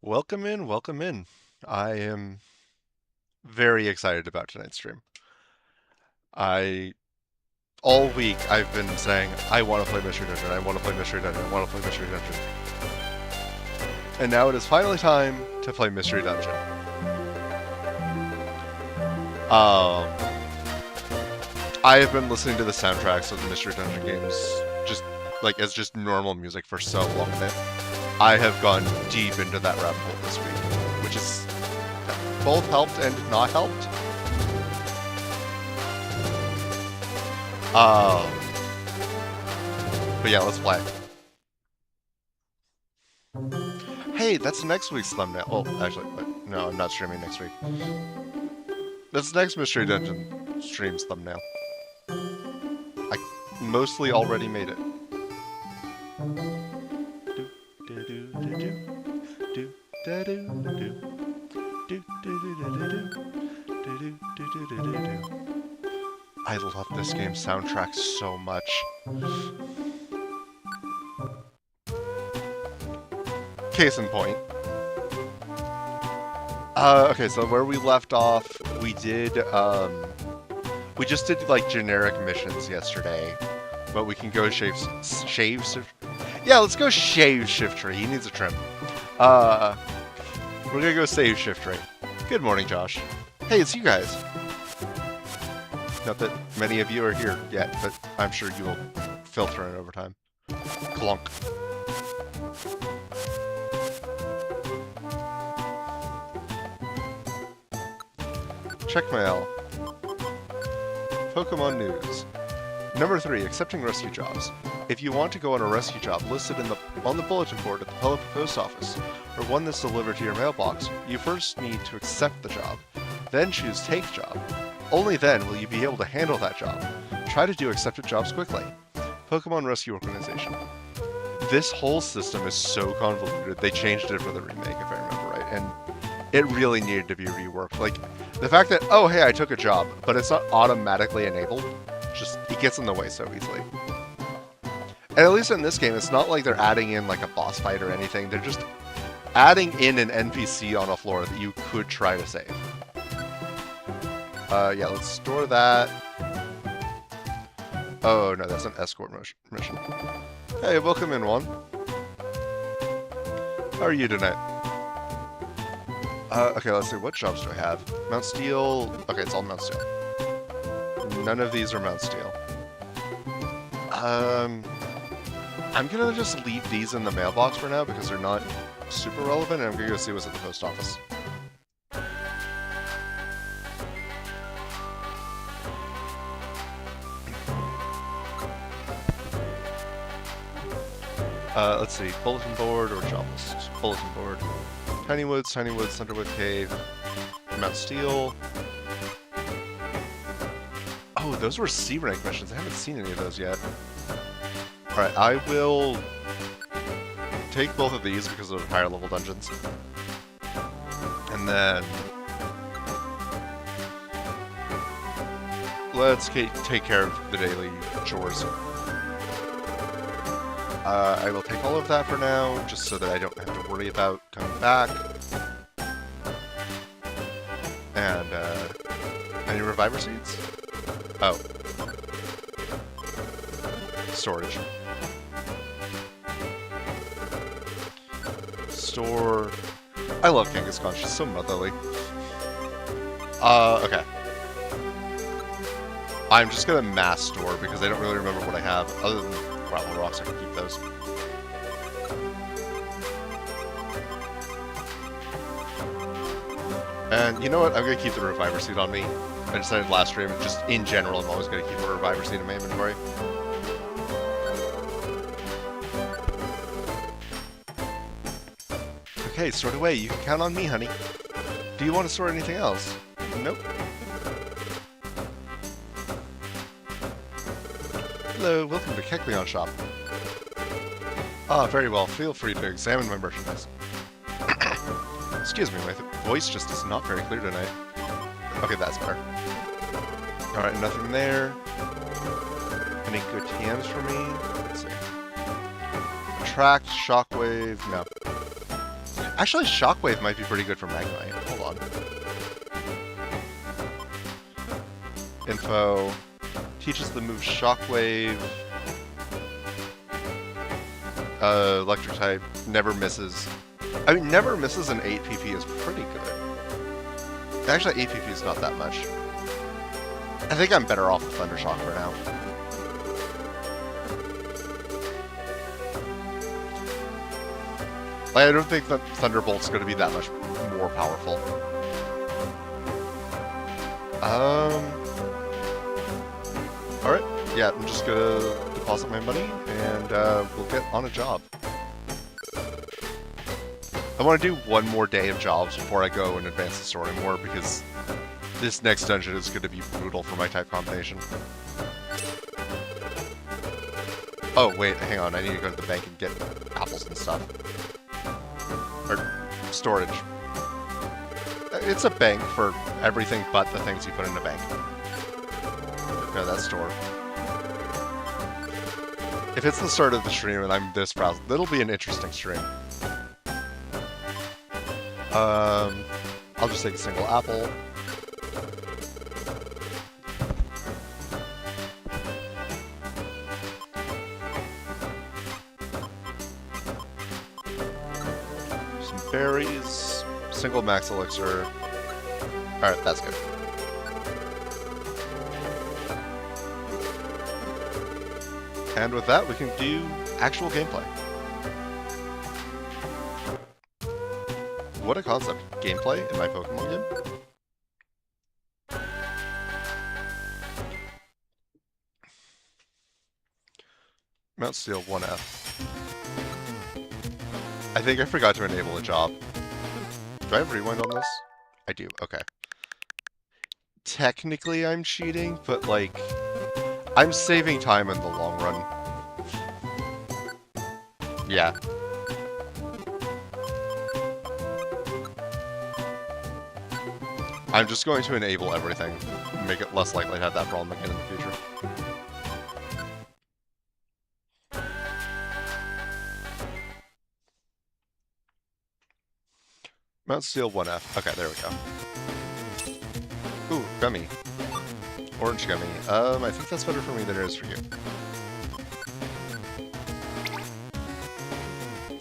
Welcome in, welcome in. I am very excited about tonight's stream. I all week I've been saying I want to play Mystery Dungeon, I want to play Mystery Dungeon, I want to play Mystery Dungeon. And now it is finally time to play Mystery Dungeon. I have been listening to the soundtracks of the Mystery Dungeon games as just normal music for so long that I have gone deep into that rabbit hole this week, which is both helped and not helped. But yeah, let's play. Hey, that's next week's thumbnail. Well, actually, no, I'm not streaming next week. That's next Mystery Dungeon stream's thumbnail. I mostly already made it. I love this game's soundtrack so much. Case in point. Okay, so where we left off, we just did like generic missions yesterday, but we can go yeah, let's go shave Shiftry. He needs a trim. We're gonna go save Shiftry. Good morning, Josh. Hey, it's you guys. Not that many of you are here yet, but I'm sure you will filter in over time. Clunk. Check mail. Pokémon news. Number 3, accepting rescue jobs. If you want to go on a rescue job listed on the bulletin board at the Pelipper Post Office, or one that's delivered to your mailbox, you first need to accept the job. Then choose Take Job. Only then will you be able to handle that job. Try to do accepted jobs quickly. Pokemon Rescue Organization. This whole system is so convoluted. They changed it for the remake, if I remember right, and it really needed to be reworked. Like, the fact that, oh hey, I took a job, but it's not automatically enabled, it gets in the way so easily. And at least in this game, it's not like they're adding in like a boss fight or anything. They're just adding in an NPC on a floor that you could try to save. Yeah, let's store that. Oh no, that's an escort mission. Hey, welcome in, Juan. How are you tonight? Okay, let's see, what jobs do I have? Mount Steel. Okay, it's all Mount Steel. None of these are Mount Steel. I'm gonna just leave these in the mailbox for now because they're not super relevant, and I'm gonna go see what's at the post office. Let's see, bulletin board or job list. Bulletin board. Tiny Woods, Thunderwood Cave, Mount Steel. Oh, those were C-rank missions. I haven't seen any of those yet. Alright, I will take both of these because of higher level dungeons. And then let's take care of the daily chores. I will take all of that for now, just so that I don't have to worry about coming back. And, any reviver seeds? Oh. Storage. Store. I love Kangaskhan, she's so motherly. Okay. I'm just gonna mass store because I don't really remember what I have, other than gravel rocks. I can keep those. And you know what? I'm gonna keep the reviver seed on me. I decided last stream, just in general, I'm always gonna keep a reviver seed in my inventory. Okay, stored away. You can count on me, honey. Do you want to store anything else? Nope. Hello, welcome to Kecleon Shop. Ah, very well. Feel free to examine my merchandise. Excuse me, my voice just is not very clear tonight. Okay, that's better. Alright, nothing there. Any good TMs for me? Let's see. Attract, Shockwave, no. Actually, Shockwave might be pretty good for Magnemite. Hold on. Info. Teaches the move Shockwave. Electric type. Never misses. I mean, never misses an 8 PP is pretty good. Actually, 8 PP is not that much. I think I'm better off with Thundershock for now. Like, I don't think that Thunderbolt's going to be that much more powerful. Alright, yeah, I'm just going to deposit my money, and we'll get on a job. I want to do one more day of jobs before I go and advance the story more, because this next dungeon is going to be brutal for my type combination. Oh, wait, hang on, I need to go to the bank and get apples and stuff. Or storage. It's a bank for everything but the things you put in a bank. No, that's store. If it's the start of the stream and I'm this proud, that'll be an interesting stream. I'll just take a single apple. Some berries, single max elixir. Alright, that's good. And with that, we can do actual gameplay. What a concept. Gameplay in my Pokemon game? Mount Steel 1F. I think I forgot to enable a job. Do I have rewind on this? I do, okay. Technically I'm cheating, but like, I'm saving time in the long run. Yeah. I'm just going to enable everything, make it less likely to have that problem again in the future. Mount Steel 1F. Okay, there we go. Ooh, gummy. Orange gummy. I think that's better for me than it is for you.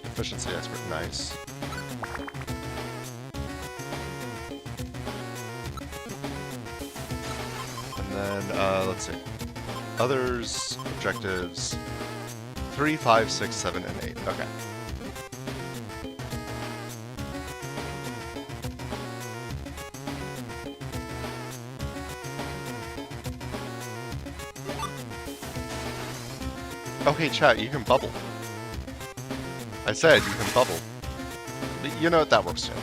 Efficiency expert, nice. And then, let's see. Others, objectives, 3, 5, 6, 7, and 8. Okay. Okay, chat, you can bubble. I said you can bubble. You know what, that works too.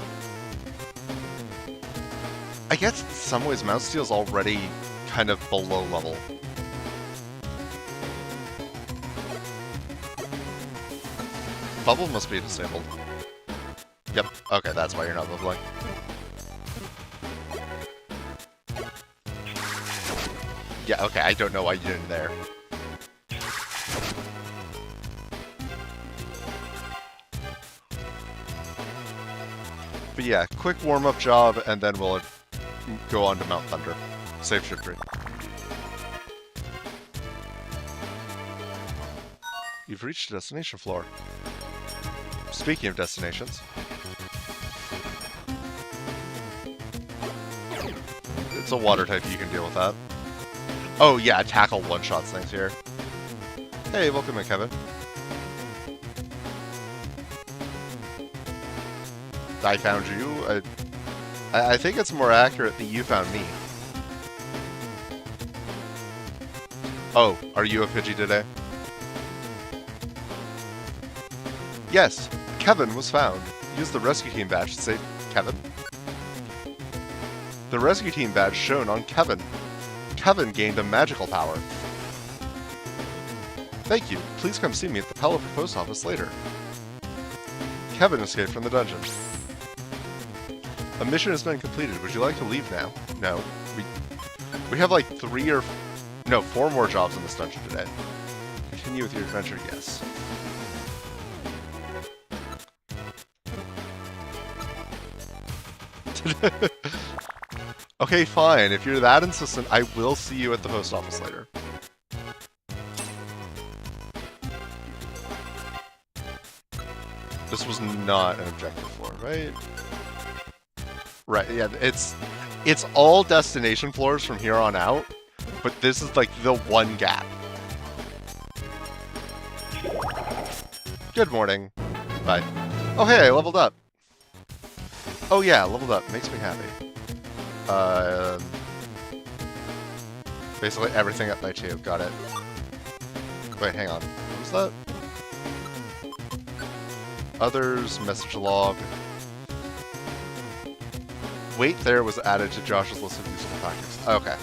I guess in some ways Mount Steel's already kind of below level. Bubble must be disabled. Yep, okay, that's why you're not bubbling. Yeah, okay, I don't know why you didn't there. But yeah, quick warm-up job, and then we'll go on to Mount Thunder. Save shift. You've reached the destination floor. Speaking of destinations... It's a water type, you can deal with that. Oh yeah, tackle one-shots things here. Hey, welcome in, Kevin. I found you. I think it's more accurate that you found me. Oh, are you a Pidgey today? Yes, Kevin was found. Use the rescue team badge to save Kevin. The rescue team badge shown on Kevin. Kevin gained a magical power. Thank you. Please come see me at the Pelipper post office later. Kevin escaped from the dungeon. A mission has been completed. Would you like to leave now? No. We have like 4 more jobs in this dungeon today. Continue with your adventure, yes. Okay, fine. If you're that insistent, I will see you at the post office later. This was not an objective floor, right? Right, yeah, it's all destination floors from here on out, but this is like the one gap. Good morning. Bye. Oh hey, I leveled up. Oh yeah, leveled up. Makes me happy. Basically everything up by 2. Got it. Wait, hang on. What was that? Others, message log. Wait there was added to Josh's list of useful tactics. Okay.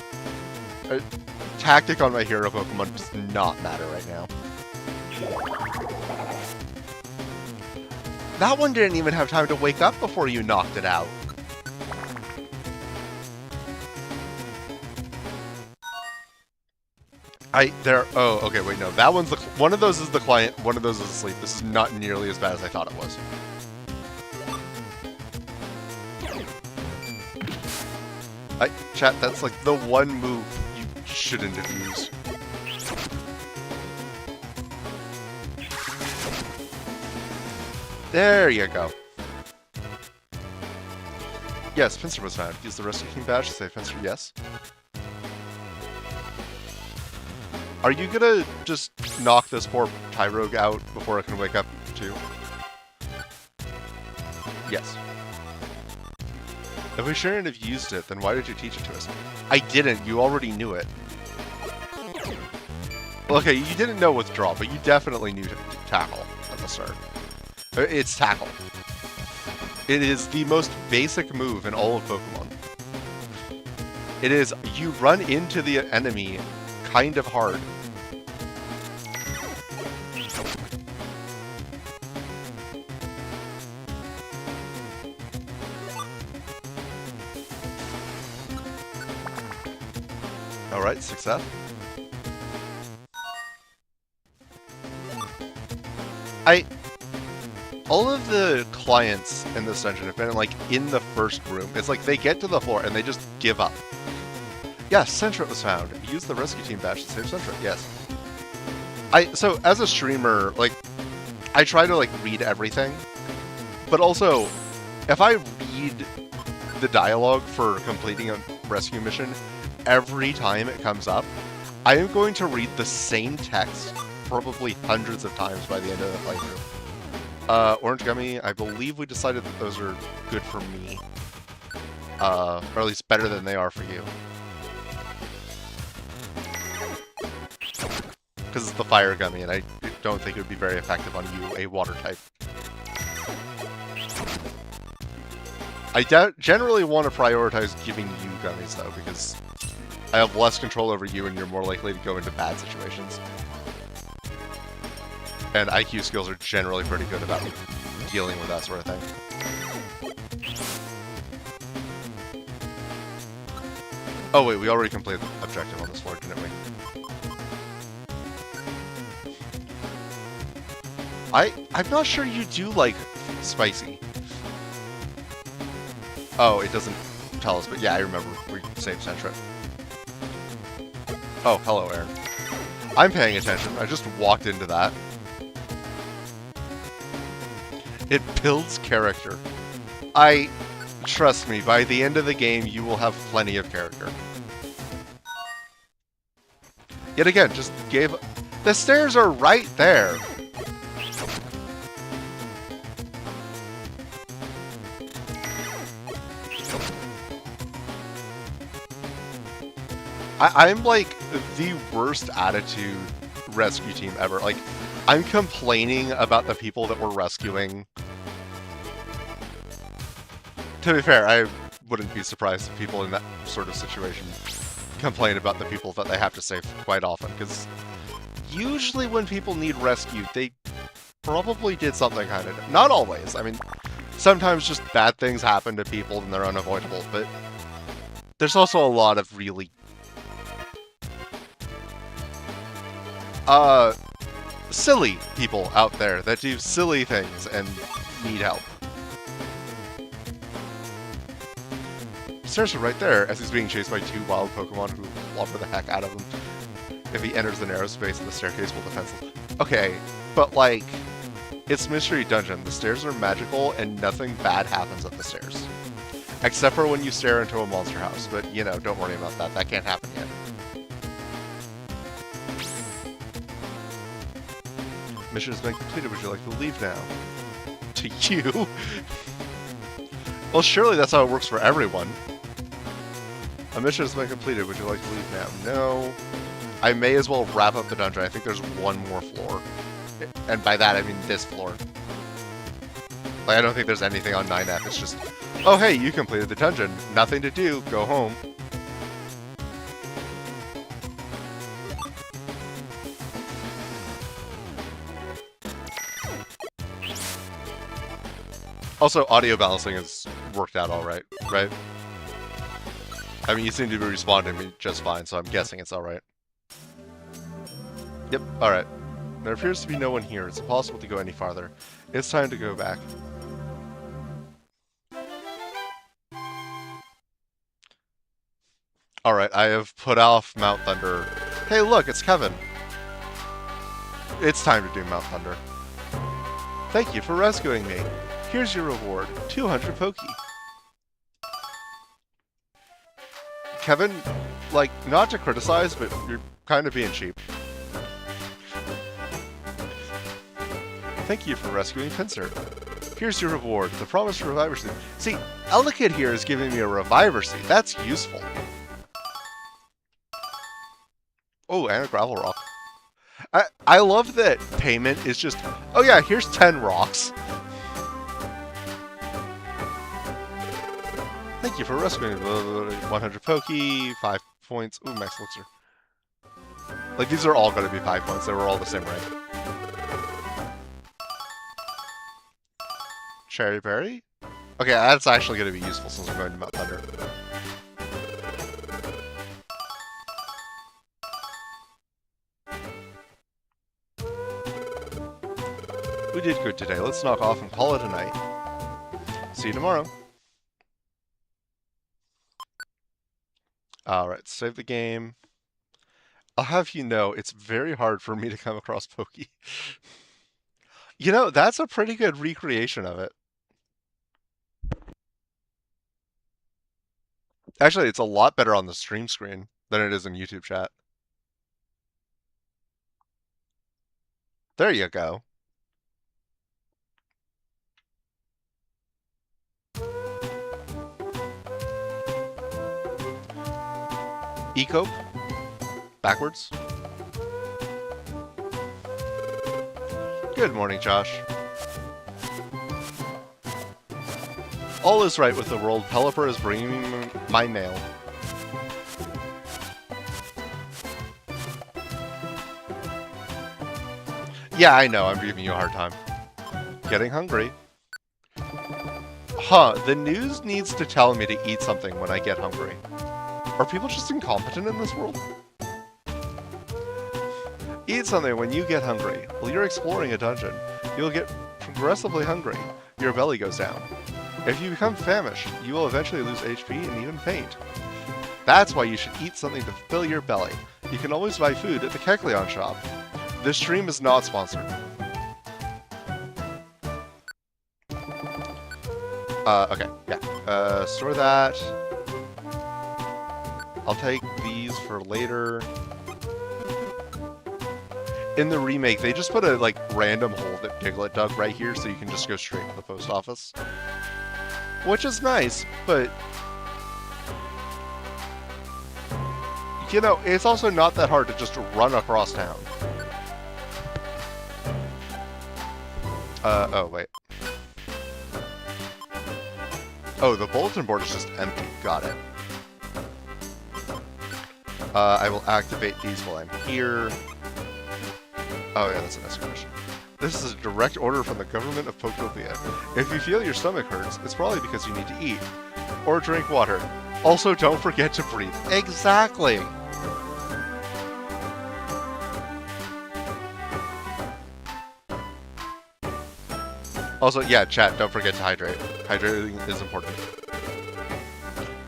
Tactic on my hero Pokemon does not matter right now. That one didn't even have time to wake up before you knocked it out. Oh, okay, wait, no. That one's one of those is the client, one of those is asleep. This is not nearly as bad as I thought it was. Chat, that's like the one move you shouldn't have used. There you go. Yes, Pinsir was found. Use the rescue team badge to save Pinsir, yes. Are you gonna just knock this poor Tyrogue out before I can wake up too? Yes. If we shouldn't have used it, then why did you teach it to us? I didn't, you already knew it. Well, okay, you didn't know withdraw, but you definitely knew to tackle at the start. It's tackle. It is the most basic move in all of Pokemon. It is, you run into the enemy kind of hard. Alright, 6F. All of the clients in this dungeon have been, like, in the first room. It's like they get to the floor and they just give up. Yes, Sentret was found. Use the rescue team badge to save Sentret. Yes. So, as a streamer, like, I try to, like, read everything. But also, if I read the dialogue for completing a rescue mission, every time it comes up, I am going to read the same text probably hundreds of times by the end of the playthrough. Orange Gummy, I believe we decided that those are good for me. Or at least better than they are for you. Because it's the Fire Gummy, and I don't think it would be very effective on you, a water type. I generally want to prioritize giving you gummies, though, because I have less control over you and you're more likely to go into bad situations. And IQ skills are generally pretty good about dealing with that sort of thing. Oh wait, we already completed the objective on this floor, didn't we? I'm not sure you do like spicy. Oh, it doesn't tell us, but yeah, I remember we saved Sentret. Oh, hello, Aaron. I'm paying attention. I just walked into that. It builds character. Trust me, by the end of the game, you will have plenty of character. Yet again, just gave... The stairs are right there! I'm like the worst attitude rescue team ever. Like, I'm complaining about the people that we're rescuing. To be fair, I wouldn't be surprised if people in that sort of situation complain about the people that they have to save quite often, because usually when people need rescued, they probably did something kind of... Not always. I mean, sometimes just bad things happen to people and they're unavoidable, but there's also a lot of really... silly people out there that do silly things and need help. stairs are right there, as he's being chased by 2 wild Pokemon who fluffer the heck out of him. If he enters the narrow space, the staircase will defenseless. Okay, but like, it's Mystery Dungeon. The stairs are magical, and nothing bad happens at the stairs. Except for when you stare into a monster house, but, you know, don't worry about that. That can't happen yet. Mission has been completed. Would you like to leave now? To you? Well, surely that's how it works for everyone. A mission has been completed. Would you like to leave now? No. I may as well wrap up the dungeon. I think there's one more floor. And by that, I mean this floor. Like, I don't think there's anything on 9F. It's just, oh, hey, you completed the dungeon. Nothing to do. Go home. Also, audio balancing has worked out alright, right? I mean, you seem to be responding to me just fine, so I'm guessing it's alright. Yep, alright. There appears to be no one here. It's impossible to go any farther. It's time to go back. Alright, I have put off Mount Thunder. Hey, look, it's Kevin. It's time to do Mount Thunder. Thank you for rescuing me. Here's your reward, 200 Poké. Kevin, like, not to criticize, but you're kind of being cheap. Thank you for rescuing Pinsir. Here's your reward, the promised Reviver Seed. See, Elekid here is giving me a Reviver Seed. That's useful. Oh, and a Gravel Rock. I love that payment is just, oh yeah, here's 10 rocks. Thank you for rescuing 100 Poké, 5 points. Ooh, Max Elixir. Like, these are all going to be 5 points. They were all the same rank. Cherry Berry? Okay, that's actually going to be useful since we're going to Mount Thunder. We did good today. Let's knock off and call it a night. See you tomorrow. Alright, save the game. I'll have you know, it's very hard for me to come across Poké. You know, that's a pretty good recreation of it. Actually, it's a lot better on the stream screen than it is in YouTube chat. There you go. Ecope? Backwards? Good morning, Josh. All is right with the world. Pelipper is bringing me my mail. Yeah, I know. I'm giving you a hard time. Getting hungry. Huh, the news needs to tell me to eat something when I get hungry. Are people just incompetent in this world? Eat something when you get hungry. While you're exploring a dungeon, you'll get progressively hungry. Your belly goes down. If you become famished, you will eventually lose HP and even faint. That's why you should eat something to fill your belly. You can always buy food at the Kecleon shop. This stream is not sponsored. Okay, yeah. Store that. I'll take these for later. In the remake, they just put a, like, random hole that Piglet dug right here, so you can just go straight to the post office. Which is nice, but... you know, it's also not that hard to just run across town. Oh, wait. Oh, the bulletin board is just empty. Got it. I will activate these while I'm here. Oh yeah, that's an exclamation. This is a direct order from the government of Pokopia. If you feel your stomach hurts, it's probably because you need to eat. Or drink water. Also, don't forget to breathe. Exactly! Also, yeah, chat, don't forget to hydrate. Hydrating is important.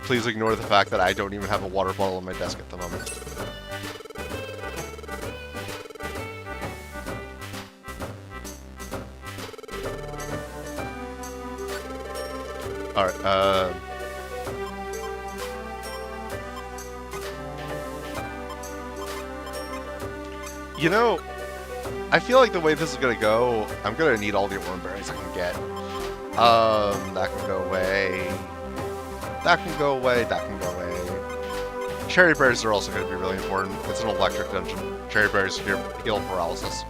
Please ignore the fact that I don't even have a water bottle on my desk at the moment. Alright, you know, I feel like the way this is gonna go, I'm gonna need all the orange berries I can get. That can go away. That can go away, that can go away. Cherry berries are also going to be really important. It's an electric dungeon. Cherry berries heal paralysis.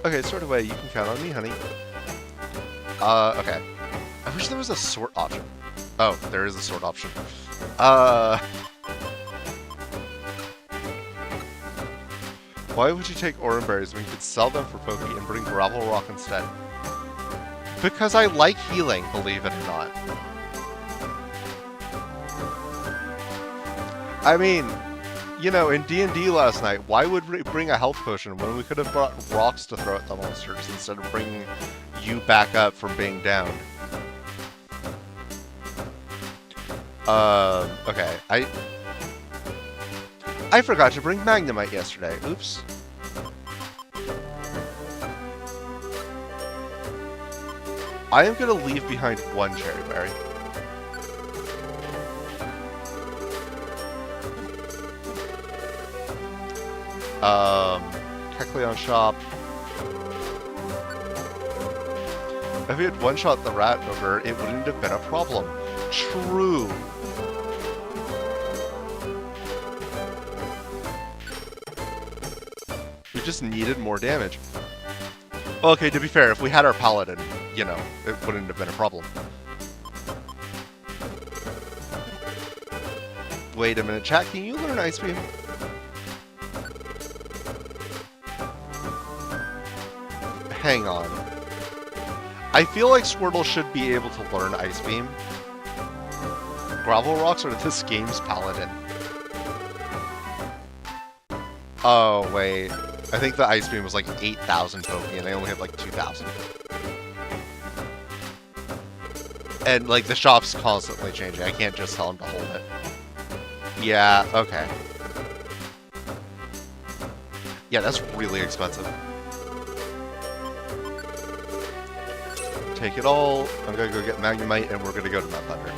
Okay, sort of way, you can count on me, honey. Okay. I wish there was a sort option. Oh, there is a sort option. Why would you take orange berries when you could sell them for Poké and bring gravel rock instead? Because I like healing, believe it or not. I mean, you know, in D&D last night, why would we bring a health potion when we could have brought rocks to throw at the monsters instead of bringing you back up from being down? Okay, I forgot to bring Magnemite yesterday. Oops. I am going to leave behind one cherry berry. Kecleon shop. If we had one-shot the rat ogre, it wouldn't have been a problem. True. We just needed more damage. Well, okay, to be fair, if we had our paladin, you know, it wouldn't have been a problem. Wait a minute, chat, can you learn Ice Beam? Hang on. I feel like Squirtle should be able to learn Ice Beam. Gravel Rocks are this game's paladin. Oh, wait. I think the Ice Beam was like 8,000 Poké, and I only have like 2,000. And, like, the shop's constantly changing. I can't just tell him to hold it. Yeah, okay. Yeah, that's really expensive. Take it all. I'm gonna go get Magnemite, and we're gonna go to Mount Thunder.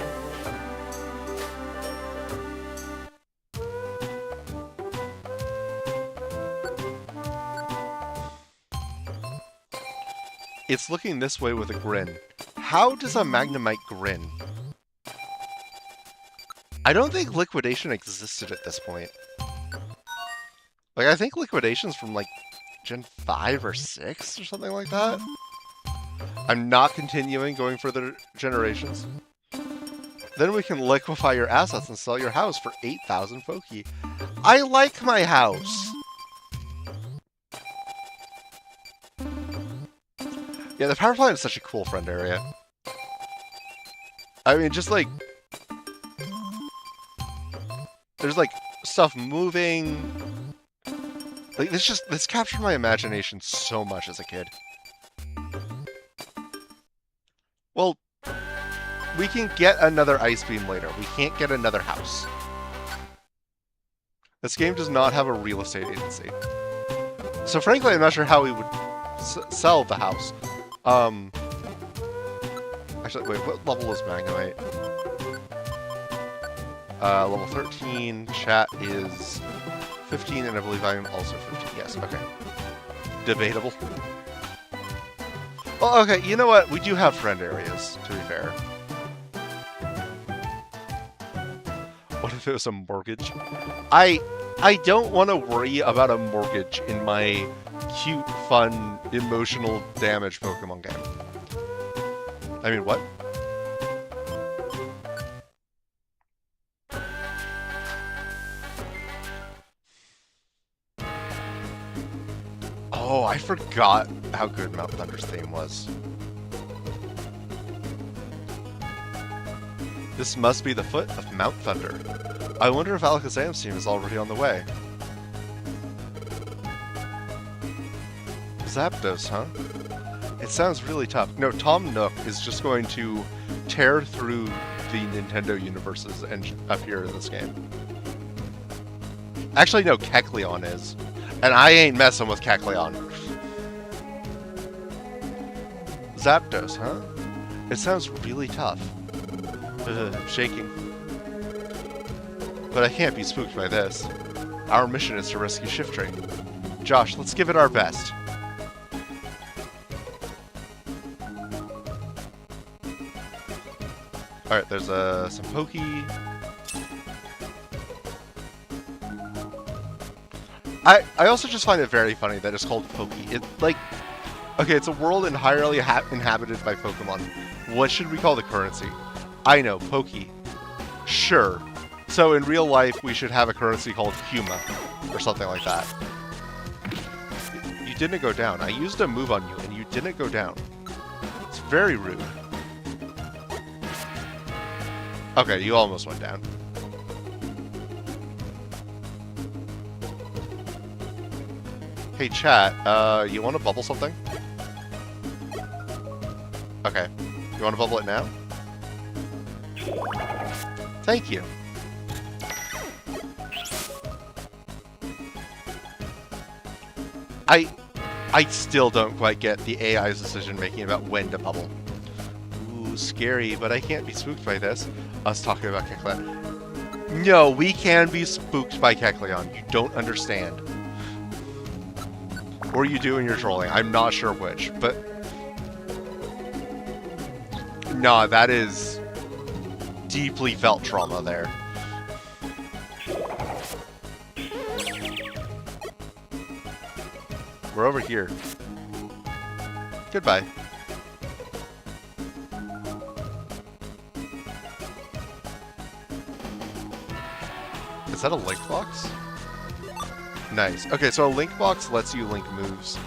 It's looking this way with a grin. How does a Magnemite grin? I don't think Liquidation existed at this point. Like, I think Liquidation's from, like, Gen 5 or 6 or something like that. I'm not continuing going further generations. Then we can liquefy your assets and sell your house for 8,000 Poké. I like my house! Yeah, the power plant is such a cool friend area. I mean, just like... There's like, stuff moving... Like, this captured my imagination so much as a kid. Well, we can get another Ice Beam later. We can't get another house. This game does not have a real estate agency. So frankly, I'm not sure how we would sell the house. Actually, wait, what level is Magnemite? Level 13, chat is 15, and I believe I am also 15. Yes, okay. Debatable. Well, okay, you know what? We do have friend areas, to be fair. What if it was a mortgage? I don't want to worry about a mortgage in my cute, fun, emotional damage Pokemon game. I mean, what? Oh, I forgot how good Mount Thunder's theme was. This must be the foot of Mount Thunder. I wonder if Alakazam's team is already on the way. Zapdos, huh? It sounds really tough. No, Tom Nook is just going to tear through the Nintendo universes and appear in this game. Actually, no, Kecleon is. And I ain't messing with Kecleon. Zapdos, huh? It sounds really tough. I'm shaking. But I can't be spooked by this. Our mission is to rescue Shiftry. Josh, let's give it our best. Alright, there's some Pokey. I also just find it very funny that it's called Pokey. It, like, okay, it's a world entirely inhabited by Pokemon. What should we call the currency? I know, Pokey. Sure. So in real life, we should have a currency called Huma, or something like that. You didn't go down. I used a move on you, and you didn't go down. It's very rude. Okay, you almost went down. Hey chat, you want to bubble something? Okay. You want to bubble it now? Thank you. I still don't quite get the AI's decision making about when to bubble. Ooh, scary, but I can't be spooked by this. Us talking about Kecleon. No, we can be spooked by Kecleon. You don't understand. Or you do and you're trolling. I'm not sure which, but... Nah, that is deeply felt trauma there. We're over here. Goodbye. Is that a link box? Nice. Okay, so a link box lets you link moves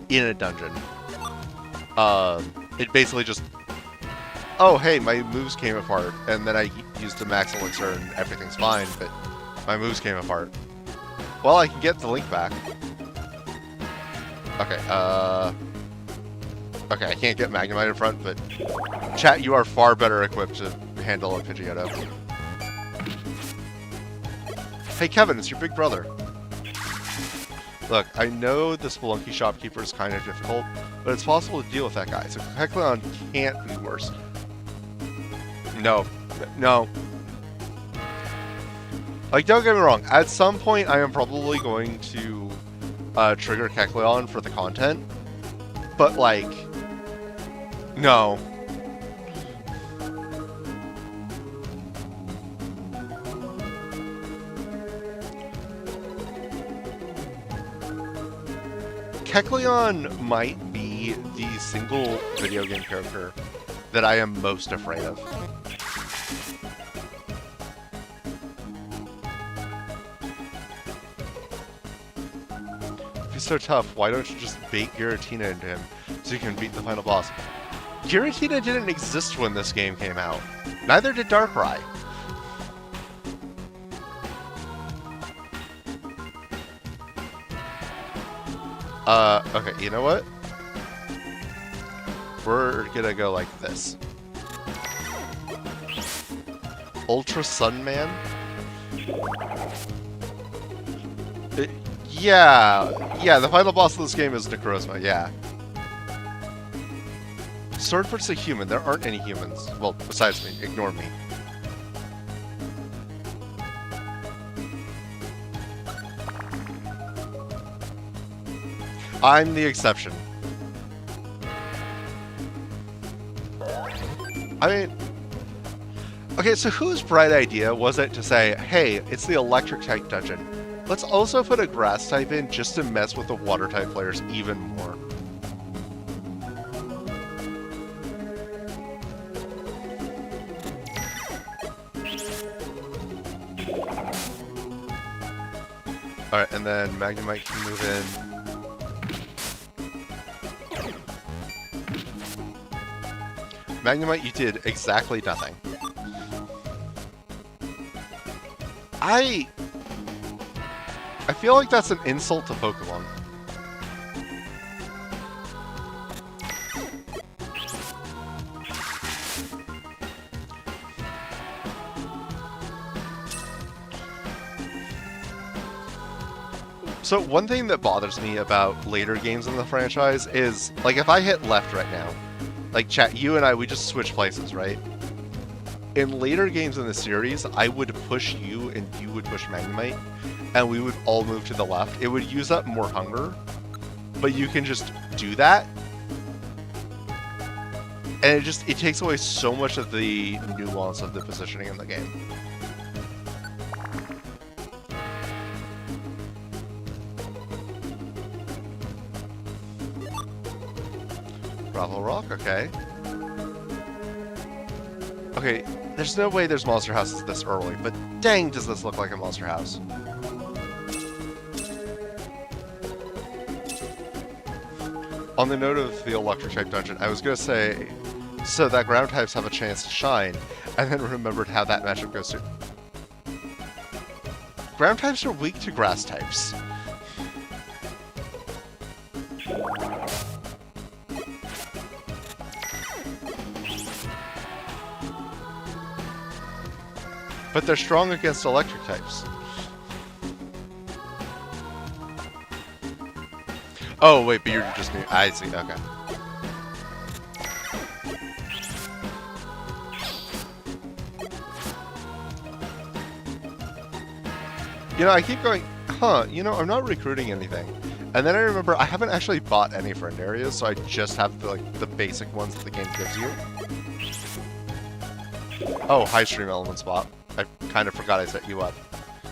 in a dungeon. It basically just... Oh, hey, my moves came apart, and then I used a max elixir and everything's fine, but my moves came apart. Well, I can get the link back. Okay, okay, I can't get Magnemite in front, but... Chat, you are far better equipped to handle a Pidgeotto. Hey, Kevin, it's your big brother. Look, I know the Spelunky shopkeeper is kind of difficult, but it's possible to deal with that guy, so Kecleon can't be worse. No. No. Like, don't get me wrong, at some point I am probably going to trigger Kecleon for the content, but, like, no. Kecleon might be the single video game character that I am most afraid of. If he's so tough, why don't you just bait Giratina into him so you can beat the final boss? Giratina didn't exist when this game came out. Neither did Darkrai. Okay, you know what? We're gonna go like this. Ultra Sunman? Yeah, the final boss of this game is Necrozma, yeah. Swordfoot's a human, there aren't any humans. Well, besides me, ignore me. I'm the exception. I mean... Okay, so whose bright idea was it to say, hey, it's the electric type dungeon. Let's also put a grass type in just to mess with the water type players even more. Alright, and then Magnemite can move in. Magnemite, you did exactly nothing. I feel like that's an insult to Pokemon. So one thing that bothers me about later games in the franchise is, like, if I hit left right now, like, chat, you and I, we just switch places, right? In later games in the series, I would push you and you would push Magnemite, and we would all move to the left. It would use up more hunger, but you can just do that. And it takes away so much of the nuance of the positioning in the game. Gravel Rock, okay. Okay, there's no way there's monster houses this early, but dang does this look like a monster house. On the note of the electric type dungeon, I was gonna say, so that ground types have a chance to shine, and then remembered how that matchup goes to. Ground types are weak to grass types. But they're strong against electric types. Oh, wait, but you're just new. I see, okay. You know, I keep going, you know, I'm not recruiting anything. And then I remember I haven't actually bought any friend areas, so I just have the basic ones that the game gives you. Oh, high stream element spot. I kind of forgot I set you up.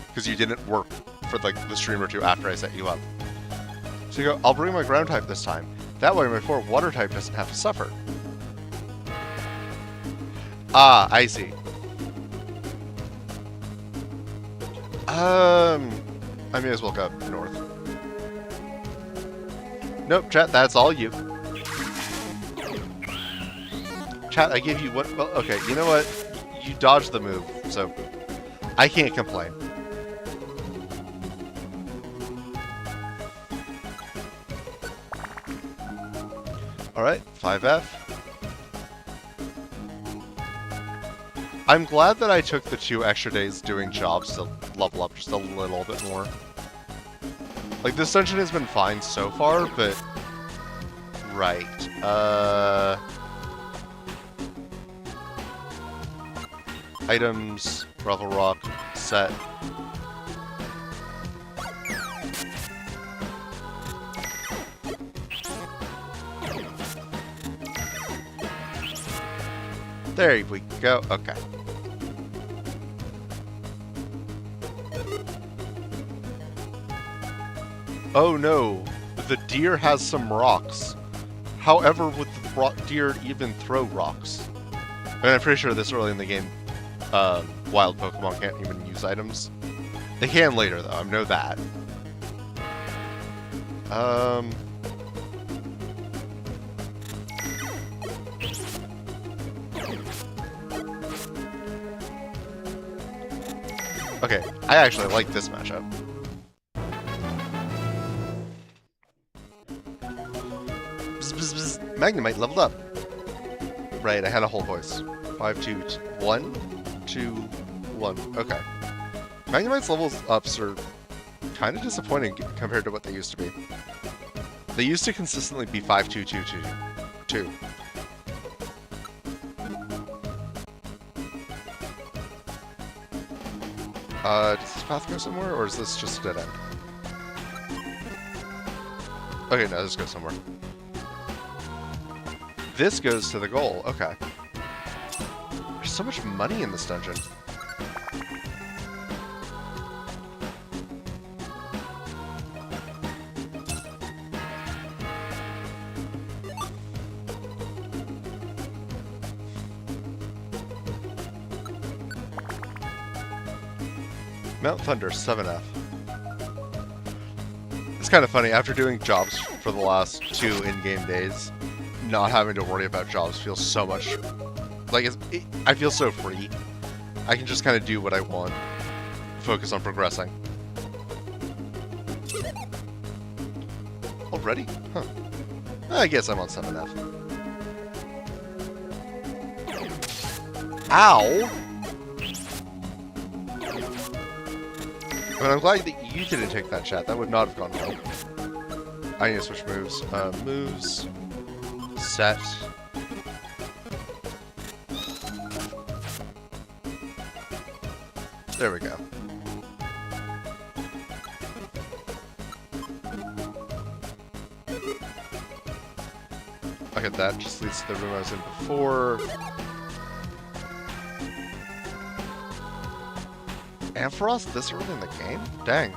Because you didn't work for the stream or two after I set you up. So you go, I'll bring my ground type this time. That way my 4 water type doesn't have to suffer. Ah, I see. I may as well go north. Nope, chat, that's all you. Chat, I gave you what? Well, okay, you know what? You dodged the move, so I can't complain. Alright, 5F. I'm glad that I took the 2 extra days doing jobs to level up just a little bit more. Like, this dungeon has been fine so far, but... Right. Items, Gravel Rock, set. There we go. Okay. Oh no, the deer has some rocks. However, would the deer even throw rocks? And I'm pretty sure this early in the game, wild Pokemon can't even use items. They can later, though. I know that. Okay, I actually like this matchup. Bzz, bzz, bzz. Magnemite leveled up. Right, I had a whole voice. 5, 2, 1, 2, 1. Okay. Magnemite's levels ups are kind of disappointing compared to what they used to be. They used to consistently be 5, 2, 2, 2, 2. Does this path go somewhere, or is this just a dead end? Okay, no, this goes somewhere. This goes to the goal, okay. There's so much money in this dungeon. Mount Thunder, 7F. It's kind of funny, after doing jobs for the last 2 in-game days, not having to worry about jobs feels so much... Like, I feel so free. I can just kind of do what I want. Focus on progressing. Already? Huh. I guess I'm on 7F. Ow! But I'm glad that you didn't take that, chat. That would not have gone well. I need to switch moves. Moves. Set. There we go. Look at that. Just leads to the room I was in before. Ampharos this early in the game? Dang.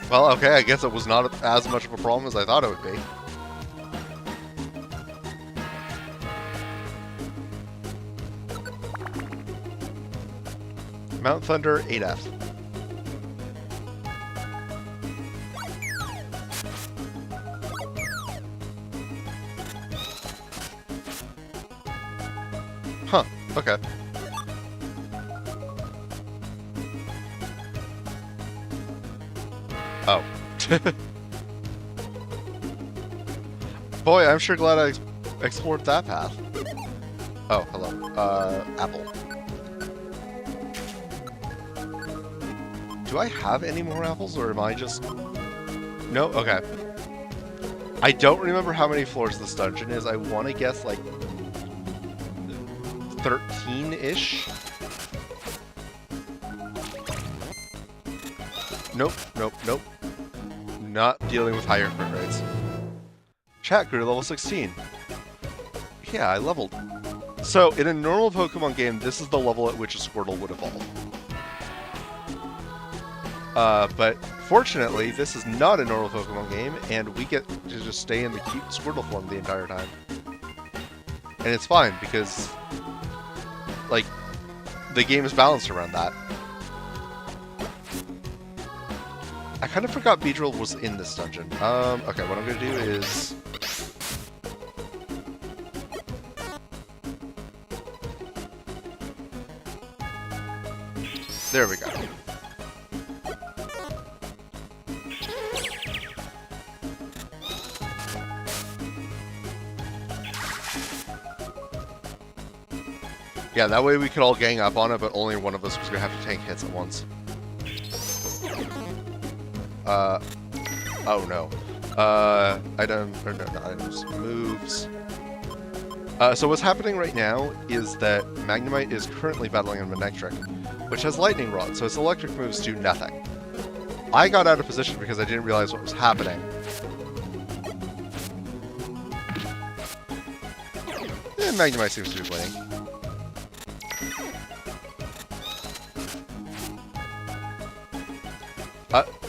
Well, okay, I guess it was not as much of a problem as I thought it would be. Mount Thunder 8F. Huh, okay. Oh. Boy, I'm sure glad I explored that path. Oh, hello. Apple. Do I have any more apples, or am I just... No? Okay. I don't remember how many floors this dungeon is. I want to guess, like... 13-ish? Nope, nope, nope. Not dealing with higher crit rates. Chat grew to level 16. Yeah, I leveled. So, in a normal Pokemon game, this is the level at which a Squirtle would evolve. But fortunately, this is not a normal Pokemon game, and we get to just stay in the cute Squirtle form the entire time. And it's fine, because, like, the game is balanced around that. I kind of forgot Beedrill was in this dungeon. Okay, what I'm gonna do is... There we go. Yeah, that way we could all gang up on it, but only one of us was gonna have to tank hits at once. Oh no. Not items, moves. So what's happening right now is that Magnemite is currently battling a Manectric, which has Lightning Rod, so its electric moves do nothing. I got out of position because I didn't realize what was happening. And Magnemite seems to be winning.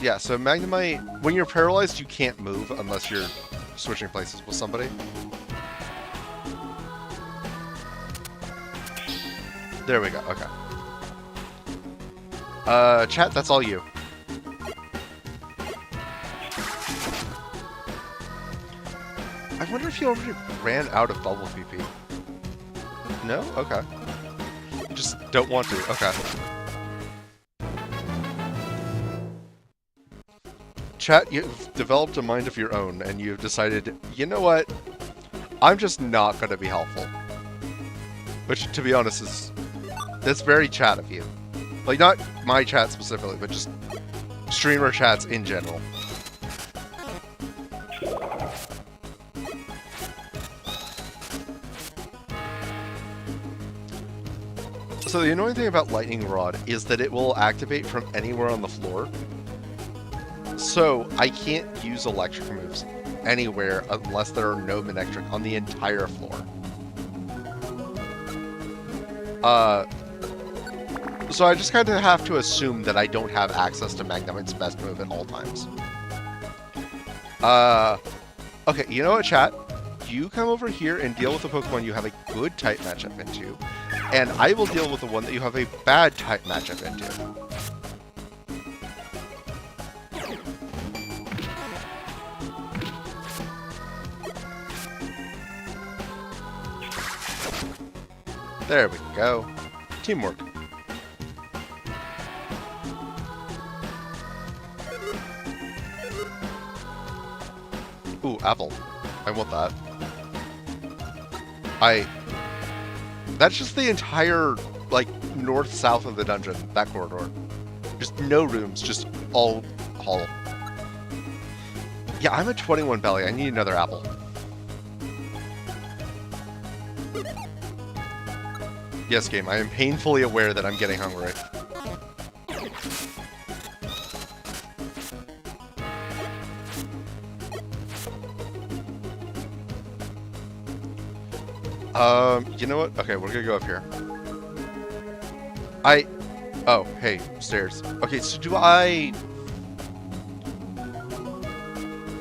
Yeah, so Magnemite, when you're paralyzed, you can't move unless you're switching places with somebody. There we go, okay. Chat, that's all you. I wonder if you already ran out of bubble PP. No? Okay. You just don't want to, okay. Chat, you've developed a mind of your own, and you've decided, you know what? I'm just not going to be helpful. Which, to be honest, that's very chat of you. Like, not my chat specifically, but just streamer chats in general. So the annoying thing about Lightning Rod is that it will activate from anywhere on the floor. So, I can't use electric moves anywhere unless there are no Manectric on the entire floor. So I just kind of have to assume that I don't have access to Magnemite's best move at all times. Okay, you know what, chat? You come over here and deal with the Pokemon you have a good type matchup into, and I will deal with the one that you have a bad type matchup into. There we go. Teamwork. Ooh, apple. I want that. That's just the entire, like, north-south of the dungeon, that corridor. Just no rooms, just all hollow. Yeah, I'm at 21 belly. I need another apple. Yes, game, I am painfully aware that I'm getting hungry. You know what? Okay, we're gonna go up here. Oh, hey, stairs. Okay, so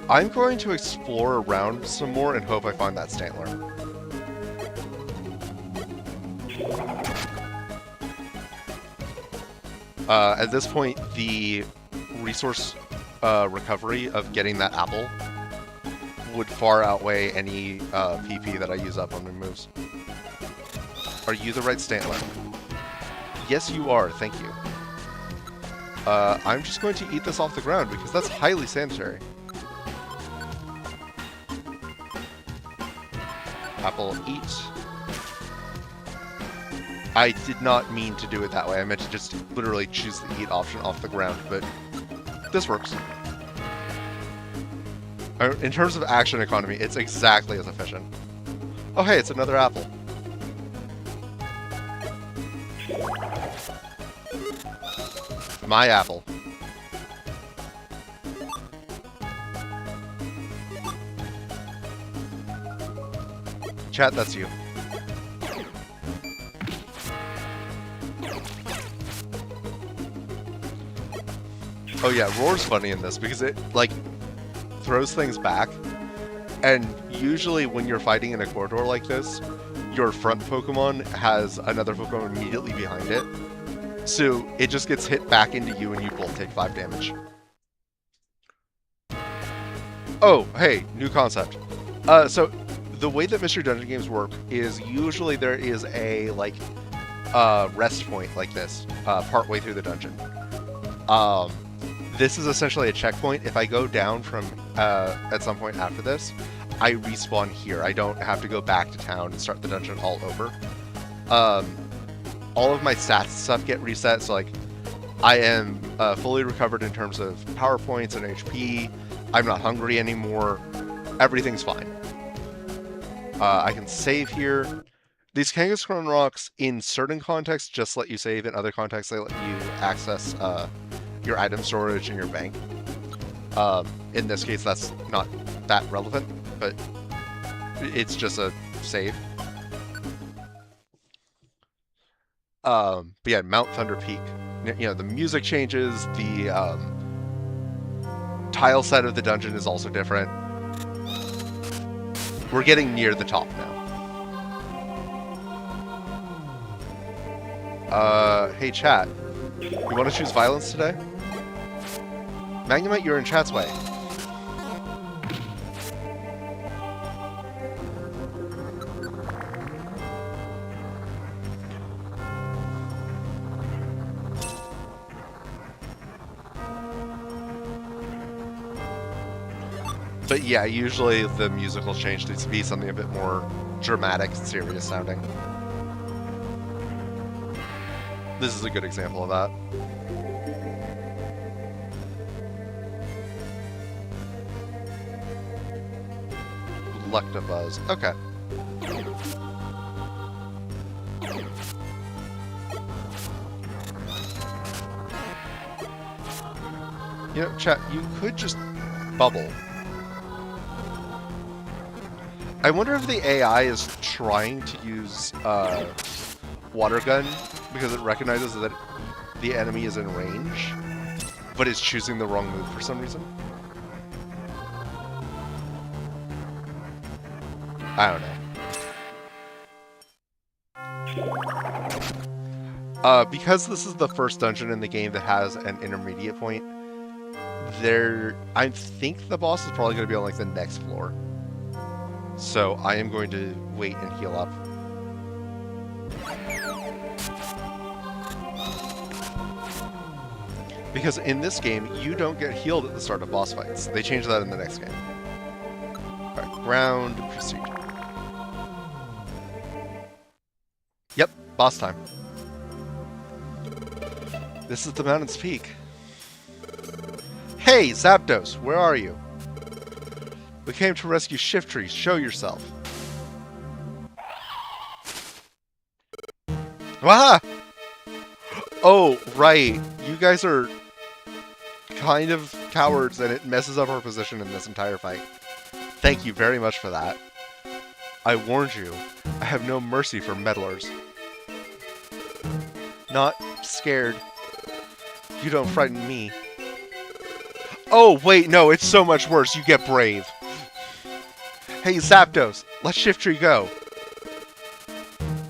I'm going to explore around some more and hope I find that Stantler. At this point, the resource recovery of getting that apple would far outweigh any PP that I use up on my moves. Are you the right Stantler? Yes, you are. Thank you. I'm just going to eat this off the ground because that's highly sanitary. Apple, eat. I did not mean to do it that way. I meant to just literally choose the eat option off the ground, but this works. In terms of action economy, it's exactly as efficient. Oh hey, it's another apple. My apple. Chat, that's you. Oh yeah, Roar's funny in this because it, like, throws things back, and usually when you're fighting in a corridor like this, your front Pokemon has another Pokemon immediately behind it, so it just gets hit back into you and you both take 5 damage. Oh, hey, new concept. So the way that Mystery Dungeon games work is usually there is a, like, rest point like this, partway through the dungeon. This is essentially a checkpoint. If I go down from, at some point after this, I respawn here. I don't have to go back to town and start the dungeon all over. All of my stats stuff get reset, so, like, I am fully recovered in terms of power points and HP. I'm not hungry anymore. Everything's fine. I can save here. These Kangaskhan rocks, in certain contexts, just let you save. In other contexts, they let you access your item storage in your bank. In this case, that's not that relevant, but it's just a save. But yeah, Mount Thunder Peak. You know, the music changes, the tile set of the dungeon is also different. We're getting near the top now. Hey chat, you want to choose violence today? Magnemite, you're in chat's way. But yeah, usually the musical change needs to be something a bit more dramatic and serious sounding. This is a good example of that. Lectabuzz. Okay. You know, chat, you could just bubble. I wonder if the AI is trying to use Water Gun because it recognizes that the enemy is in range, but is choosing the wrong move for some reason. I don't know. Because this is the first dungeon in the game that has an intermediate point, I think the boss is probably going to be on, like, the next floor. So I am going to wait and heal up. Because in this game, you don't get healed at the start of boss fights. They change that in the next game. Alright, ground procedure. boss time. This is the mountain's peak. Hey, Zapdos, where are you? We came to rescue Shiftry. Show yourself. Wah! Oh, right. You guys are kind of cowards, and it messes up our position in this entire fight. Thank you very much for that. I warned you. I have no mercy for meddlers. Not scared. You don't frighten me. Oh, wait, no, it's so much worse. You get brave. Hey, Zapdos, let Shiftry go.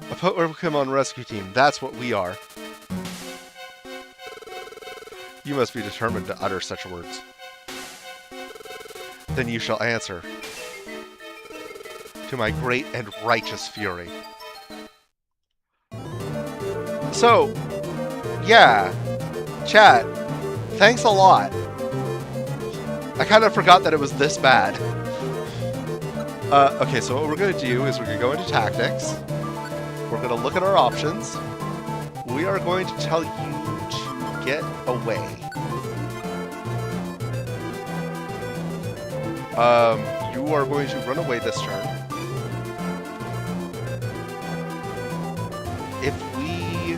A Pokémon rescue team, that's what we are. You must be determined to utter such words. Then you shall answer. To my great and righteous fury. So, yeah. Chat, thanks a lot. I kind of forgot that it was this bad. Okay, so what we're going to do is we're going to go into tactics. We're going to look at our options. We are going to tell you to get away. You are going to run away this turn. If we...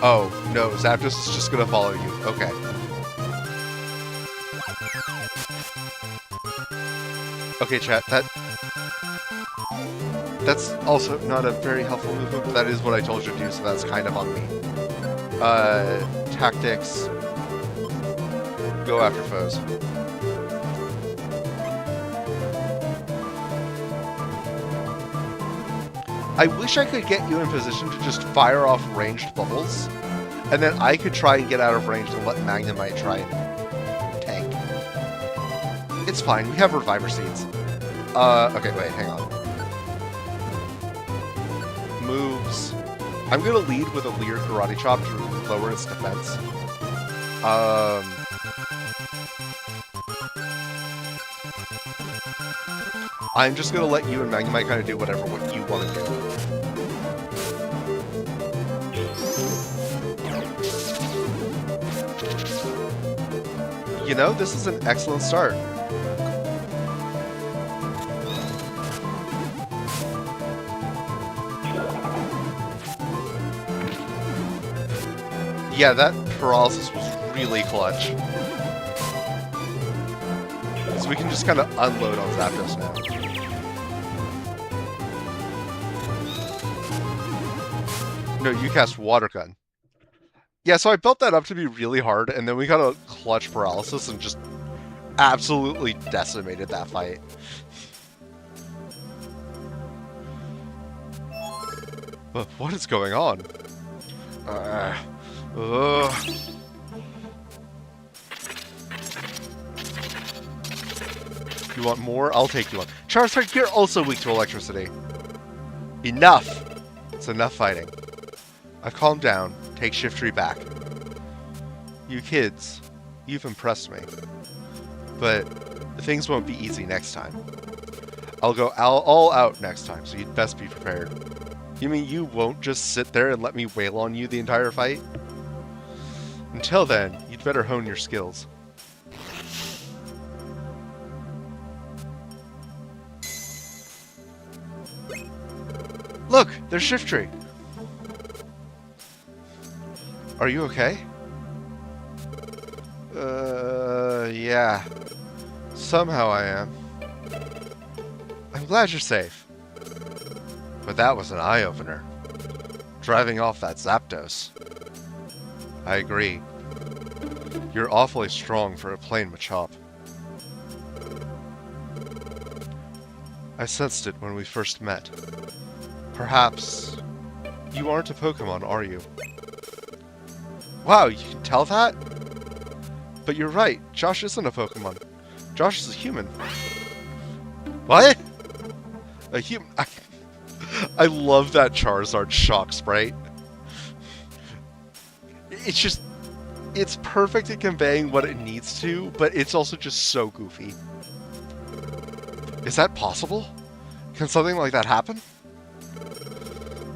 Oh, no, Zapdos is just going to follow you. Okay. Okay, chat, that's also not a very helpful movement, but that is what I told you to do, so that's kind of on me. Tactics. Go after foes. I wish I could get you in position to just fire off ranged bubbles, and then I could try and get out of range and let Magnemite try and tank. It's fine, we have Reviver Seeds. Okay, wait, hang on. Moves. I'm gonna lead with a Leer Karate Chop to lower its defense. I'm just gonna let you and Magnemite kind of do whatever what you want to do. You know, this is an excellent start. Yeah, that paralysis was really clutch. So we can just kind of unload on Zapdos now. No, you cast Water Gun. Yeah, so I built that up to be really hard, and then we got a clutch paralysis and just absolutely decimated that fight. What is going on? You want more? I'll take you on. Charizard, you're also weak to electricity. Enough! It's enough fighting. I've calmed down. Take Shiftry back. You kids, you've impressed me. But things won't be easy next time. I'll go all out next time, so you'd best be prepared. You mean you won't just sit there and let me wail on you the entire fight? Until then, you'd better hone your skills. Look, there's Shiftry. Are you okay? Yeah. Somehow I am. I'm glad you're safe. But that was an eye-opener. Driving off that Zapdos. I agree. You're awfully strong for a plain Machop. I sensed it when we first met. Perhaps you aren't a Pokemon, are you? Wow, you can tell that? But you're right, Josh isn't a Pokemon. Josh is a human. What? A human? I love that Charizard shock sprite. It's just... It's perfect at conveying what it needs to, but it's also just so goofy. Is that possible? Can something like that happen?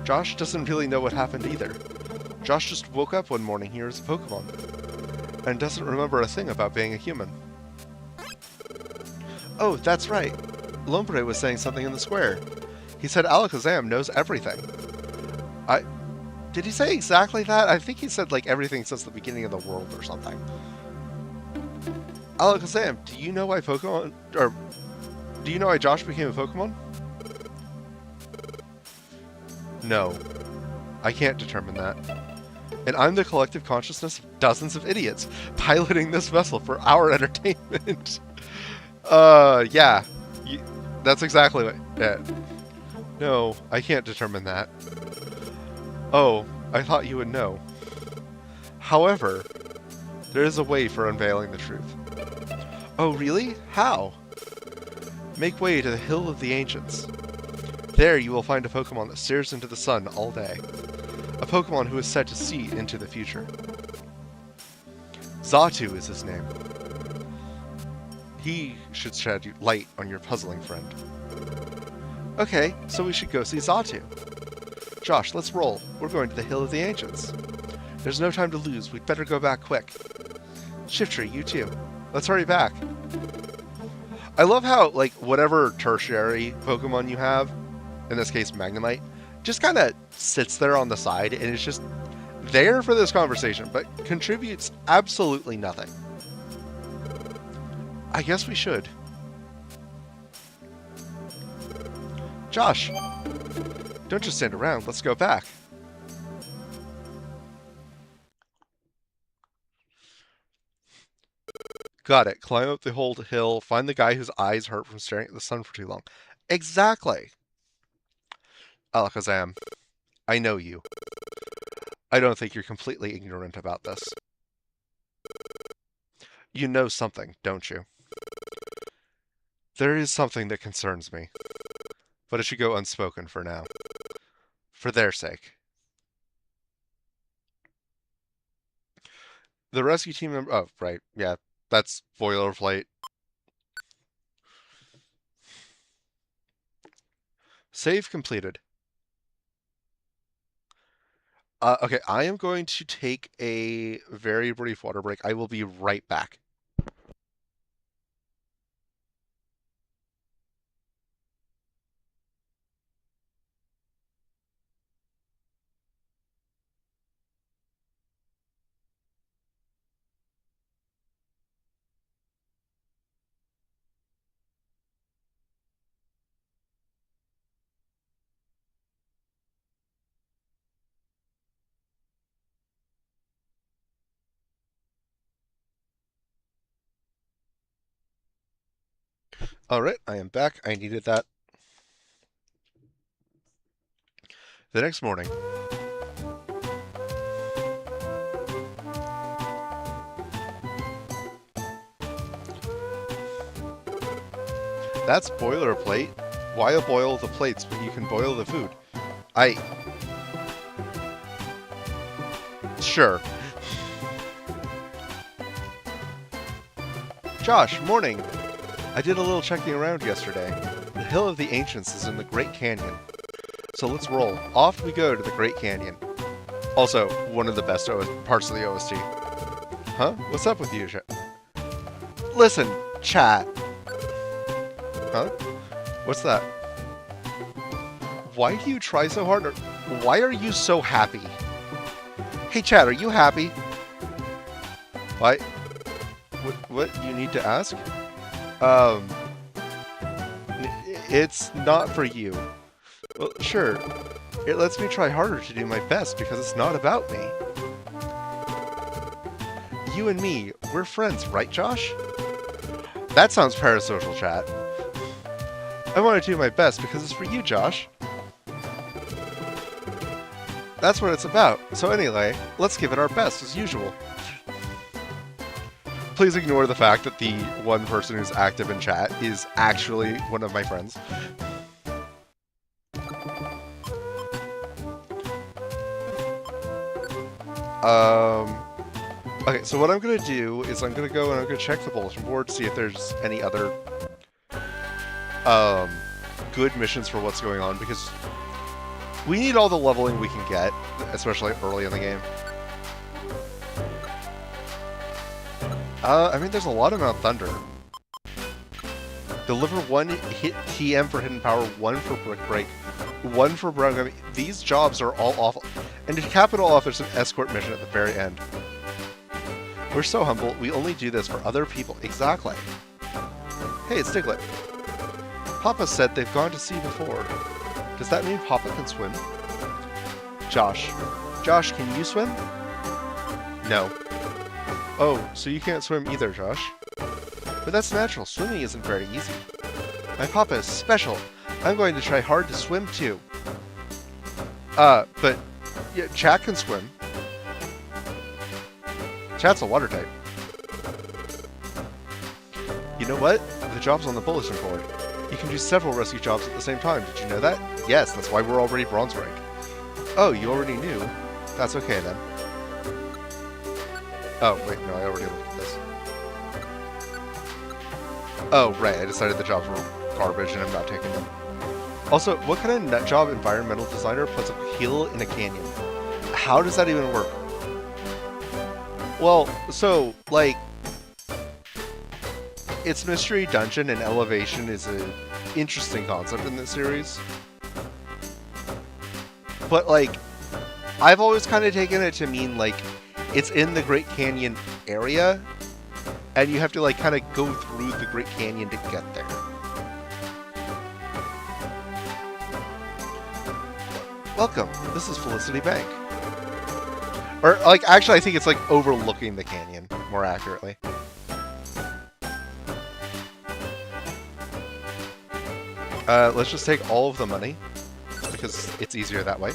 Josh doesn't really know what happened either. Josh just woke up one morning here as a Pokemon, and doesn't remember a thing about being a human. Oh, that's right. Lombre was saying something in the square. He said Alakazam knows everything. Did he say exactly that? I think he said, like, everything since the beginning of the world or something. Alakazam, do you know why do you know why Josh became a Pokemon? No. I can't determine that. And I'm the collective consciousness of dozens of idiots piloting this vessel for our entertainment. Yeah. That's exactly what... Yeah. No, I can't determine that. Oh, I thought you would know. However, there is a way for unveiling the truth. Oh, really? How? Make way to the Hill of the Ancients. There you will find a Pokemon that stares into the sun all day. A Pokemon who is said to see into the future. Xatu is his name. He should shed light on your puzzling friend. Okay, so we should go see Xatu. Josh, let's roll. We're going to the Hill of the Ancients. There's no time to lose. We'd better go back quick. Shiftry, you too. Let's hurry back. I love how, like, whatever tertiary Pokemon you have, in this case Magnemite, just kind of sits there on the side and is just there for this conversation, but contributes absolutely nothing. I guess we should. Josh, don't just stand around. Let's go back. Got it. Climb up the whole hill. Find the guy whose eyes hurt from staring at the sun for too long. Exactly. Alakazam, I know you. I don't think you're completely ignorant about this. You know something, don't you? There is something that concerns me, but it should go unspoken for now. For their sake. The rescue team member... Oh, right. Yeah, that's boilerplate. Save completed. Okay, I am going to take a very brief water break. I will be right back. Alright, I am back. I needed that. The next morning. That's boilerplate. Why boil the plates when you can boil the food? Sure. Josh, morning. I did a little checking around yesterday. The Hill of the Ancients is in the Great Canyon. So let's roll. Off we go to the Great Canyon. Also, one of the best parts of the OST. Huh? What's up with you, chat? Listen, chat. Huh? What's that? Why do you try so hard? Or why are you so happy? Hey, chat, are you happy? Why? What you need to ask? It's not for you. Well, sure. It lets me try harder to do my best because it's not about me. You and me, we're friends, right, Josh? That sounds parasocial, chat. I want to do my best because it's for you, Josh. That's what it's about. So anyway, let's give it our best as usual. Please ignore the fact that the one person who's active in chat is actually one of my friends. Okay, so what I'm going to do is I'm going to go and I'm going to check the bulletin board to see if there's any other good missions for what's going on, because We need all the leveling we can get, especially early in the game. I mean, there's a lot of Mount Thunder. Deliver 1 hit TM for Hidden Power, 1 for Brick Break, 1 for Brown Gummy. These jobs are all awful. And to cap it all off, there's an escort mission at the very end. We're so humble, we only do this for other people. Exactly. Hey, it's Diglett. Papa said they've gone to sea before. Does that mean Papa can swim? Josh. Josh, can you swim? No. Oh, so you can't swim either, Josh? But that's natural. Swimming isn't very easy. My Papa is special. I'm going to try hard to swim too. But yeah, Chat can swim. Chat's a water type. You know what? The job's on the bulletin board. You can do several rescue jobs at the same time. Did you know that? Yes, that's why we're already bronze rank. Oh, you already knew? That's okay then. Oh, wait, no, I already looked at this. Oh, right, I decided the jobs were garbage and I'm not taking them. Also, what kind of nut job environmental designer puts a hill in a canyon? How does that even work? Well, so, like, it's Mystery Dungeon and elevation is an interesting concept in this series. But, like, I've always kind of taken it to mean, like, it's in the Great Canyon area, and you have to, like, kind of go through the Great Canyon to get there. Welcome, this is Felicity Bank. Or, like, actually, I think it's, like, overlooking the canyon, more accurately. Let's just take all of the money, because it's easier that way.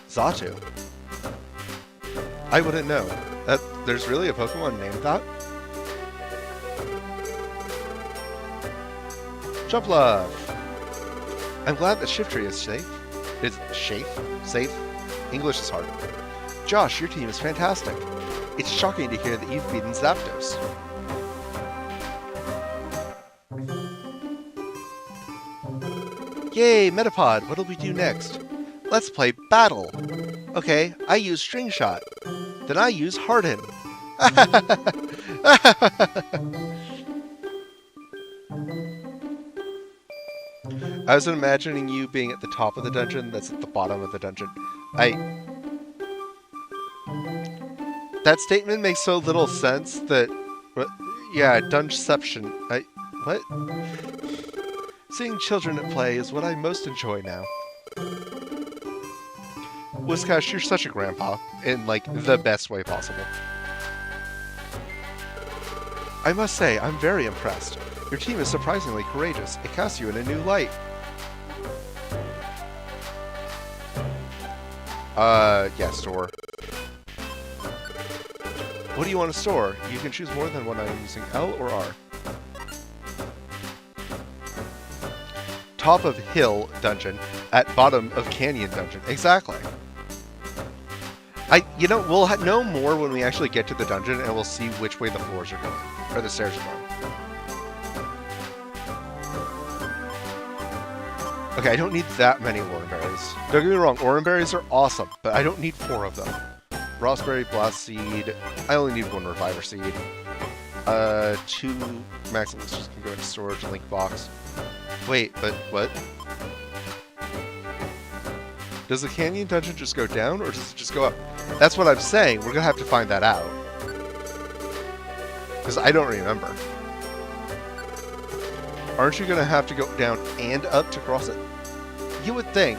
Xatu. I wouldn't know. There's really a Pokemon named that? Jumpluff! I'm glad that Shiftry is safe. Is safe? English is hard. Josh, your team is fantastic. It's shocking to hear that you've beaten Zapdos. Yay, Metapod! What'll we do next? Let's play Battle! Okay, I use String Shot. Then I use Harden. I was imagining you being at the top of the dungeon that's at the bottom of the dungeon. That statement makes so little sense that... Yeah, Dungeception. What? Seeing children at play is what I most enjoy now. Whiscash, you're such a grandpa, in, like, the best way possible. I must say, I'm very impressed. Your team is surprisingly courageous. It casts you in a new light. Yeah, store. What do you want to store? You can choose more than one item using L or R. Top of hill dungeon, at bottom of canyon dungeon. Exactly. You know, we'll know more when we actually get to the dungeon, and we'll see which way the floors are going, or the stairs are going. Okay, I don't need that many Oran Berries. Don't get me wrong, Oran Berries are awesome, but I don't need 4 of them. Rossberry, Blast Seed. I only need 1 Reviver Seed. 2 Max Elixirs can go into storage, a Link Box. Wait, but what? Does the canyon dungeon just go down, or does it just go up? That's what I'm saying. We're gonna have to find that out. Because I don't remember. Aren't you gonna have to go down and up to cross it? You would think.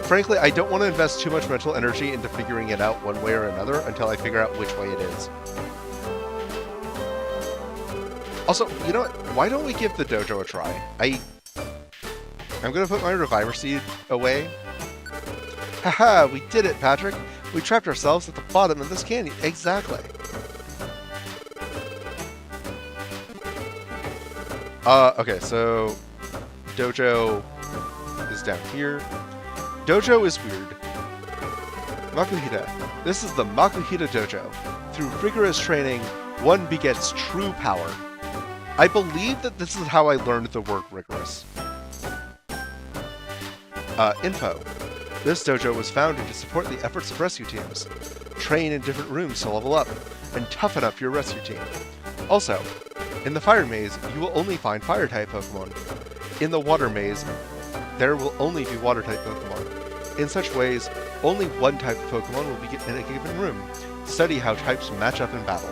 Frankly, I don't want to invest too much mental energy into figuring it out one way or another until I figure out which way it is. Also, you know what? Why don't we give the dojo a try? I'm gonna put my Reviver Seed away. Haha, we did it, Patrick! We trapped ourselves at the bottom of this canyon. Exactly. Okay, so... Dojo is down here. Dojo is weird. Makuhita. This is the Makuhita Dojo. Through rigorous training, one begets true power. I believe that this is how I learned the word rigorous. Info. This dojo was founded to support the efforts of rescue teams. Train in different rooms to level up, and toughen up your rescue team. Also, in the fire maze, you will only find fire-type Pokemon. In the water maze, there will only be water-type Pokemon. In such ways, only one type of Pokemon will be in a given room. Study how types match up in battle.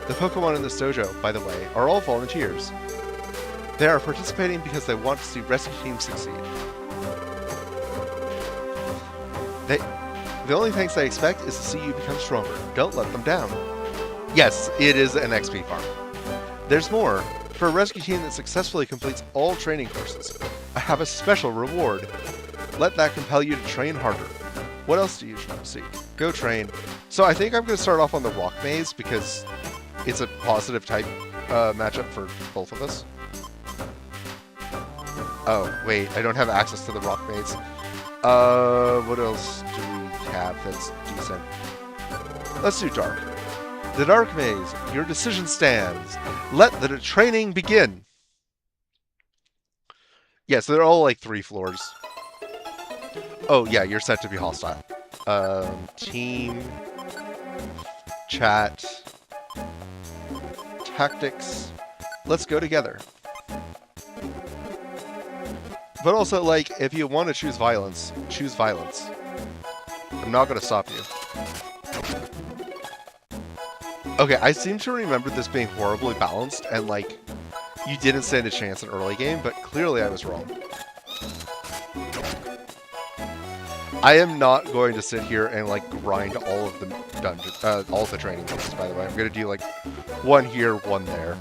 The Pokemon in this dojo, by the way, are all volunteers. They are participating because they want to see rescue teams succeed. The only thanks they expect is to see you become stronger. Don't let them down. Yes, it is an XP farm. There's more. For a rescue team that successfully completes all training courses, I have a special reward. Let that compel you to train harder. What else do you seek? Go train. So I think I'm going to start off on the rock maze because it's a positive type matchup for both of us. Oh, wait, I don't have access to the rock maze. What else do we have that's decent? Let's do dark. The dark maze. Your decision stands. Let the training begin. Yeah, so they're all like 3 floors. Oh yeah, you're set to be hostile. Team, chat, tactics. Let's go together. But also, like, if you want to choose violence, choose violence. I'm not going to stop you. Okay, I seem to remember this being horribly balanced, and, like, you didn't stand a chance in early game, but clearly I was wrong. I am not going to sit here and, like, grind all of the dungeons, all of the training pieces, by the way. I'm going to do, like, one here, one there.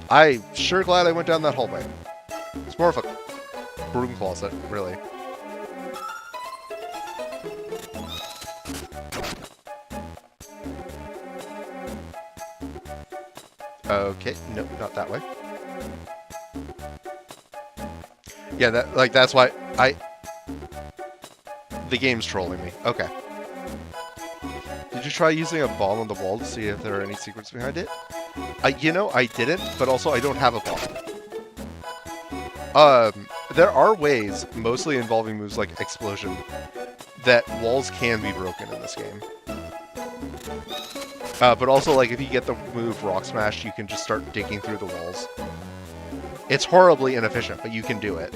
I'm sure glad I went down that hallway. It's more of a broom closet, really. Okay, no, not that way. Yeah, that's why the game's trolling me. Okay. Did you try using a bomb on the wall to see if there are any secrets behind it? You know, I didn't, but also I don't have a bomb. There are ways, mostly involving moves like Explosion, that walls can be broken in this game. But also, like, if you get the move Rock Smash, you can just start digging through the walls. It's horribly inefficient, but you can do it.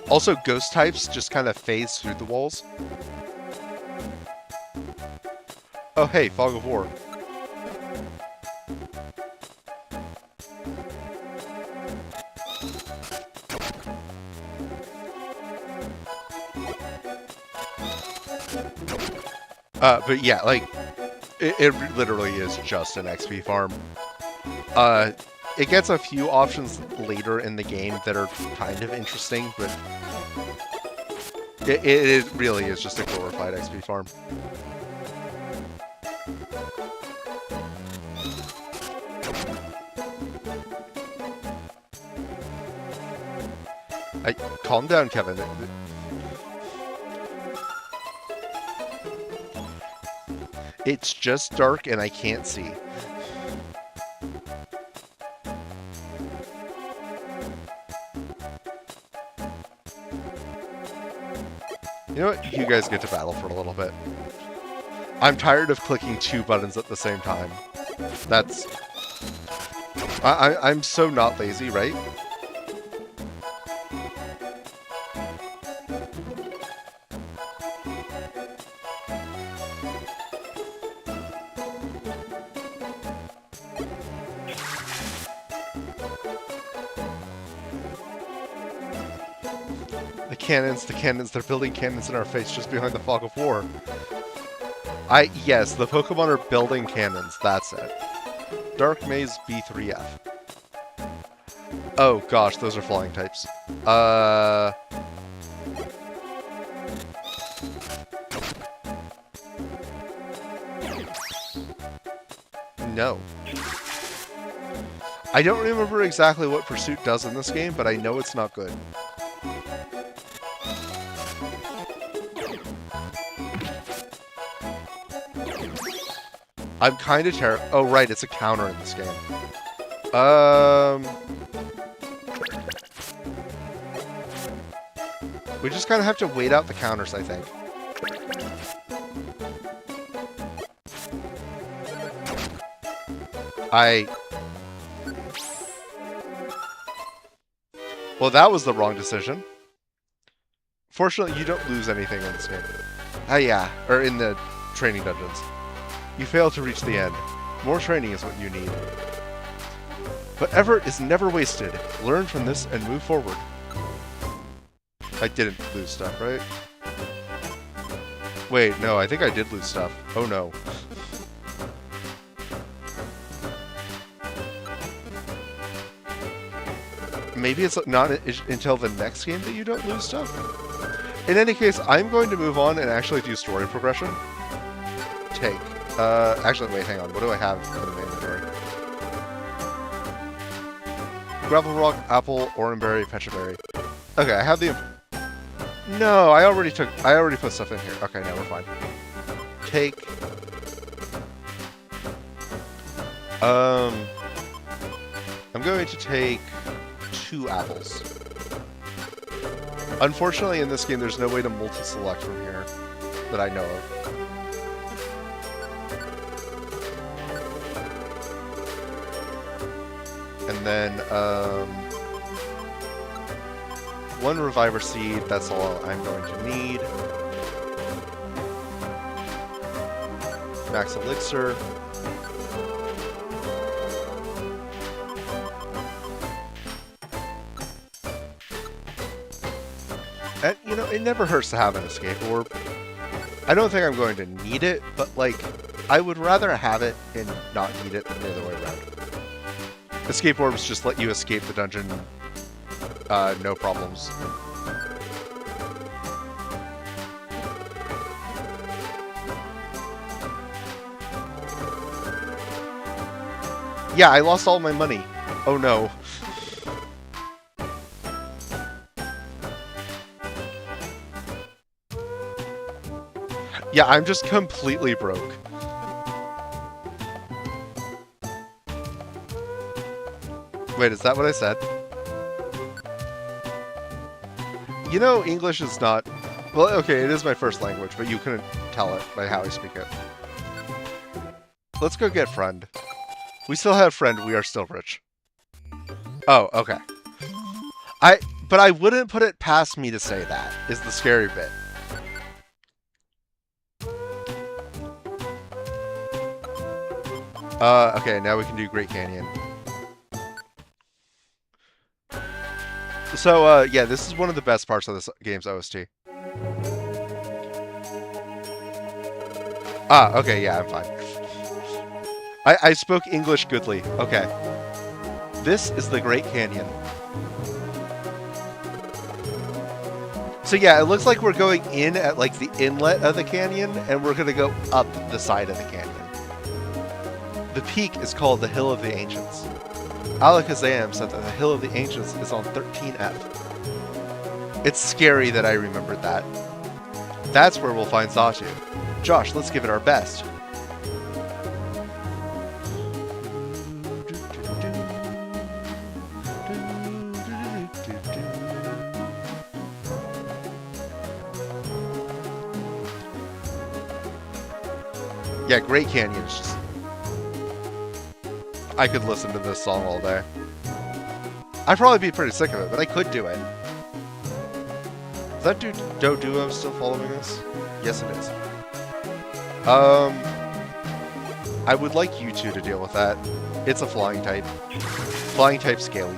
Also, ghost types just kind of phase through the walls. Oh, hey, Fog of War. But yeah, like, it literally is just an XP farm. It gets a few options later in the game that are kind of interesting, but it really is just a glorified XP farm. Calm down, Kevin. It's just dark and I can't see. You know what? You guys get to battle for a little bit. I'm tired of clicking 2 buttons at the same time. That's... I'm so not lazy, right? The cannons, they're building cannons in our face just behind the Fog of War. Yes, the Pokemon are building cannons, that's it. Dark Maze B3F. Oh gosh, those are flying types. No. I don't remember exactly what Pursuit does in this game, but I know it's not good. I'm kind of terrible. Oh, right, it's a counter in this game. We just kind of have to wait out the counters, I think. Well, that was the wrong decision. Fortunately, you don't lose anything in this game. Yeah, or in the training dungeons. You fail to reach the end. More training is what you need. But effort is never wasted. Learn from this and move forward. I didn't lose stuff, right? Wait, no, I think I did lose stuff. Oh no. Maybe it's not until the next game that you don't lose stuff? In any case, I'm going to move on and actually do story progression. Take. Actually, wait, hang on. What do I have in the inventory? Gravel Rock, Apple, Oranberry, Pechaberry. Okay, I have the... No, I already put stuff in here. Okay, now we're fine. Take. I'm going to take 2 apples. Unfortunately, in this game, there's no way to multi-select from here that I know of. And then, 1 Reviver Seed, that's all I'm going to need. Max Elixir. And, you know, it never hurts to have an escape orb. I don't think I'm going to need it, but, like, I would rather have it and not need it than the other way around. Escape orbs just let you escape the dungeon, no problems. Yeah, I lost all my money. Oh no. Yeah, I'm just completely broke. Wait, is that what I said? You know, English is not... Well, okay, it is my first language, but you couldn't tell it by how I speak it. Let's go get friend. We still have friend, we are still rich. Oh, okay. But I wouldn't put it past me to say that, is the scary bit. Okay, now we can do Great Canyon. So, yeah, this is one of the best parts of this game's OST. Ah, okay, yeah, I'm fine. I spoke English goodly. Okay. This is the Great Canyon. So yeah, it looks like we're going in at, like, the inlet of the canyon, and we're gonna go up the side of the canyon. The peak is called the Hill of the Ancients. Alakazam said that the Hill of the Ancients is on 13F. It's scary that I remembered that. That's where we'll find Xatu. Josh, let's give it our best. Yeah, Great Canyon is just... I could listen to this song all day. I'd probably be pretty sick of it, but I could do it. Is that Doduo still following us? Yes, it is. I would like you two to deal with that. It's a flying type. Flying type scaly.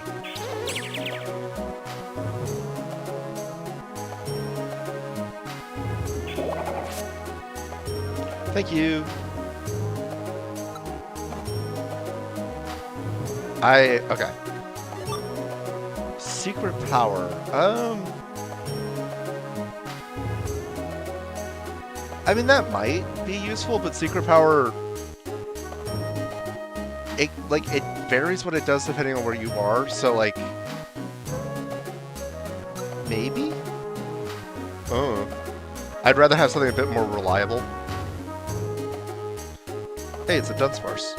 Thank you. Okay. Secret power. I mean, that might be useful, but secret power... it varies what it does depending on where you are, so like maybe? Oh. I'd rather have something a bit more reliable. Hey, it's a Dunsparce.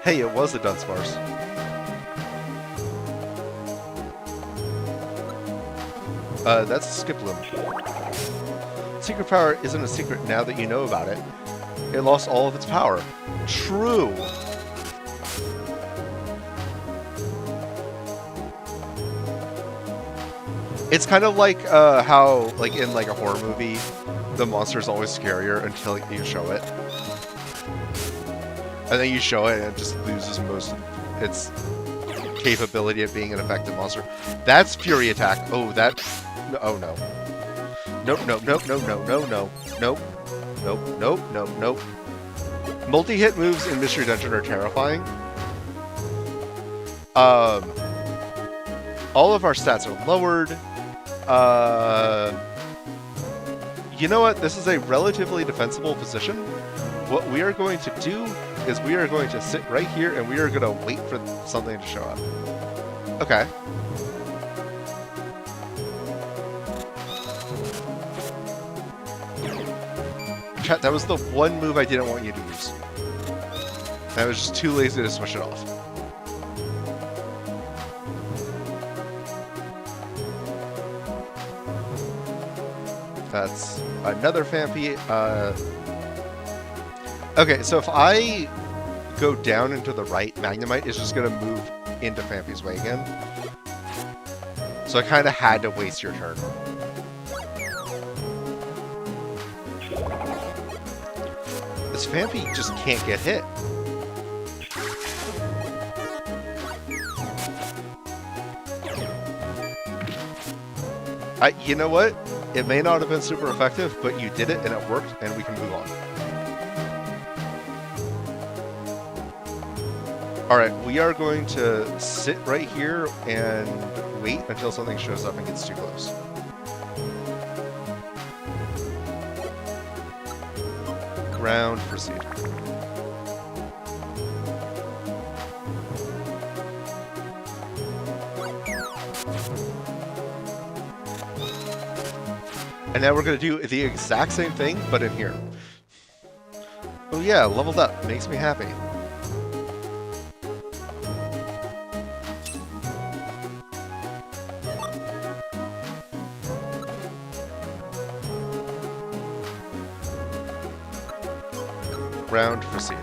Hey, it was a Dunsparce. That's a Skiploom. Secret power isn't a secret now that you know about it. It lost all of its power. True! It's kind of like how, like in like a horror movie, the monster's always scarier until you show it. And then you show it and it just loses most of its capability of being an effective monster. That's Fury Attack. Oh, that... Oh, no. Nope, nope, nope, nope, nope, nope, nope, nope, nope, nope, nope, nope. Multi-hit moves in Mystery Dungeon are terrifying. All of our stats are lowered. You know what? This is a relatively defensible position. What we are going to do is we are going to sit right here and we are going to wait for something to show up. Okay. Chat, that was the one move I didn't want you to use. I was just too lazy to switch it off. That's another Phanpy. Okay, so if I go down into the right, Magnemite is just going to move into Phanpy's way again. So I kind of had to waste your turn. This Phanpy just can't get hit. You know what? It may not have been super effective, but you did it and it worked, and we can move on. Alright, we are going to sit right here and wait until something shows up and gets too close. Round, proceed. And now we're going to do the exact same thing, but in here. Oh yeah, leveled up. Makes me happy. Round, proceed.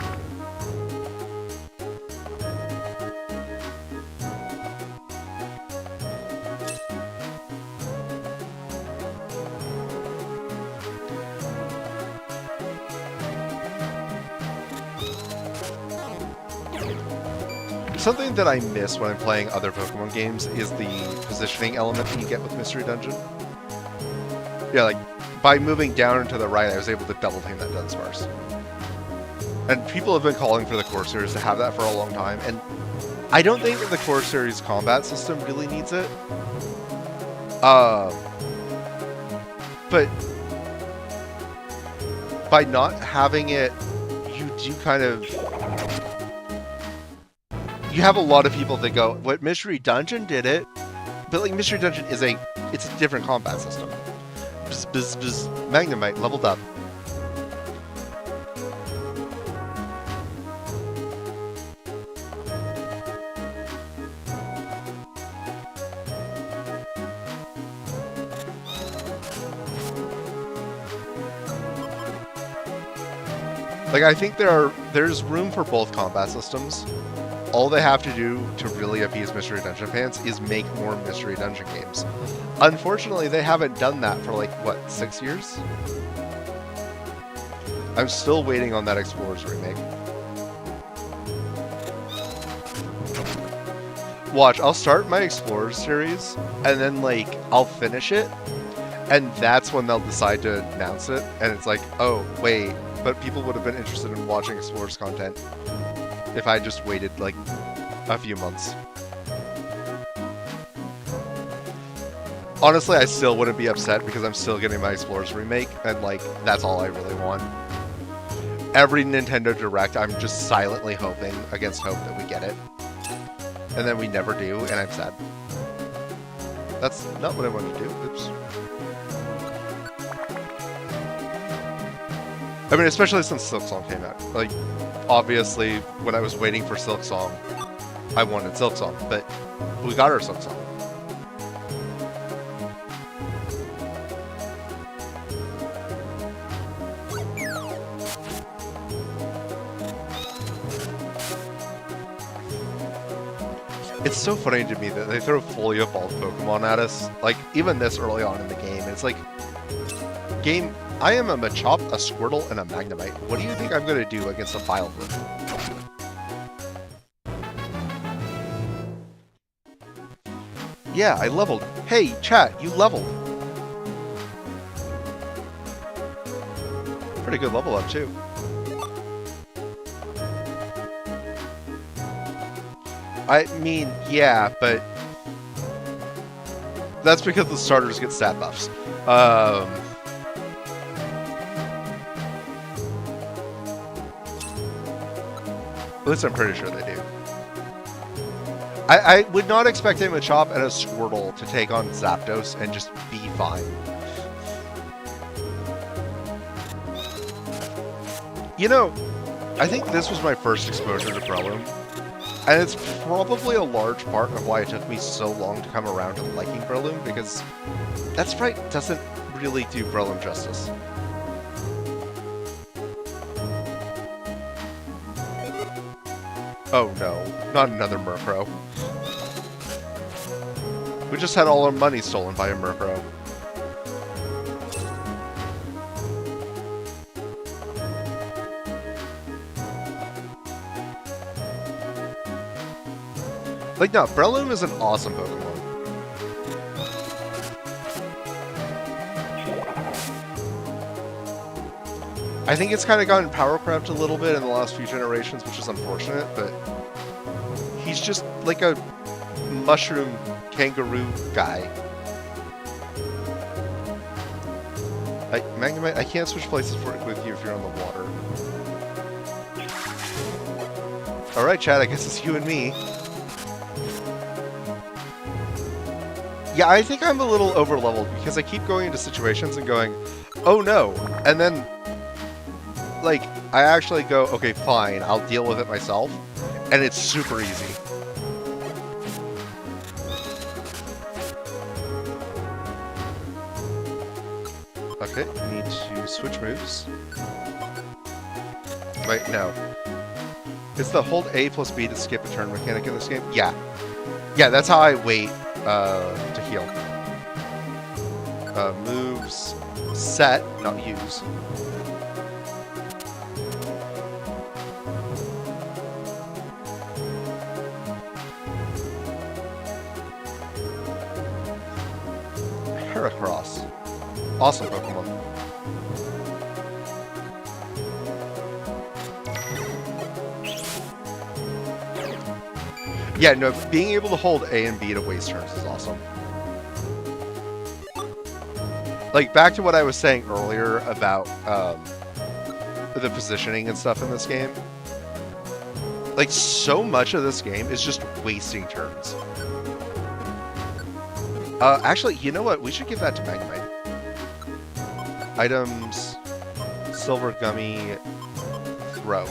Something that I miss when I'm playing other Pokemon games is the positioning element that you get with Mystery Dungeon. Yeah, like, by moving down and to the right, I was able to double team that Dunsparce. And people have been calling for the Core Series to have that for a long time, and I don't think that the Core Series combat system really needs it. But by not having it, you do kind of... You have a lot of people that go, what, Mystery Dungeon did it? But like, Mystery Dungeon is it's a different combat system. Bzz, bzz, bzz. Magnemite, leveled up. Like, I think there's room for both combat systems. All they have to do to really appease Mystery Dungeon fans is make more Mystery Dungeon games. Unfortunately, they haven't done that for like, what, 6 years? I'm still waiting on that Explorers remake. Watch, I'll start my Explorers series, and then like, I'll finish it, and that's when they'll decide to announce it, and it's like, oh, wait, but people would have been interested in watching Explorers content if I just waited, like, a few months. Honestly, I still wouldn't be upset because I'm still getting my Explorers remake, and like, that's all I really want. Every Nintendo Direct, I'm just silently hoping, against hope, that we get it. And then we never do, and I'm sad. That's not what I wanted to do. Oops. I mean, especially since Silksong came out. Like, obviously, when I was waiting for Silksong, I wanted Silksong, but we got our Silksong. It's so funny to me that they throw fully evolved Pokemon at us, like, even this early on in the game. It's like, game, I am a Machop, a Squirtle, and a Magnemite. What do you think I'm going to do against a Vileplume? Yeah, I leveled. Hey, chat, you leveled. Pretty good level up, too. I mean, yeah, but that's because the starters get stat buffs. At least I'm pretty sure they do. I would not expect a Machop and a Squirtle to take on Zapdos and just be fine. You know, I think this was my first exposure to Breloom. And it's probably a large part of why it took me so long to come around to liking Breloom, because that sprite doesn't really do Breloom justice. Oh no, not another Murkrow. We just had all our money stolen by a Murkrow. Like, no, Breloom is an awesome Pokemon. I think it's kind of gotten power crept a little bit in the last few generations, which is unfortunate, but he's just like a mushroom kangaroo guy. Magnemite, I can't switch places with you if you're on the water. Alright, Chad, I guess it's you and me. Yeah, I think I'm a little over-leveled because I keep going into situations and going, oh no, and then, like, I actually go, okay, fine, I'll deal with it myself, and it's super easy. Okay, need to switch moves. Wait, no. It's the hold A plus B to skip a turn mechanic in this game? Yeah. Yeah, that's how I wait to heal. Moves, set, not use. Heracross. Awesome Pokemon. Yeah, no, being able to hold A and B to waste turns is awesome. Like, back to what I was saying earlier about the positioning and stuff in this game. Like, so much of this game is just wasting turns. Actually, you know what? We should give that to Magnemite. Items, Silver Gummy, Throw.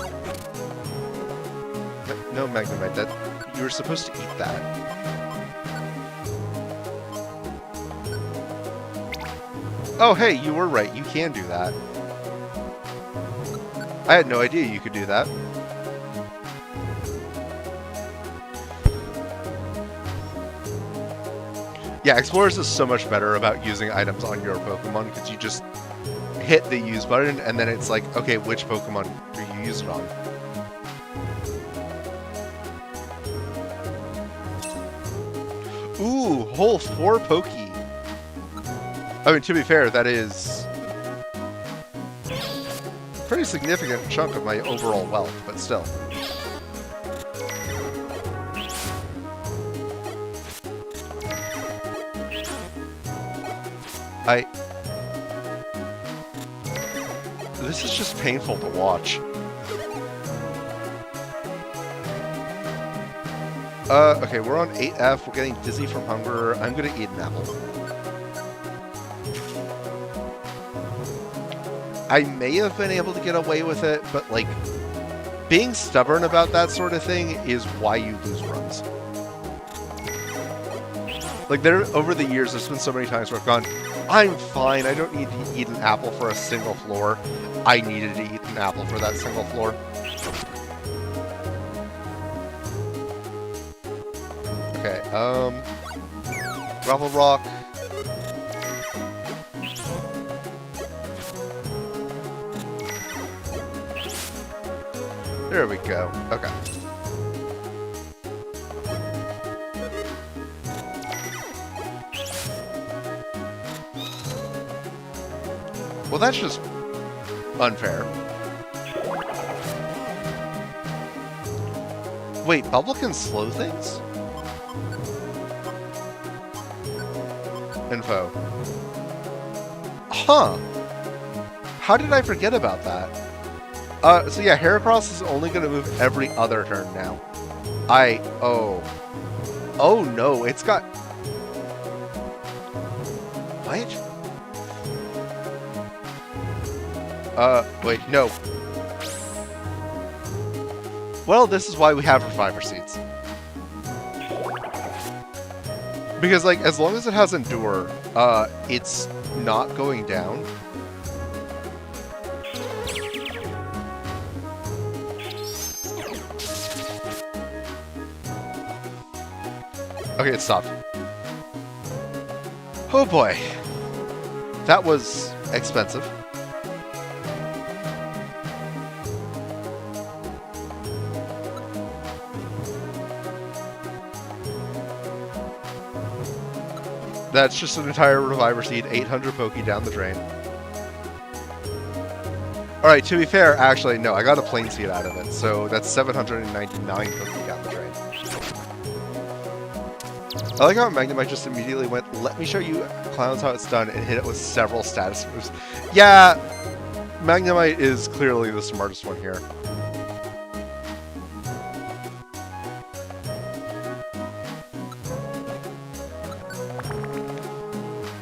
No, Magnemite, that... You were supposed to eat that. Oh, hey, you were right. You can do that. I had no idea you could do that. Yeah, Explorers is so much better about using items on your Pokemon because you just hit the use button and then it's like, okay, which Pokemon do you use it on? Ooh, whole 4 Pokey. I mean, to be fair, that is a pretty significant chunk of my overall wealth, but still. This is just painful to watch. Okay, we're on 8F. We're getting dizzy from hunger. I'm gonna eat an apple. I may have been able to get away with it, but, like, being stubborn about that sort of thing is why you lose runs. Like, over the years, there's been so many times where I've gone, I'm fine, I don't need to eat an apple for a single floor. I needed to eat an apple for that single floor. Okay, Gravel Rock. There we go. Okay. Well, that's just unfair. Wait, Bubble can slow things? Info. Huh. How did I forget about that? So yeah, Heracross is only going to move every other turn now. Oh no, it's got... What? Wait, no. Well, this is why we have Reviver Seeds. Because, like, as long as it has Endure, it's not going down. Okay, it stopped. Oh boy. That was expensive. That's just an entire Reviver Seed, 800 Poke down the drain. Alright, to be fair, actually, no, I got a Plain Seed out of it, so that's 799 Poke down the drain. I like how Magnemite just immediately went, let me show you Clowns how it's done, and hit it with several status moves. Yeah, Magnemite is clearly the smartest one here.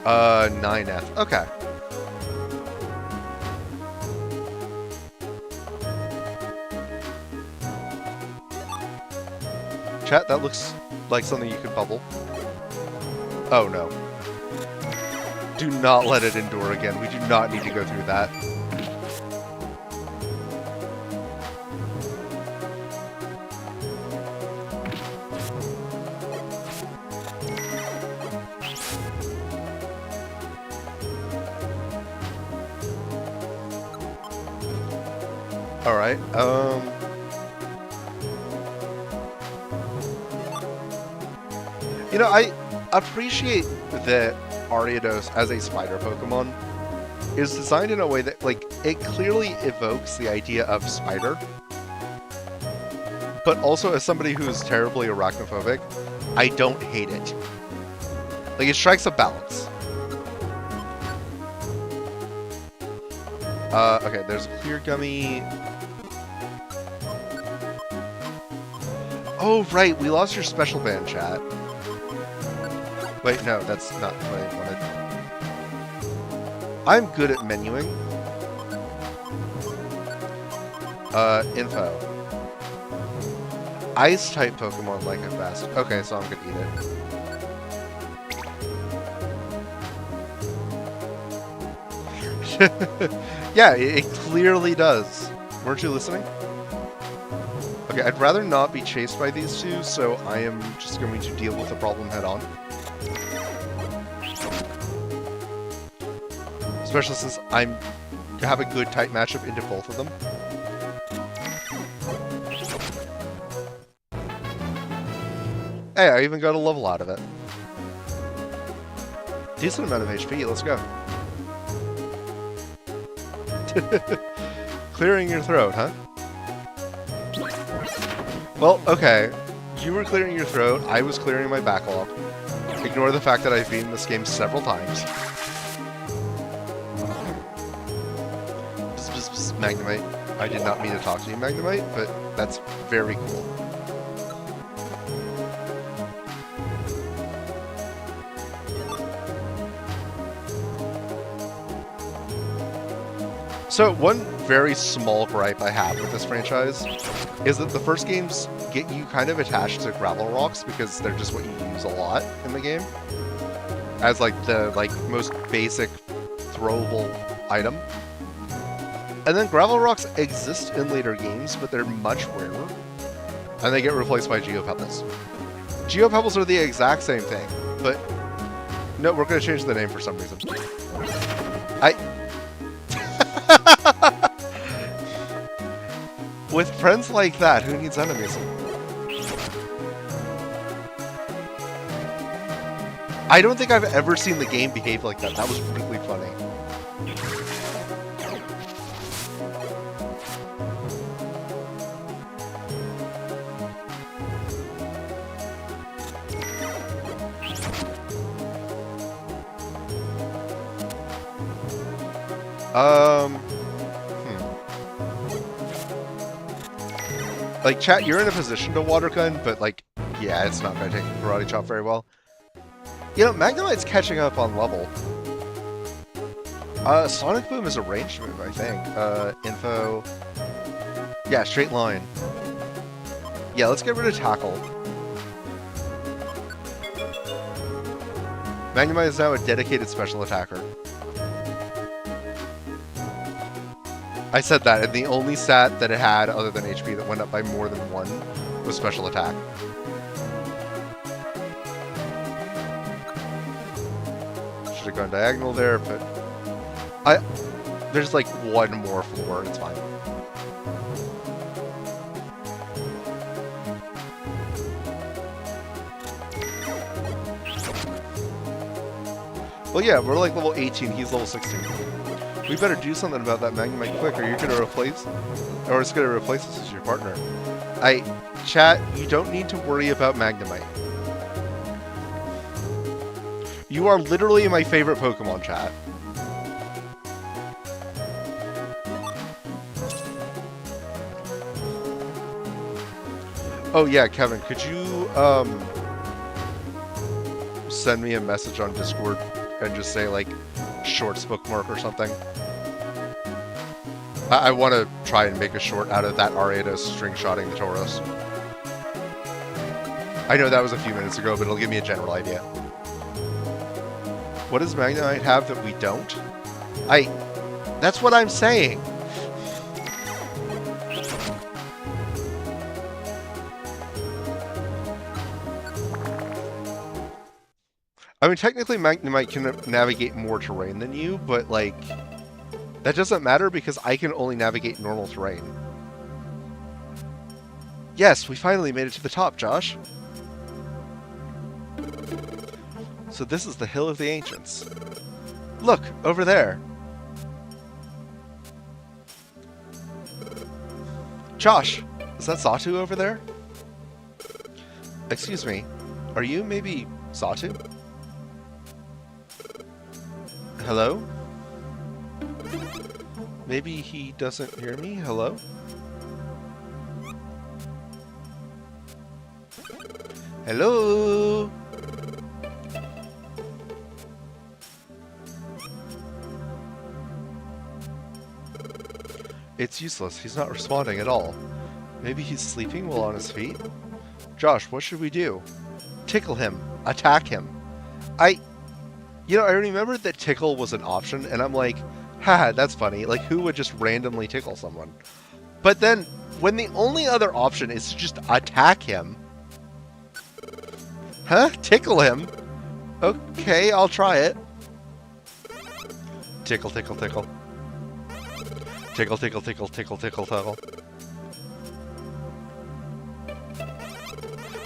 Uh, 9F. Okay. Chat, that looks like something you could bubble. Oh no. Do not let it endure again. We do not need to go through that. Alright, you know, I appreciate that Ariados as a spider Pokemon is designed in a way that, like, it clearly evokes the idea of spider, but also as somebody who's terribly arachnophobic, I don't hate it. Like, it strikes a balance. Okay, there's a clear gummy. Oh, right, we lost your special band, chat. Wait, no, that's not what I wanted. I'm good at menuing. Info. Ice-type Pokemon like it best. Okay, so I'm gonna eat it. Yeah, it clearly does. Weren't you listening? Okay, I'd rather not be chased by these two, so I am just going to deal with the problem head on. Especially since I have a good tight matchup into both of them. Hey, I even got a level out of it. Decent amount of HP, let's go. Clearing your throat, huh? Well, okay. You were clearing your throat, I was clearing my backlog. Ignore the fact that I've beaten this game several times. Magnemite. I did not mean to talk to you, Magnemite, but that's very cool. So one very small gripe I have with this franchise is that the first games get you kind of attached to gravel rocks because they're just what you use a lot in the game as like the most basic throwable item. And then gravel rocks exist in later games, but they're much rarer, and they get replaced by geopebbles. Geopebbles are the exact same thing, but no, we're going to change the name for some reason. With friends like that, who needs enemies? I don't think I've ever seen the game behave like that. That was really funny. Like, chat, you're in a position to water gun, but, like, yeah, it's not going to take a karate chop very well. You know, Magnemite's catching up on level. Sonic Boom is a ranged move, I think. Info. Yeah, straight line. Yeah, let's get rid of Tackle. Magnemite is now a dedicated special attacker. I said that, and the only stat that it had, other than HP, that went up by more than 1 was special attack. Should have gone diagonal there, but there's like 1 more floor, it's fine. Well, yeah, we're like level 18, he's level 16. We better do something about that Magnemite quick, or you're gonna replace, or it's gonna replace us as your partner. Chat, you don't need to worry about Magnemite. You are literally my favorite Pokemon, chat. Oh yeah, Kevin, could you send me a message on Discord and just say like shorts bookmark or something? I want to try and make a short out of that Ariados string-shotting the Tauros. I know that was a few minutes ago, but it'll give me a general idea. What does Magnemite have that we don't? That's what I'm saying! I mean, technically Magnemite can navigate more terrain than you, but, like, that doesn't matter because I can only navigate normal terrain. Yes, we finally made it to the top, Josh. So this is the Hill of the Ancients. Look, over there. Josh, is that Xatu over there? Excuse me, are you maybe Xatu? Hello? Maybe he doesn't hear me? Hello? Hello? It's useless. He's not responding at all. Maybe he's sleeping while on his feet? Josh, what should we do? Tickle him. Attack him. You know, I remembered that tickle was an option, and I'm like, haha, that's funny. Like, who would just randomly tickle someone? But then, when the only other option is to just attack him... Huh? Tickle him? Okay, I'll try it. Tickle, tickle, tickle. Tickle, tickle, tickle, tickle, tickle, tickle.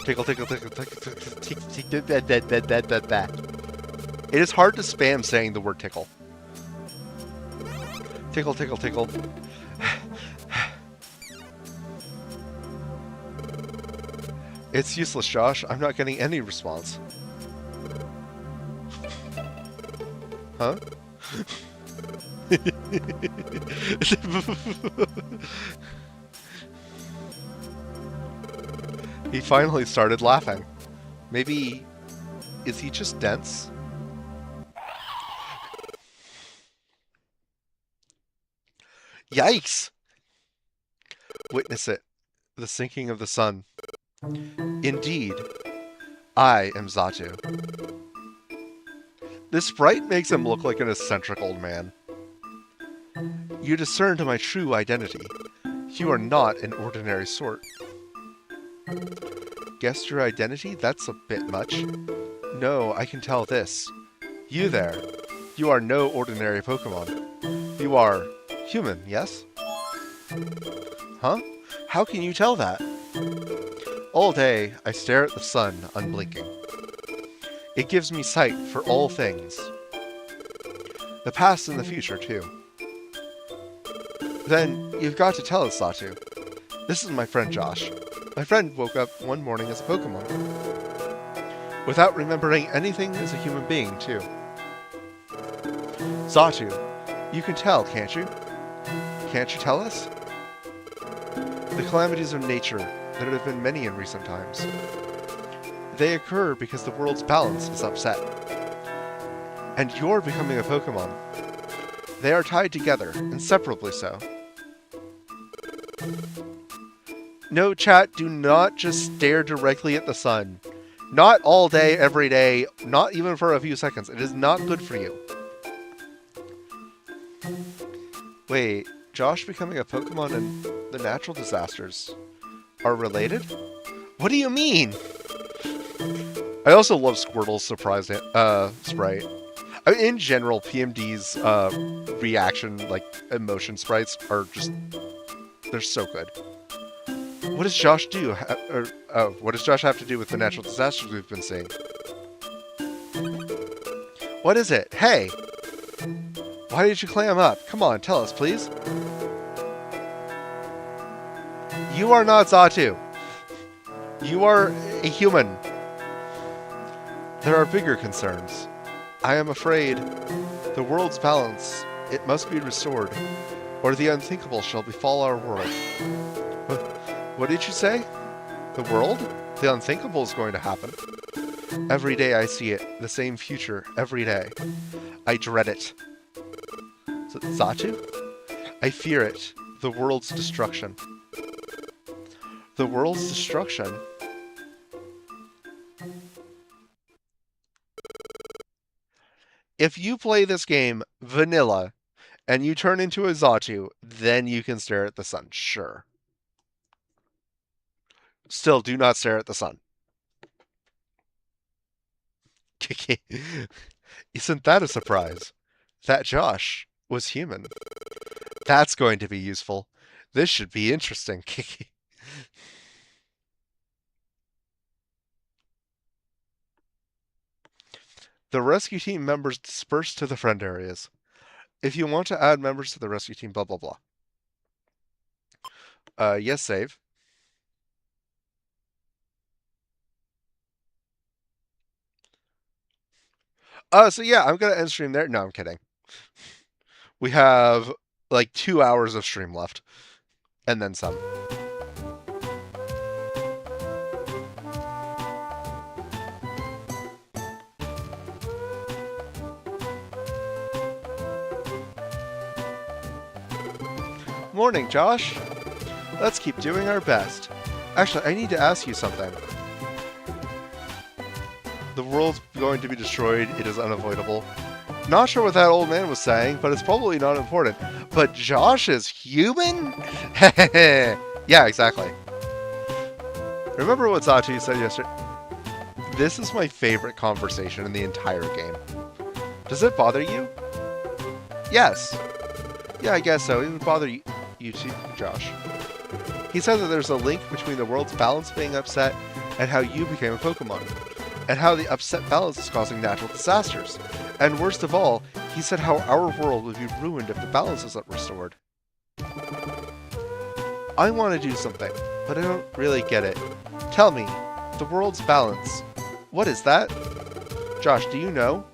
Tickle, tickle, tickle, tickle, tickle. It is hard to spam saying the word tickle. Tickle, tickle, tickle. It's useless, Josh. I'm not getting any response. Huh? He finally started laughing. Maybe... is he just dense? Yikes! Witness it. The sinking of the sun. Indeed, I am Zatu. This sprite makes him look like an eccentric old man. You discerned my true identity. You are not an ordinary sort. Guessed your identity? That's a bit much. No, I can tell this. You there. You are no ordinary Pokémon. You are human, yes? Huh? How can you tell that? All day, I stare at the sun, unblinking. It gives me sight for all things. The past and the future, too. Then, you've got to tell us, Zatu. This is my friend Josh. My friend woke up one morning as a Pokémon. Without remembering anything as a human being, too. Zatu, you can tell, can't you? Can't you tell us? The calamities of nature, there have been many in recent times. They occur because the world's balance is upset. And you're becoming a Pokémon. They are tied together, inseparably so. No, chat, do not just stare directly at the sun. Not all day, every day, not even for a few seconds. It is not good for you. Wait, Josh becoming a Pokémon and the natural disasters are related? What do you mean? I also love Squirtle's surprise sprite. I mean, in general, PMD's reaction, like, emotion sprites are just... they're so good. What does Josh do? What does Josh have to do with the natural disasters we've been seeing? What is it? Hey! Why did you clam up? Come on, tell us, please. You are not Zatu. You are a human. There are bigger concerns. I am afraid the world's balance, it must be restored, or the unthinkable shall befall our world. What did you say? The world? The unthinkable is going to happen. Every day I see it, the same future, every day. I dread it. Is it Zatu? I fear it, the world's destruction. The world's destruction? If you play this game vanilla, and you turn into a Zatu, then you can stare at the sun, sure. Still, do not stare at the sun. Kiki. Isn't that a surprise? That Josh was human. That's going to be useful. This should be interesting, Kiki. The rescue team members disperse to the friend areas. If you want to add members to the rescue team, blah, blah, blah. Yes, save. So yeah, I'm going to end stream there. No, I'm kidding. We have like 2 hours of stream left. And then some. Morning, Josh. Let's keep doing our best. Actually, I need to ask you something. The world's going to be destroyed. It is unavoidable. Not sure what that old man was saying, but it's probably not important. But Josh is human? Yeah, exactly. Remember what Zatu said yesterday? This is my favorite conversation in the entire game. Does it bother you? Yes. Yeah, I guess so. It would bother you too, Josh. He said that there's a link between the world's balance being upset and how you became a Pokémon, and how the upset balance is causing natural disasters. And worst of all, he said how our world would be ruined if the balance isn't restored. I want to do something, but I don't really get it. Tell me, the world's balance, what is that? Josh, do you know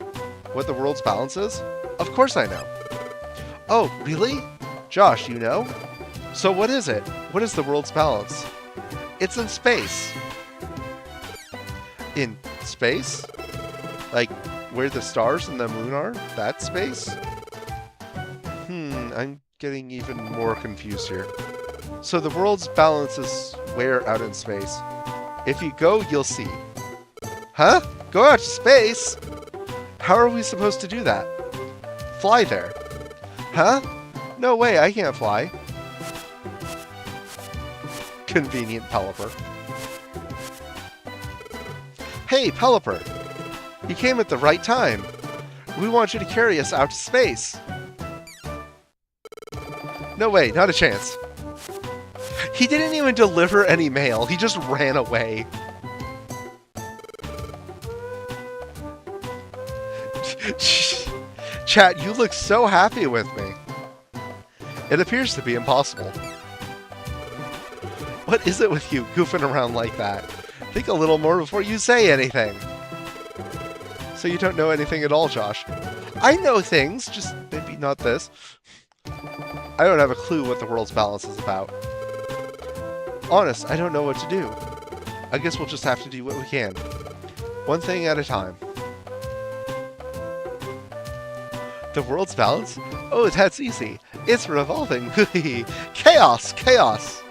what the world's balance is? Of course I know. Oh, really? Josh, you know? So what is it? What is the world's balance? It's in space. In space? Like, where the stars and the moon are? That space? I'm getting even more confused here. So the world's balance is where out in space? If you go, you'll see. Huh? Go out to space? How are we supposed to do that? Fly there. Huh? No way, I can't fly. Convenient Pelipper. Hey, Pelipper! You came at the right time. We want you to carry us out to space. No way, not a chance. He didn't even deliver any mail, he just ran away. Chat, you look so happy with me. It appears to be impossible. What is it with you goofing around like that? Think a little more before you say anything. So you don't know anything at all, Josh. I know things, just maybe not this. I don't have a clue what the world's balance is about. Honest, I don't know what to do. I guess we'll just have to do what we can. One thing at a time. The world's balance? Oh, that's easy. It's revolving. Chaos! Chaos!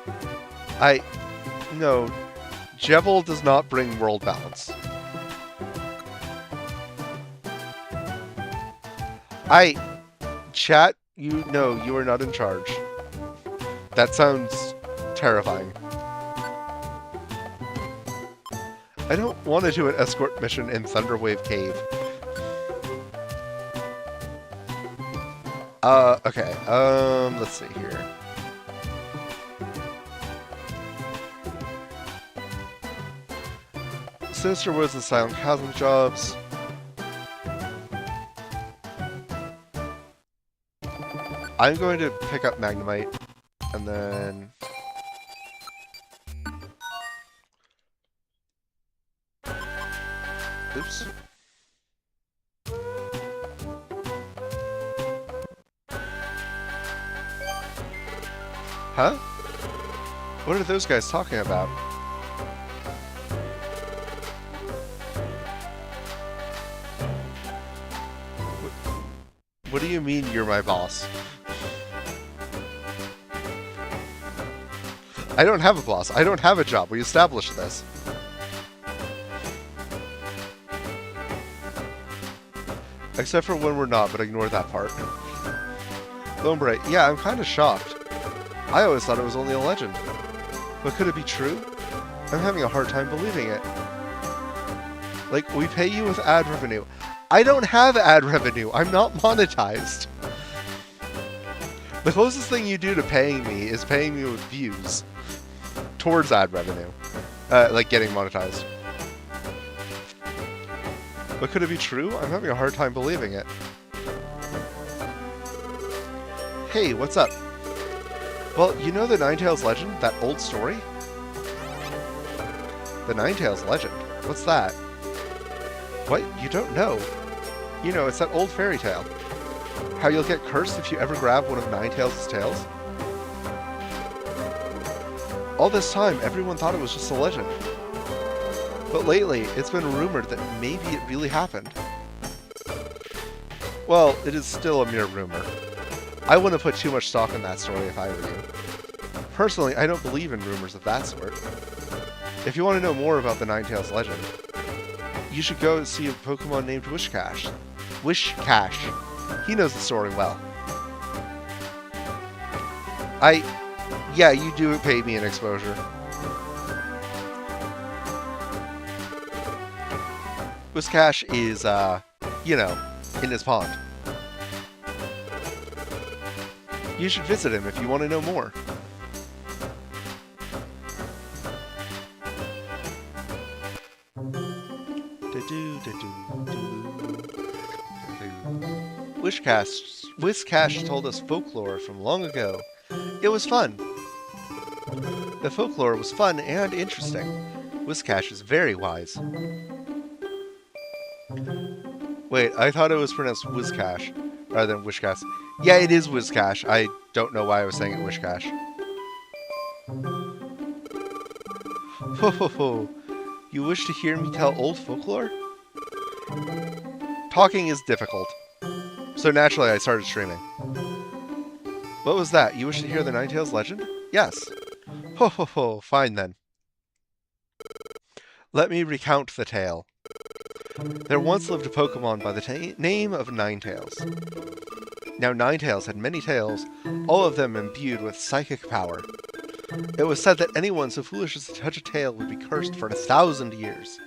No. Jevil does not bring world balance. Chat, you are not in charge. That sounds terrifying. I don't want to do an escort mission in Thunderwave Cave. Okay, let's see here. Sinister Woods and Silent Chasm jobs. I'm going to pick up Magnemite, and then... Oops. Huh? What are those guys talking about? What do you mean you're my boss? I don't have a boss. I don't have a job. We established this. Except for when we're not, but ignore that part. Lombre, yeah, I'm kind of shocked. I always thought it was only a legend. But could it be true? I'm having a hard time believing it. Like, we pay you with ad revenue. I don't have ad revenue. I'm not monetized. The closest thing you do to paying me is paying me with views towards ad revenue. Like getting monetized. But could it be true? I'm having a hard time believing it. Hey, what's up? Well, you know the Ninetales legend? That old story? The Ninetales legend? What's that? What? You don't know? You know, it's that old fairy tale. How you'll get cursed if you ever grab one of Ninetales' tails? All this time, everyone thought it was just a legend. But lately, it's been rumored that maybe it really happened. Well, it is still a mere rumor. I wouldn't put too much stock in that story if I were you. Personally, I don't believe in rumors of that sort. If you want to know more about the Ninetales legend, you should go see a Pokemon named Wishcash. Wishcash. He knows the story well. Yeah, you do pay me an exposure. Wishcash is, you know, in his pond. You should visit him if you want to know more. Wishcash told us folklore from long ago. It was fun. The folklore was fun and interesting. Wishcash is very wise. Wait, I thought it was pronounced Wishcash. rather than Wishcash. Yeah, it is Wishcash. I don't know why I was saying it Wishcash. Ho ho ho. You wish to hear me tell old folklore? Talking is difficult. So naturally I started streaming. What was that? You wish to hear the Ninetales legend? Yes. Ho ho ho. Fine then. Let me recount the tale. There once lived a Pokémon by the name of Ninetales. Now Ninetales had many tails, all of them imbued with psychic power. It was said that anyone so foolish as to touch a tail would be cursed for 1,000 years.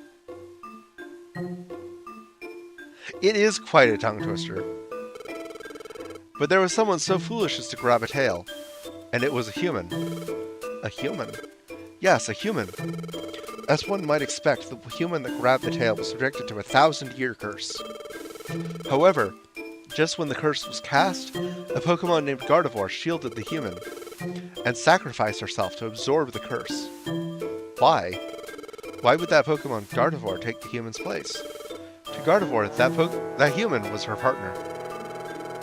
It is quite a tongue twister. But there was someone so foolish as to grab a tail, and it was a human. A human? Yes, a human. As one might expect, the human that grabbed the tail was subjected to a 1,000-year curse. However, just when the curse was cast, a Pokemon named Gardevoir shielded the human, and sacrificed herself to absorb the curse. Why? Why would that Pokemon Gardevoir take the human's place? To Gardevoir, that human was her partner.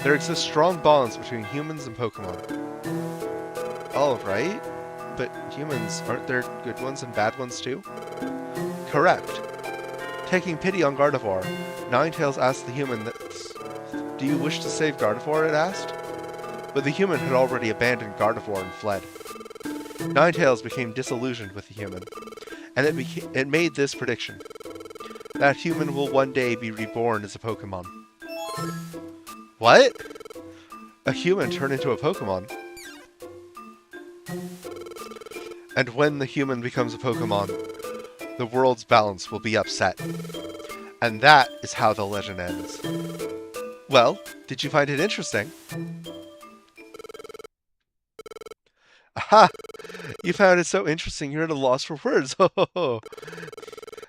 There exist strong bonds between humans and Pokemon. Alright, but humans, aren't there good ones and bad ones too? Correct. Taking pity on Gardevoir, Ninetales asked the human that, "Do you wish to save Gardevoir?" it asked. But the human had already abandoned Gardevoir and fled. Ninetales became disillusioned with the human, and it made this prediction. That human will one day be reborn as a Pokemon. What? A human turned into a Pokemon? And when the human becomes a Pokemon, the world's balance will be upset. And that is how the legend ends. Well, did you find it interesting? Aha! You found it so interesting you're at a loss for words. Ho ho ho!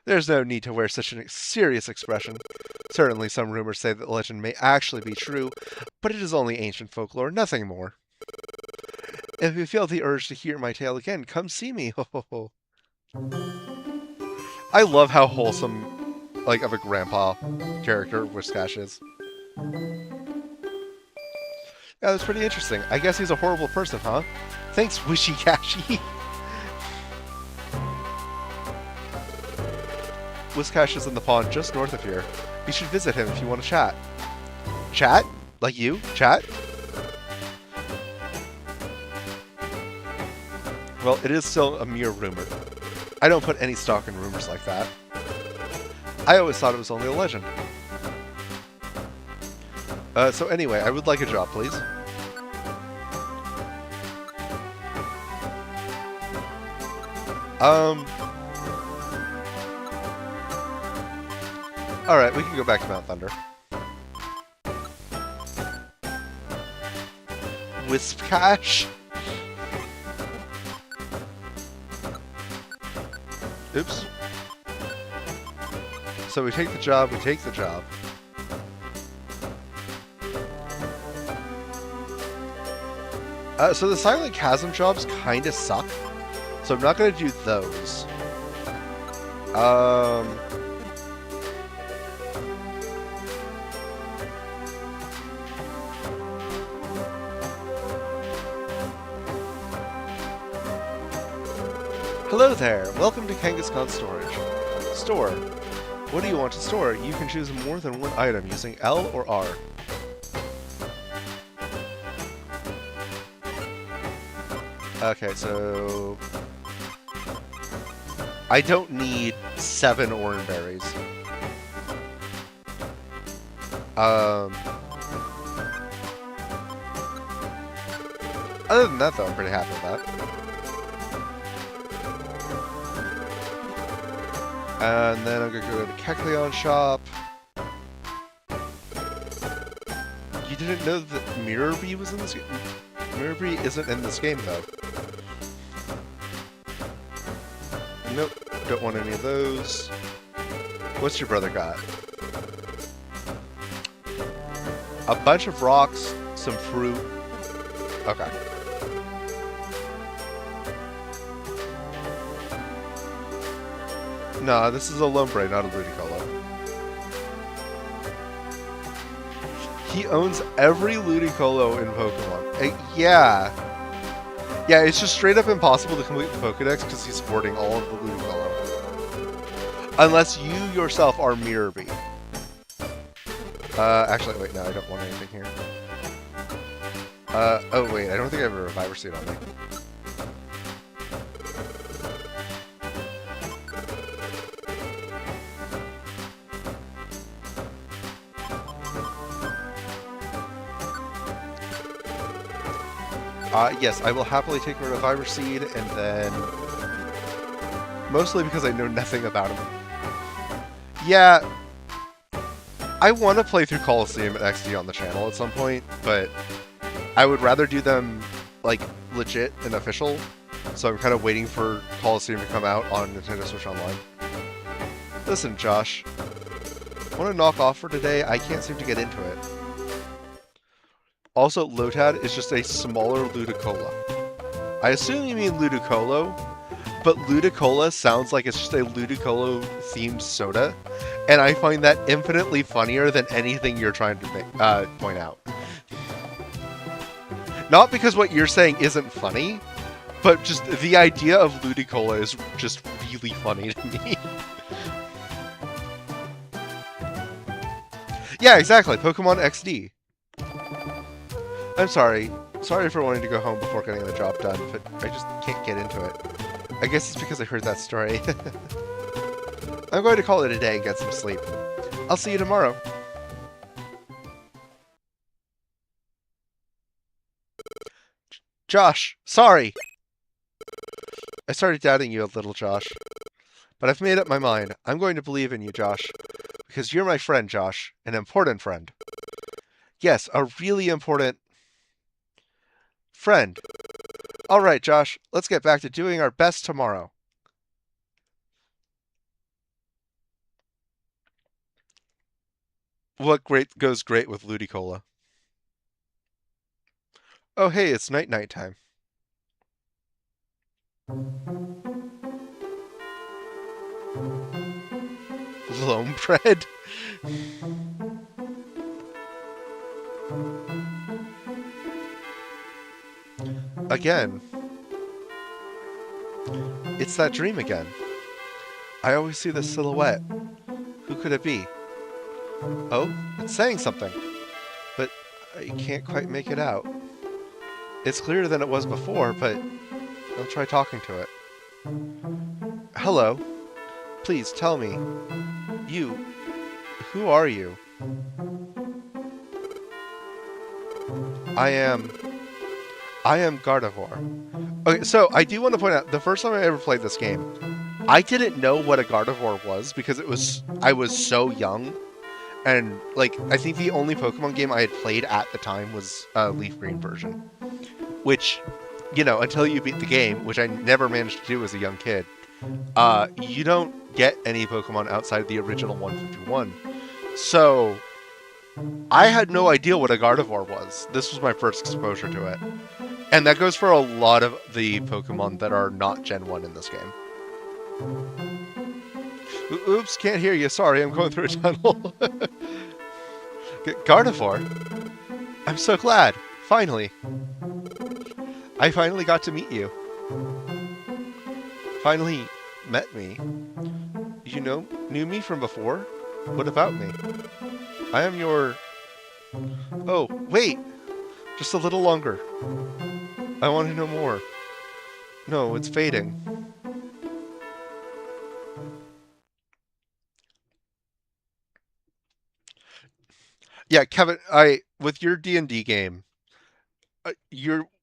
There's no need to wear such a serious expression. Certainly some rumors say that the legend may actually be true, but it is only ancient folklore, nothing more. If you feel the urge to hear my tale again, come see me. Ho ho ho! I love how wholesome, like, of a grandpa character Whiscash is. Yeah, that's pretty interesting. I guess he's a horrible person, huh? Thanks, Wishy-Cashy. Whiscash is in the pond just north of here. You should visit him if you want to chat. Chat? Like you? Chat? Well, it is still a mere rumor. I don't put any stock in rumors like that. I always thought it was only a legend. So anyway, I would like a job, please. Alright, we can go back to Mount Thunder. Whiscash? Oops. So we take the job, we take the job. So the Silent Chasm jobs kinda suck. So I'm not gonna do those. Hello there! Welcome to Kangaskhan Storage. Store. What do you want to store? You can choose more than one item using L or R. Okay, so... I don't need 7 orange berries. Other than that, though, I'm pretty happy with that. And then I'm gonna go to the Kecleon shop. You didn't know that Mirror Bee was in this game? Mirror Bee isn't in this game, though. Nope, don't want any of those. What's your brother got? A bunch of rocks, some fruit. Okay. Nah, this is a Lombre, not a Ludicolo. He owns every Ludicolo in Pokemon. Yeah. Yeah, it's just straight up impossible to complete the Pokedex because he's sporting all of the Ludicolo. Unless you yourself are Mirror Bee. Actually, wait, no, I don't want anything here. Oh wait, I don't think I have a Reviver Seed on me. Yes, I will happily take a Reviver Seed, and then... Mostly because I know nothing about him. Yeah, I want to play through Coliseum and XD on the channel at some point, but I would rather do them, like, legit and official, so I'm kind of waiting for Coliseum to come out on Nintendo Switch Online. Listen, Josh, want to knock off for today? I can't seem to get into it. Also, Lotad is just a smaller Ludicolo. I assume you mean Ludicolo, but Ludicolo sounds like it's just a Ludicolo-themed soda, and I find that infinitely funnier than anything you're trying to point out. Not because what you're saying isn't funny, but just the idea of Ludicolo is just really funny to me. Yeah, exactly. Pokemon XD. I'm sorry. Sorry for wanting to go home before getting the job done, but I just can't get into it. I guess it's because I heard that story. I'm going to call it a day and get some sleep. I'll see you tomorrow. Josh, sorry! I started doubting you a little, Josh. But I've made up my mind. I'm going to believe in you, Josh. Because you're my friend, Josh. An important friend. Yes, a really important... friend. Alright, Josh. Let's get back to doing our best tomorrow. What goes great with Ludicolo? Oh, hey, it's night-night time. Loam bread? Again. It's that dream again. I always see this silhouette. Who could it be? Oh, it's saying something. But I can't quite make it out. It's clearer than it was before, but I'll try talking to it. Hello. Please tell me. You. Who are you? I am Gardevoir. Okay, so I do want to point out, the first time I ever played this game, I didn't know what a Gardevoir was because I was so young. And, like, I think the only Pokemon game I had played at the time was a Leaf Green version. Which, you know, until you beat the game, which I never managed to do as a young kid, you don't get any Pokemon outside the original 151. So, I had no idea what a Gardevoir was. This was my first exposure to it. And that goes for a lot of the Pokemon that are not Gen 1 in this game. Oops, can't hear you. Sorry, I'm going through a tunnel. Gardevoir? I'm so glad. Finally. I finally got to meet you. Finally met me. You knew me from before? What about me? I am your... Oh, wait! Just a little longer. I want to know more. No, it's fading. Yeah, Kevin, with your D&D game,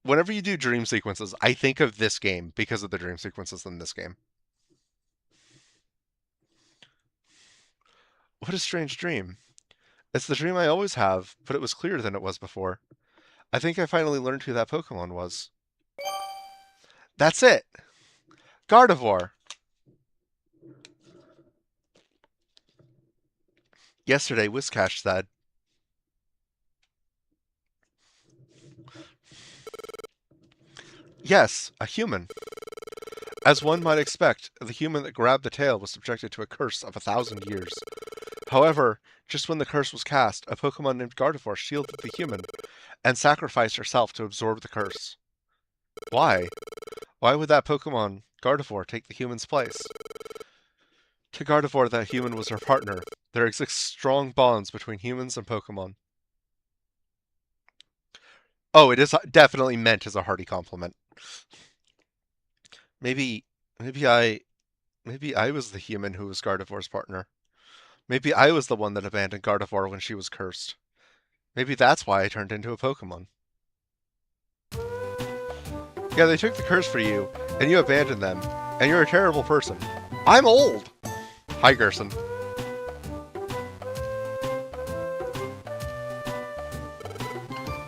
whenever you do dream sequences, I think of this game because of the dream sequences in this game. What a strange dream. It's the dream I always have, but it was clearer than it was before. I think I finally learned who that Pokemon was. That's it! Gardevoir! Yesterday, Whiscash said. Yes, a human. As one might expect, the human that grabbed the tail was subjected to a curse of 1,000 years. However, just when the curse was cast, a Pokemon named Gardevoir shielded the human and sacrificed herself to absorb the curse. Why? Why would that Pokemon, Gardevoir, take the human's place? To Gardevoir, that human was her partner. There exist strong bonds between humans and Pokemon. Oh, it is definitely meant as a hearty compliment. Maybe I was the human who was Gardevoir's partner. Maybe I was the one that abandoned Gardevoir when she was cursed. Maybe that's why I turned into a Pokemon. Yeah, they took the curse for you, and you abandoned them, and you're a terrible person. I'm old! Hi, Gerson.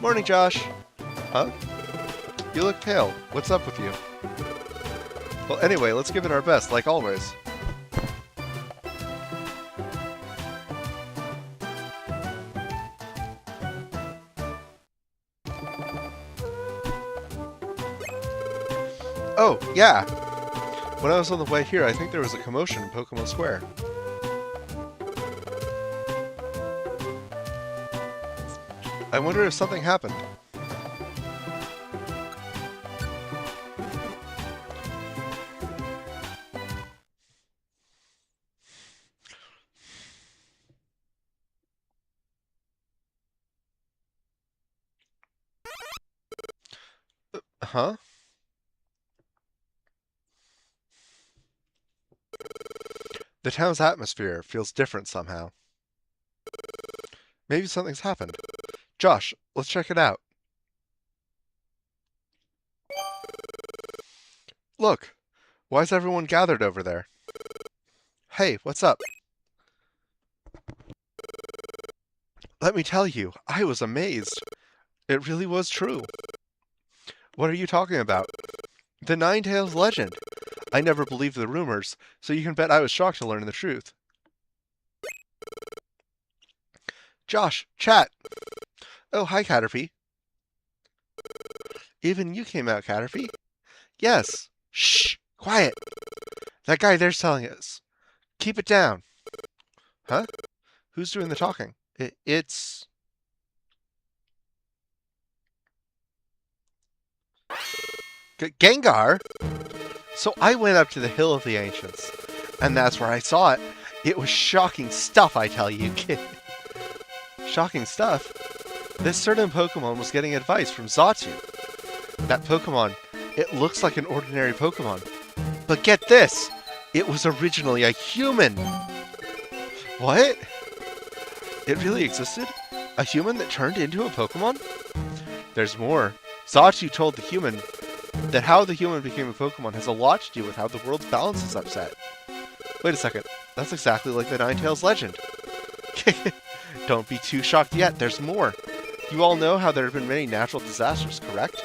Morning, Josh. Huh? You look pale. What's up with you? Well, anyway, let's give it our best, like always. Oh, yeah! When I was on the way here, I think there was a commotion in Pokemon Square. I wonder if something happened. Huh? The town's atmosphere feels different somehow. Maybe something's happened. Josh, let's check it out. Look! Why is everyone gathered over there? Hey, what's up? Let me tell you, I was amazed. It really was true. What are you talking about? The Ninetales legend. I never believed the rumors, so you can bet I was shocked to learn the truth. Josh, chat! Oh, hi, Caterpie. Even you came out, Caterpie? Yes. Shh! Quiet! That guy there's telling us. Keep it down. Huh? Who's doing the talking? It's... Gengar? So I went up to the Hill of the Ancients, and that's where I saw it. It was shocking stuff, I tell you, kid. Shocking stuff? This certain Pokemon was getting advice from Xatu. That Pokemon, it looks like an ordinary Pokemon. But get this! It was originally a human! What? It really existed? A human that turned into a Pokemon? There's more. Xatu told the human that how the human became a Pokemon has a lot to do with how the world's balance is upset. Wait a second. That's exactly like the Ninetales legend. Don't be too shocked yet. There's more. You all know how there have been many natural disasters, correct?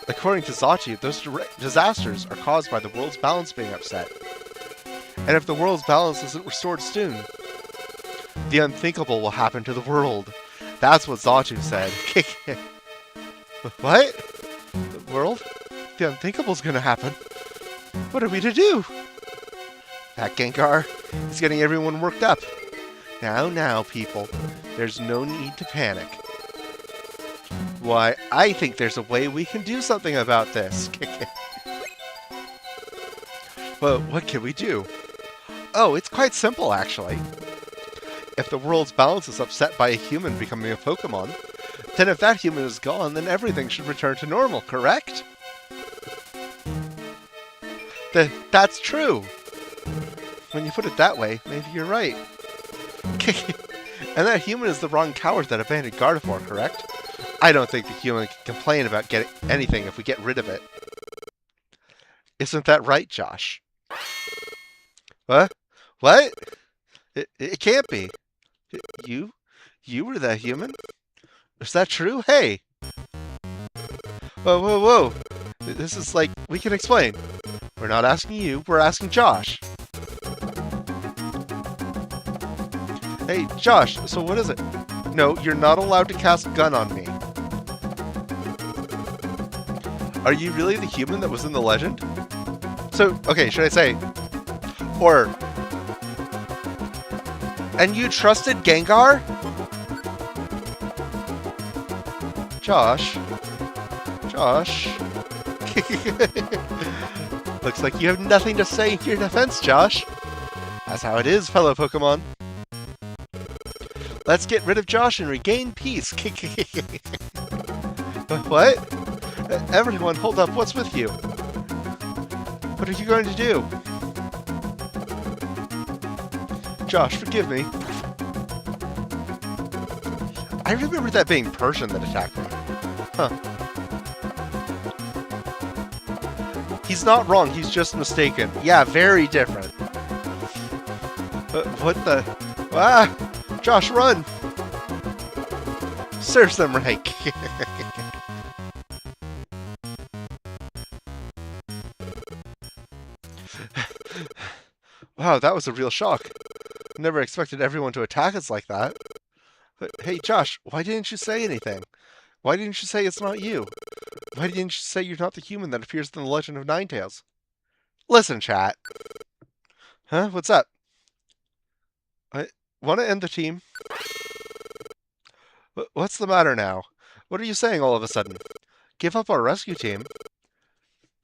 According to Xatu, those disasters are caused by the world's balance being upset. And if the world's balance isn't restored soon, the unthinkable will happen to the world. That's what Xatu said. What? The world? The unthinkable's gonna happen. What are we to do? That Gengar is getting everyone worked up. Now, people. There's no need to panic. Why, I think there's a way we can do something about this. But what can we do? Oh, it's quite simple, actually. If the world's balance is upset by a human becoming a Pokemon, then if that human is gone, then everything should return to normal, correct? That's true. When you put it that way, maybe you're right. And that human is the wrong coward that abandoned Gardevoir, correct? I don't think the human can complain about getting anything if we get rid of it. Isn't that right, Josh? What? What? It can't be. You were that human? Is that true? Hey! Whoa. This is like, we can explain. We're not asking you, we're asking Josh. Hey, Josh, so what is it? No, you're not allowed to cast gun on me. Are you really the human that was in the legend? So, okay, should I say... Or... And you trusted Gengar? Josh? Josh? Looks like you have nothing to say in your defense, Josh. That's how it is, fellow Pokemon. Let's get rid of Josh and regain peace. What? Everyone, hold up. What's with you? What are you going to do? Josh, forgive me. I remember that being Persian that attacked me. Huh. He's not wrong, he's just mistaken. Yeah, very different. What the... Ah! Josh, run! Serves them right. Wow, that was a real shock. Never expected everyone to attack us like that. But, hey, Josh, why didn't you say anything? Why didn't you say it's not you? Why didn't you say you're not the human that appears in the Legend of Ninetales? Listen, chat. Huh? What's up? I want to end the team? What's the matter now? What are you saying all of a sudden? Give up our rescue team?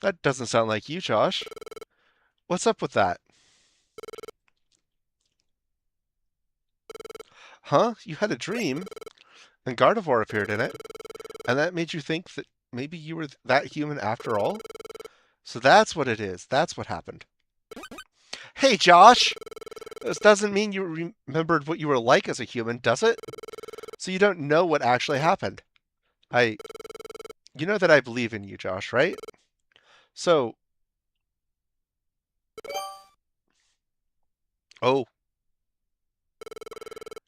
That doesn't sound like you, Josh. What's up with that? Huh? You had a dream? And Gardevoir appeared in it? And that made you think that maybe you were that human after all? So that's what it is. That's what happened. Hey, Josh! This doesn't mean you remembered what you were like as a human, does it? So you don't know what actually happened. You know that I believe in you, Josh, right? So... Oh.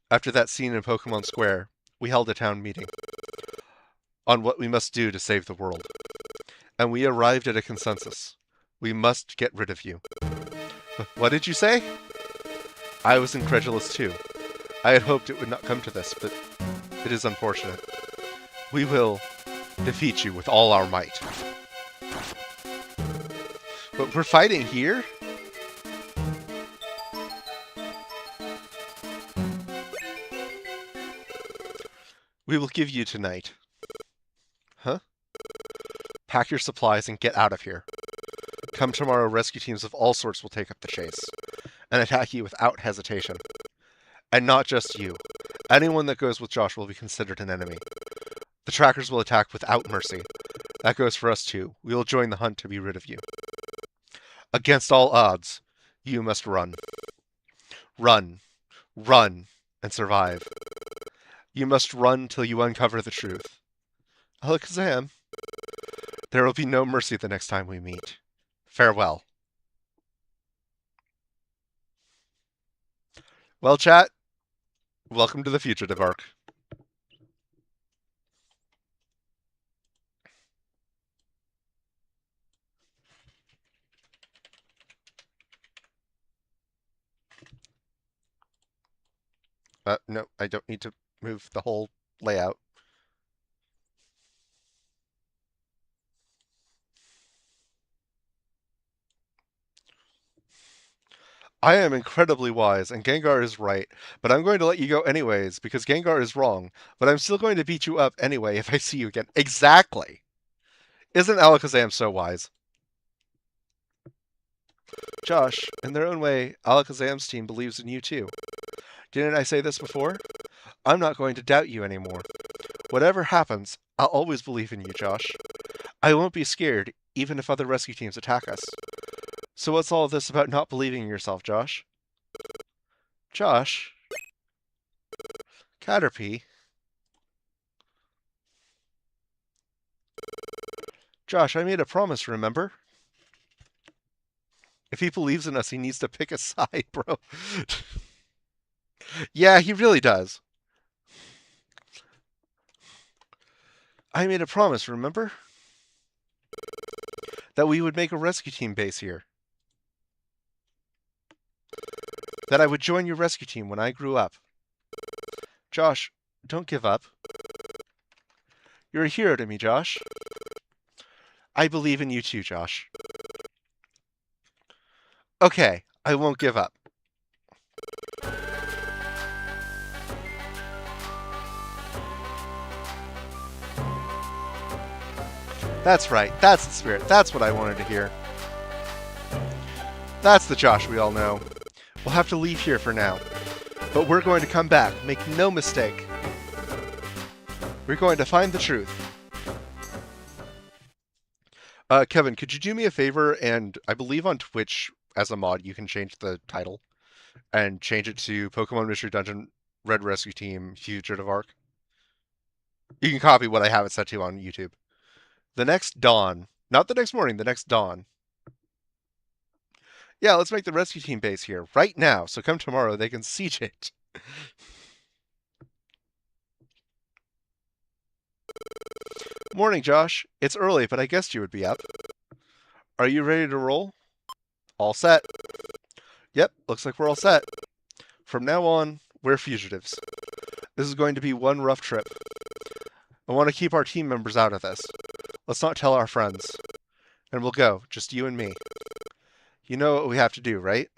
After that scene in Pokémon Square, we held a town meeting on what we must do to save the world. And we arrived at a consensus. We must get rid of you. What did you say? I was incredulous too. I had hoped it would not come to this, but it is unfortunate. We will defeat you with all our might. But we're fighting here? We will give you tonight. Huh? Pack your supplies and get out of here. Come tomorrow, rescue teams of all sorts will take up the chase and attack you without hesitation. And not just you. Anyone that goes with Josh will be considered an enemy. The trackers will attack without mercy. That goes for us too. We will join the hunt to be rid of you. Against all odds, you must run. Run. Run. And survive. You must run till you uncover the truth. Alakazam, there will be no mercy the next time we meet. Farewell. Well, chat, welcome to the Fugitive arc. No, I don't need to move the whole layout. I am incredibly wise, and Gengar is right, but I'm going to let you go anyways, because Gengar is wrong, but I'm still going to beat you up anyway if I see you again. Exactly! Isn't Alakazam so wise? Josh, in their own way, Alakazam's team believes in you too. Didn't I say this before? I'm not going to doubt you anymore. Whatever happens, I'll always believe in you, Josh. I won't be scared, even if other rescue teams attack us. So what's all this about not believing in yourself, Josh? Josh? Caterpie? Josh, I made a promise, remember? If he believes in us, he needs to pick a side, bro. Yeah, he really does. I made a promise, remember? That we would make a rescue team base here. That I would join your rescue team when I grew up. Josh, don't give up. You're a hero to me, Josh. I believe in you too, Josh. Okay, I won't give up. That's right. That's the spirit. That's what I wanted to hear. That's the Josh we all know. We'll have to leave here for now. But we're going to come back. Make no mistake. We're going to find the truth. Kevin, could you do me a favor? And I believe on Twitch, as a mod, you can change the title. And change it to Pokemon Mystery Dungeon Red Rescue Team Fugitive Arc. You can copy what I have it set to on YouTube. The next dawn. Not the next morning, the next dawn. Yeah, let's make the rescue team base here, right now, so come tomorrow they can siege it. Morning, Josh. It's early, but I guessed you would be up. Are you ready to roll? All set. Yep, looks like we're all set. From now on, we're fugitives. This is going to be one rough trip. I want to keep our team members out of this. Let's not tell our friends. And we'll go, just you and me. You know what we have to do, right?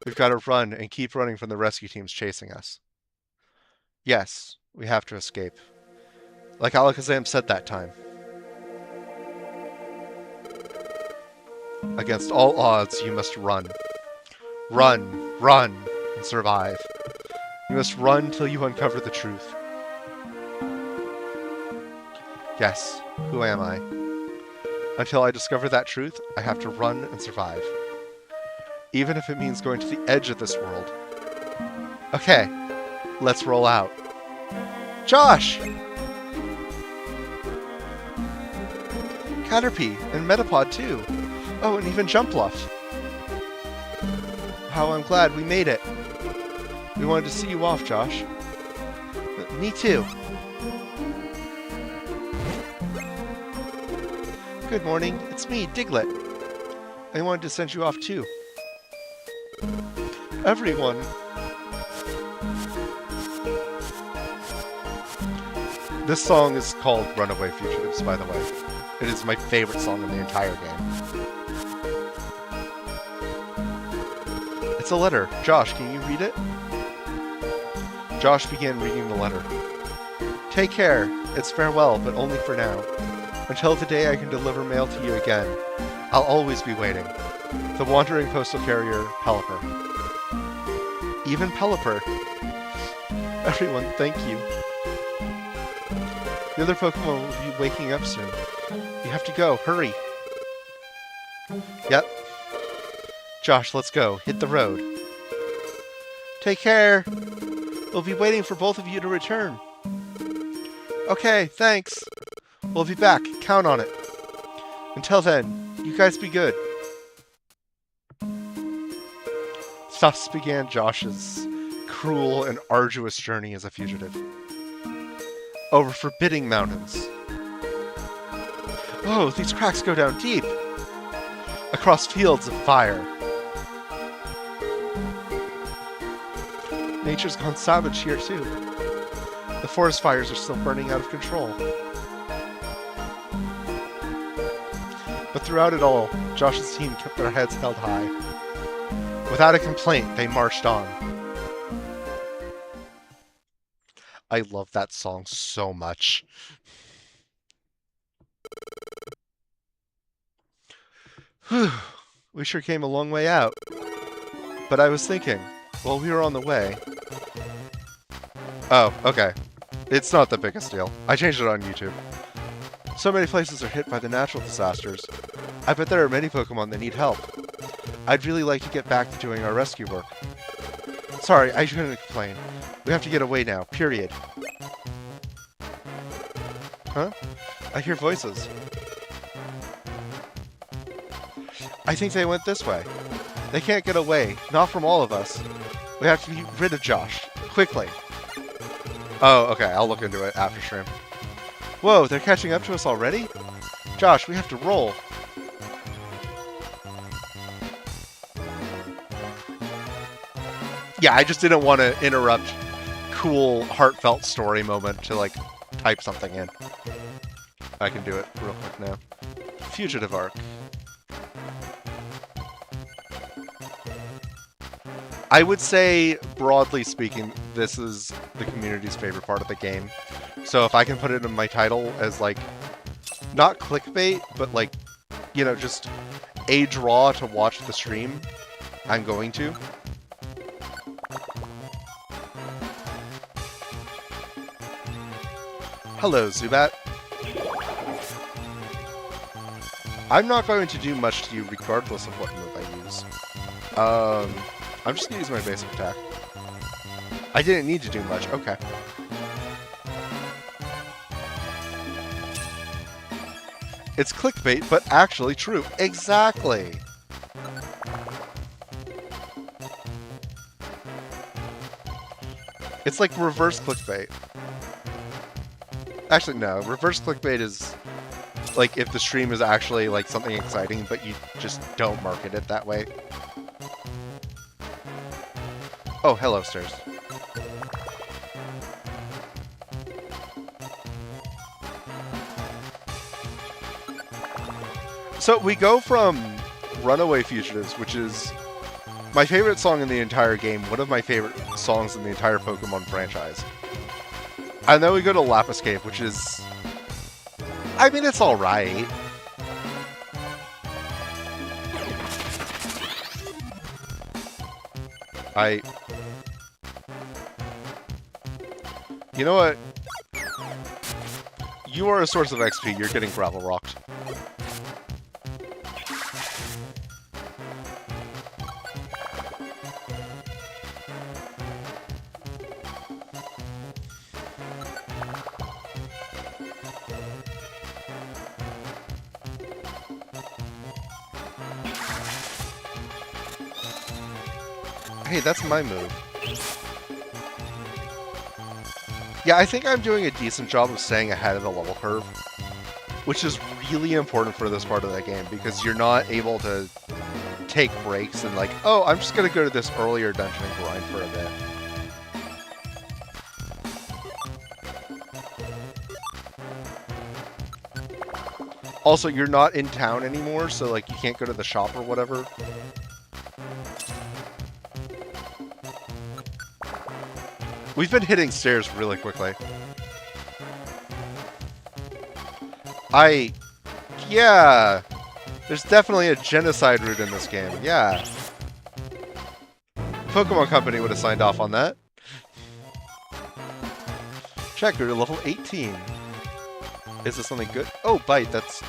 We've got to run and keep running from the rescue teams chasing us. Yes, we have to escape. Like Alakazam said that time. Against all odds, you must run. Run, run, and survive. You must run till you uncover the truth. Yes, who am I? Until I discover that truth, I have to run and survive. Even if it means going to the edge of this world. Okay, let's roll out. Josh! Caterpie, and Metapod too. Oh, and even Jumpluff. How I'm glad we made it. We wanted to see you off, Josh. Me too. Good morning, it's me, Diglett. I wanted to send you off too. Everyone. This song is called Runaway Fugitives, by the way. It is my favorite song in the entire game. It's a letter. Josh, can you read it? Josh began reading the letter. Take care. It's farewell, but only for now. Until the day I can deliver mail to you again, I'll always be waiting. The wandering postal carrier, Pelipper. Even Pelipper. Everyone, thank you. The other Pokemon will be waking up soon. You have to go. Hurry. Yep. Josh, let's go. Hit the road. Take care. We'll be waiting for both of you to return. Okay, thanks. We'll be back. Count on it. Until then, you guys be good. Thus began Josh's cruel and arduous journey as a fugitive. Over forbidding mountains. Oh, these cracks go down deep. Across fields of fire. Nature's gone savage here too. The forest fires are still burning out of control. But throughout it all, Josh's team kept their heads held high. Without a complaint, they marched on. I love that song so much. Whew, we sure came a long way out. But I was thinking, while we were on the way... Oh, okay. It's not the biggest deal. I changed it on YouTube. So many places are hit by the natural disasters. I bet there are many Pokemon that need help. I'd really like to get back to doing our rescue work. Sorry, I shouldn't complain. We have to get away now, period. Huh? I hear voices. I think they went this way. They can't get away, not from all of us. We have to be rid of Josh, quickly. Oh, okay, I'll look into it after stream. Whoa, they're catching up to us already? Josh, we have to roll. Yeah, I just didn't want to interrupt cool, heartfelt story moment to, like, type something in. I can do it real quick now. Fugitive Arc. I would say, broadly speaking, this is the community's favorite part of the game. So if I can put it in my title as, like, not clickbait, but like, you know, just a draw to watch the stream, I'm going to. Hello, Zubat. I'm not going to do much to you regardless of what move I use. I'm just going to use my basic attack. I didn't need to do much. Okay. It's clickbait, but actually true. Exactly. It's like reverse clickbait. Actually, no. Reverse clickbait is like if the stream is actually like something exciting, but you just don't market it that way. Oh, hello, stairs. So we go from Runaway Fugitives, which is my favorite song in the entire game, one of my favorite songs in the entire Pokemon franchise. And then we go to Lapis Cave, which is... I mean, it's alright. You know what? You are a source of XP, you're getting gravel rocked. Hey, that's my move. Yeah, I think I'm doing a decent job of staying ahead of the level curve, which is really important for this part of the game, because you're not able to take breaks and like, oh, I'm just going to go to this earlier dungeon and grind for a bit. Also, you're not in town anymore, so like you can't go to the shop or whatever. We've been hitting stairs really quickly. Yeah! There's definitely a genocide route in this game, yeah. Pokemon Company would have signed off on that. Check, you're level 18. Is this something good? Oh, bite, that's...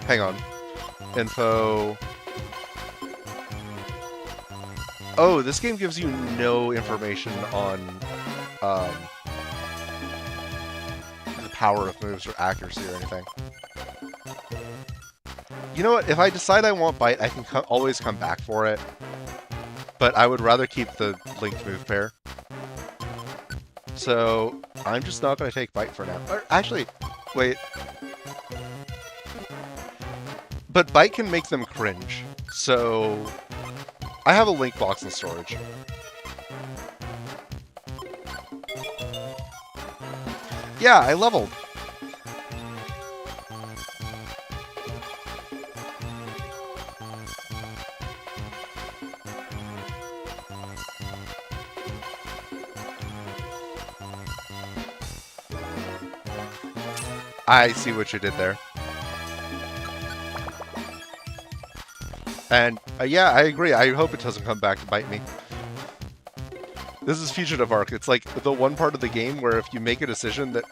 Hang on. Info... Oh, this game gives you no information on the power of moves or accuracy or anything. You know what? If I decide I want Bite, I can always come back for it. But I would rather keep the linked move pair. So, I'm just not going to take Bite for now. Or, actually, wait. But Bite can make them cringe. So... I have a link box in storage. Yeah, I leveled. I see what you did there. And, yeah, I agree. I hope it doesn't come back to bite me. This is Fugitive Arc. It's like the one part of the game where if you make a decision that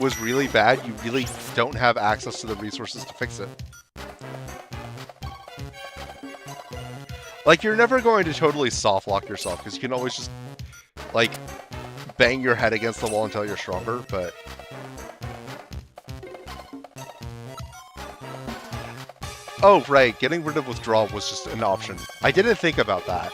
was really bad, you really don't have access to the resources to fix it. Like, you're never going to totally soft-lock yourself, because you can always just, like, bang your head against the wall until you're stronger, but... Oh, right, getting rid of withdrawal was just an option. I didn't think about that.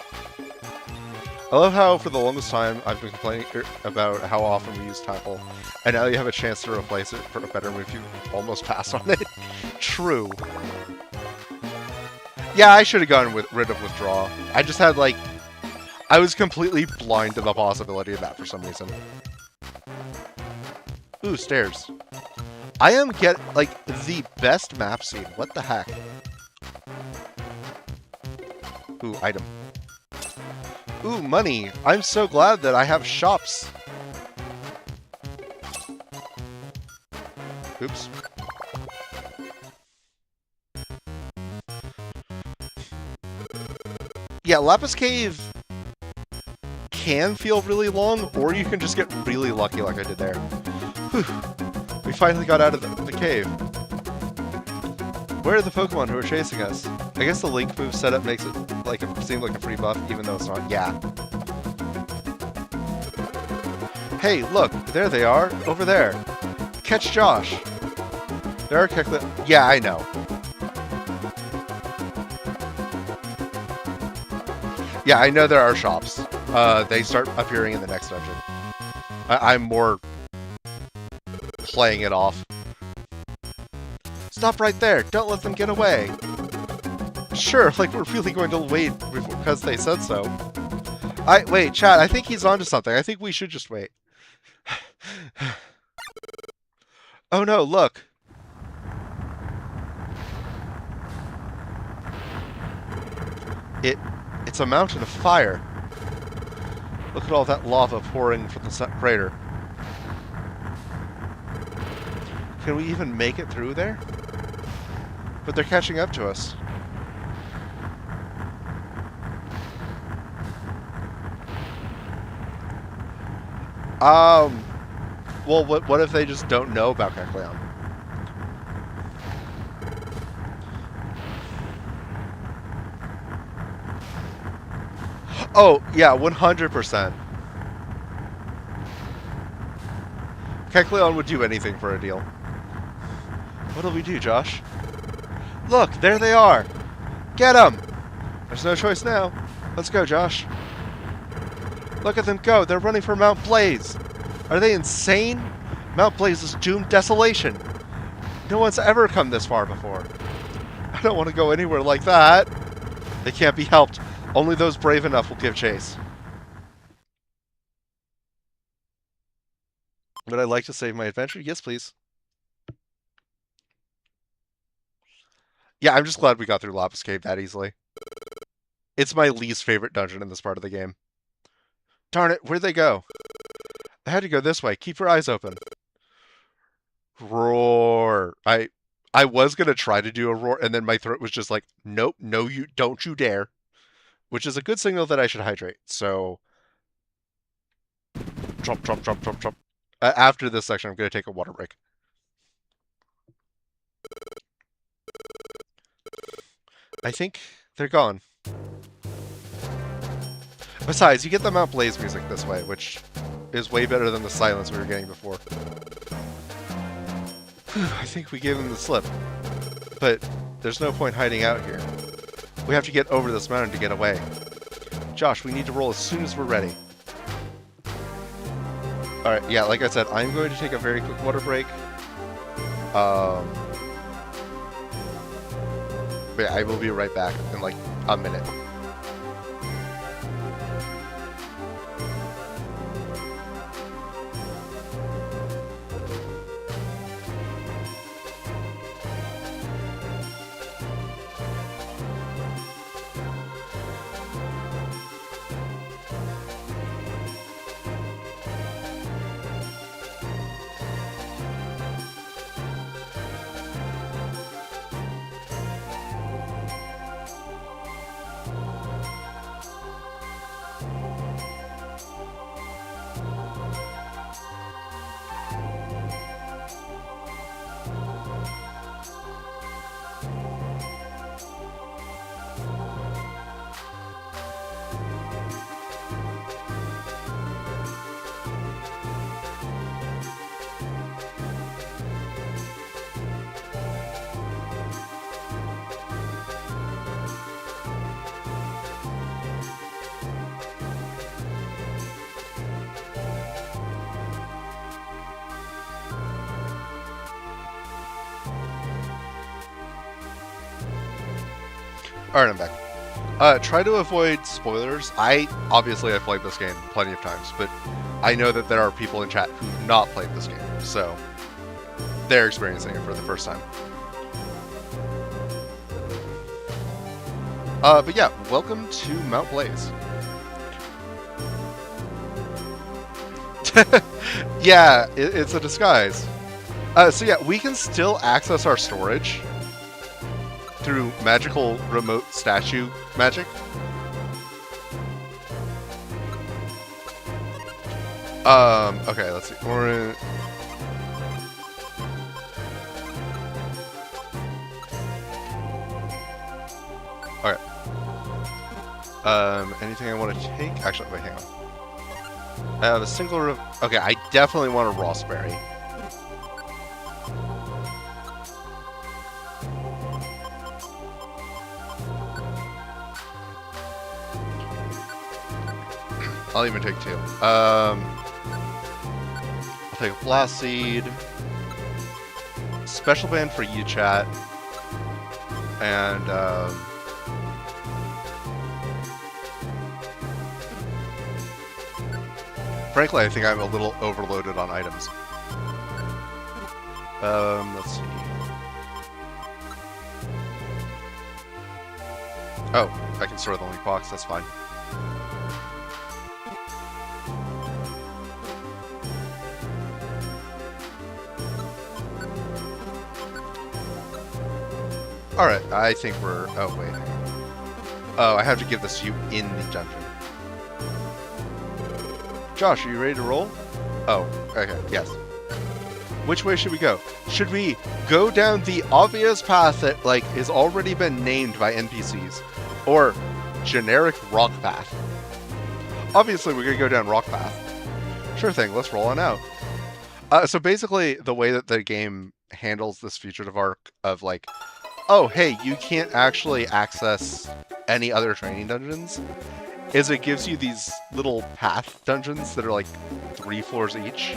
I love how, for the longest time, I've been complaining about how often we use Tackle, and now you have a chance to replace it for a better move you almost pass on it. True. Yeah, I should have gotten rid of withdrawal. I just had, like... I was completely blind to the possibility of that for some reason. Ooh, stairs. I am like, the best map scene. What the heck? Ooh, item. Ooh, money. I'm so glad that I have shops. Oops. Yeah, Lapis Cave can feel really long, or you can just get really lucky like I did there. Whew. We finally got out of the cave. Where are the Pokemon who are chasing us? I guess the Link move setup makes it like seem like a free buff, even though it's not. Yeah. Hey, look! There they are! Over there! Catch Josh! There are Kecleon. Yeah, I know. Yeah, I know there are shops. They start appearing in the next dungeon. I'm more playing it off. Stop right there! Don't let them get away! Sure, like we're really going to wait because they said so. Wait, chat, I think he's onto something. I think we should just wait. Oh no, look! It's a mountain of fire. Look at all that lava pouring from the crater. Can we even make it through there? But they're catching up to us. Well, what if they just don't know about Kecleon? Oh, yeah, 100%. Kecleon would do anything for a deal. What'll we do, Josh? Look, there they are! Get them! There's no choice now. Let's go, Josh. Look at them go! They're running for Mount Blaze! Are they insane? Mount Blaze is doomed desolation! No one's ever come this far before. I don't want to go anywhere like that! They can't be helped. Only those brave enough will give chase. Would I like to save my adventure? Yes, please. Yeah, I'm just glad we got through Lapis Cave that easily. It's my least favorite dungeon in this part of the game. Darn it, where'd they go? I had to go this way. Keep your eyes open. Roar. I was going to try to do a roar, and then my throat was just like, nope, no, you don't you dare. Which is a good signal that I should hydrate, so... Chomp, chomp, chomp, chomp, chomp. After this section, I'm going to take a water break. I think they're gone. Besides, you get the Mount Blaze music this way, which is way better than the silence we were getting before. Whew, I think we gave them the slip. But there's no point hiding out here. We have to get over this mountain to get away. Josh, we need to roll as soon as we're ready. Alright, yeah, like I said, I'm going to take a very quick water break. But yeah, I will be right back in like a minute. Alright, I'm back. Try to avoid spoilers. Obviously I've played this game plenty of times, but I know that there are people in chat who've not played this game, so they're experiencing it for the first time. But yeah, welcome to Mount Blaze. Yeah, it's a disguise. So yeah, we can still access our storage through magical remote statue magic. Okay, let's see. We're in... Okay. Anything I want to take? Actually, wait, hang on. I have a single... Okay, I definitely want a raspberry. I'll even take 2. I'll take a blast seed. Special band for you, chat. And, frankly, I think I'm a little overloaded on items. Let's see. Oh, I can store the link box, that's fine. Alright, I think we're... Oh, wait. Oh, I have to give this to you in the dungeon. Josh, are you ready to roll? Oh, okay, yes. Which way should we go? Should we go down the obvious path that, like, has already been named by NPCs? Or generic rock path? Obviously, we're gonna go down rock path. Sure thing, let's roll on out. So basically, the way that the game handles this fugitive arc of, like, oh, hey, you can't actually access any other training dungeons, is it gives you these little path dungeons that are like 3 floors each.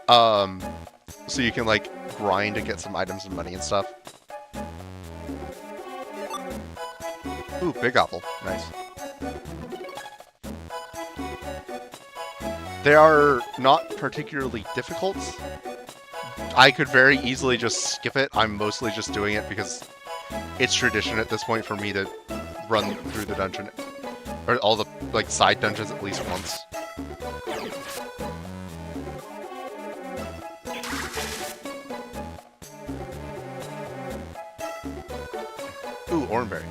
So you can like grind to get some items and money and stuff. Ooh, big apple. Nice. They are not particularly difficult. I could very easily just skip it. I'm mostly just doing it because it's tradition at this point for me to run through the dungeon. Or all the, like, side dungeons at least once. Ooh, Oranberry.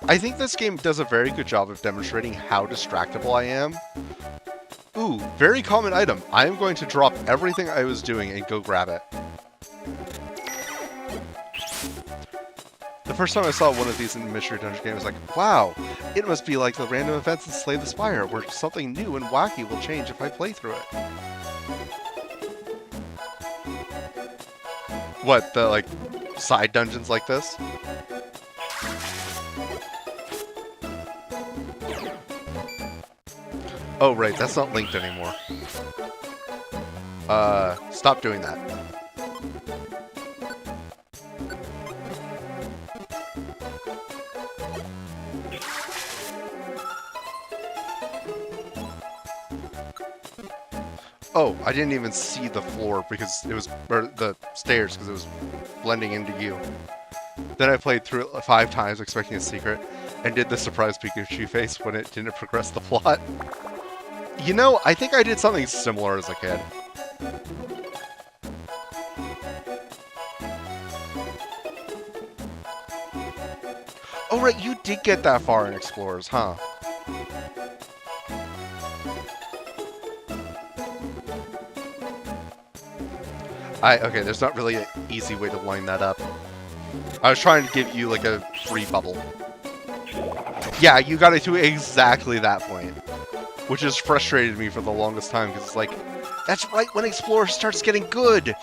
I think this game does a very good job of demonstrating how distractible I am. Ooh, very common item. I am going to drop everything I was doing and go grab it. The first time I saw one of these in the Mystery Dungeon game, I was like, wow, it must be like the random events in Slay the Spire, where something new and wacky will change if I play through it. What, the, like, side dungeons like this? Oh, right, that's not linked anymore. Stop doing that. Oh, I didn't even see the floor because it was, or the stairs because it was blending into you. Then I played through it 5 times expecting a secret, and did the surprise Pikachu face when it didn't progress the plot. You know, I think I did something similar as a kid. Oh right, you did get that far in Explorers, huh? Okay, there's not really an easy way to line that up. I was trying to give you, like, a free bubble. Yeah, you got it to exactly that point. Which has frustrated me for the longest time, because it's like, that's right when Explorer starts getting good!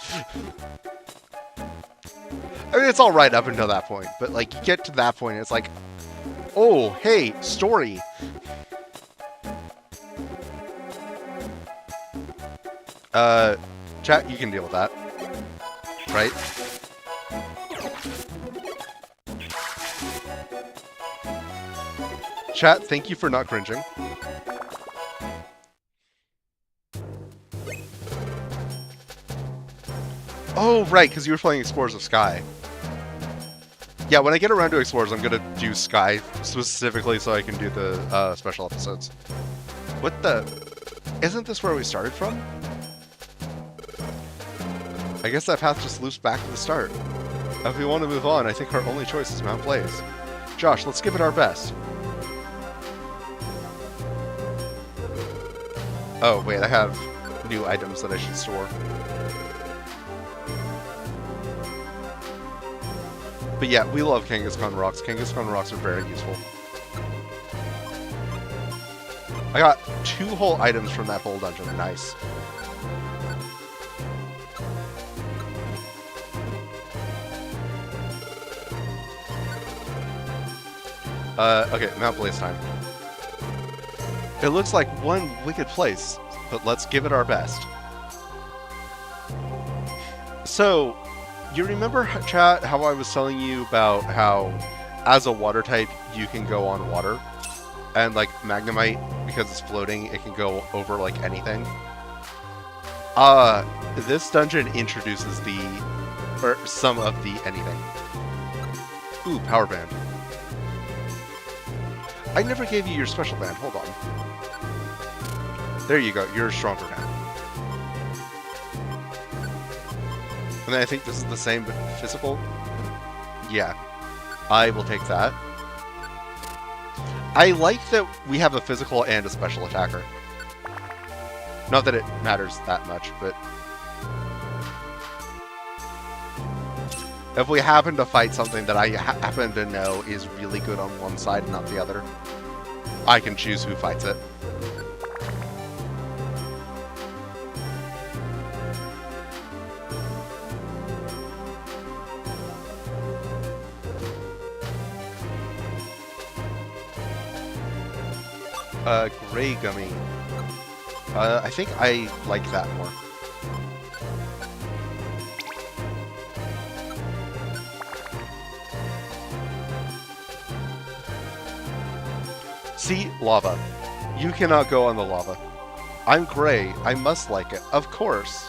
I mean, it's alright up until that point, but, like, you get to that point, and it's like, oh, hey, story! Chat, you can deal with that. Right? Chat, thank you for not cringing. Oh, right, because you were playing Explorers of Sky. Yeah, when I get around to Explorers, I'm gonna do Sky specifically so I can do the special episodes. What the... Isn't this where we started from? I guess that path just loops back to the start. If we want to move on, I think our only choice is Mount Blaze. Josh, let's give it our best. Oh, wait, I have new items that I should store. But yeah, we love Kangaskhan rocks. Kangaskhan rocks are very useful. I got 2 whole items from that whole dungeon. Nice. Okay, Mount Blaze time. It looks like one wicked place, but let's give it our best. So, you remember, chat, how I was telling you about how, as a water type, you can go on water? And, like, Magnemite, because it's floating, it can go over, like, anything? This dungeon introduces some of the anything. Ooh, Power Band. I never gave you your special band, hold on. There you go, you're stronger now. And then I think this is the same, but physical? Yeah. I will take that. I like that we have a physical and a special attacker. Not that it matters that much, but... if we happen to fight something that I happen to know is really good on one side and not the other, I can choose who fights it. Gray Gummy. I think I like that more. See? Lava. You cannot go on the lava. I'm gray. I must like it. Of course.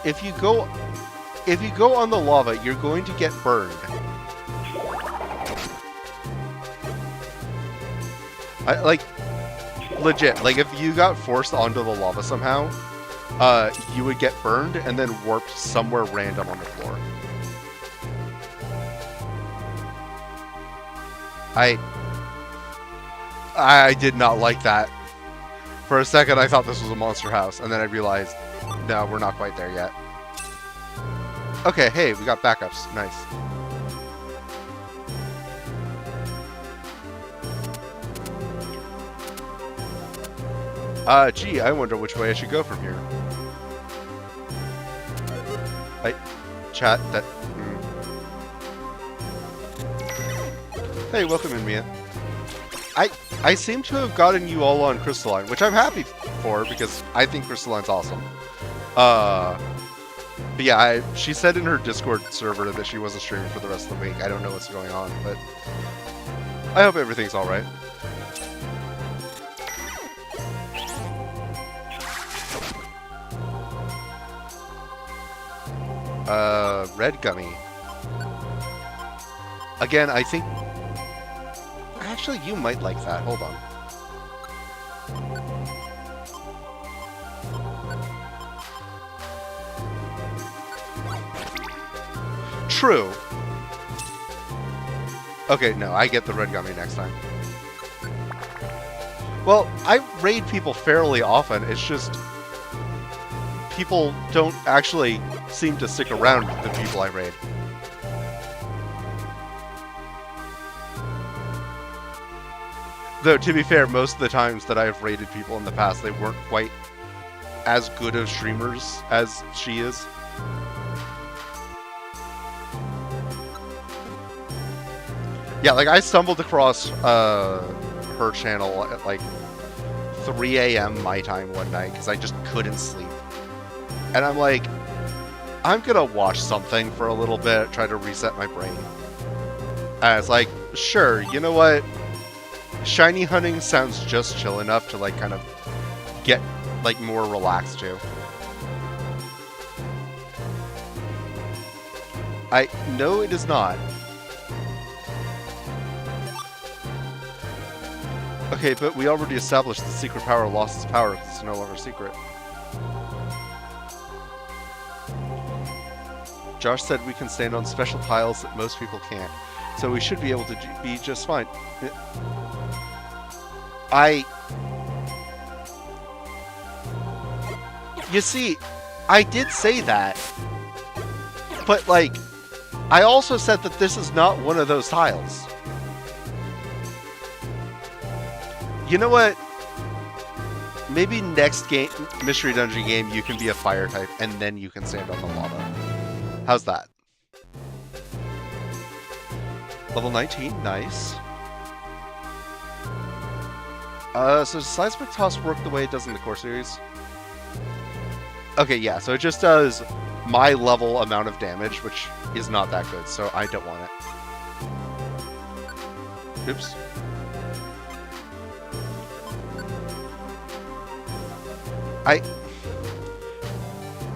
If you go on the lava, you're going to get burned. Legit, like, if you got forced onto the lava somehow, you would get burned and then warped somewhere random on the floor. I did not like that. For a second, I thought this was a monster house, and then I realized, no, we're not quite there yet. Okay, hey, we got backups. Nice. Gee, I wonder which way I should go from here. Chat, that... Hey, welcome in, Mia. I seem to have gotten you all on Crystalline, which I'm happy for, because I think Crystalline's awesome. But yeah, she said in her Discord server that she wasn't streaming for the rest of the week. I don't know what's going on, but I hope everything's alright. Red Gummy. Again, I think... Actually, you might like that. Hold on. True. Okay, no, I get the Red Gummy next time. Well, I raid people fairly often. It's just... people don't actually seem to stick around with the people I raid. Though, to be fair, most of the times that I've raided people in the past, they weren't quite as good of streamers as she is. Yeah, like, I stumbled across her channel at, like, 3 a.m. my time one night, because I just couldn't sleep. And I'm like, I'm gonna watch something for a little bit, try to reset my brain. And it's like, sure, you know what? Shiny hunting sounds just chill enough to, like, kind of get, like, more relaxed to. No, it is not. Okay, but we already established the secret power lost its power because it's no longer secret. Josh said we can stand on special tiles that most people can't, so we should be able to be just fine. You see, I did say that, but like, I also said that this is not one of those tiles. You know what? Maybe next game, Mystery Dungeon game, you can be a fire type, and then you can stand on the lava. How's that? Level 19, nice. So does Seismic Toss work the way it does in the core series? Okay, yeah, so it just does my level amount of damage, which is not that good, so I don't want it. Oops.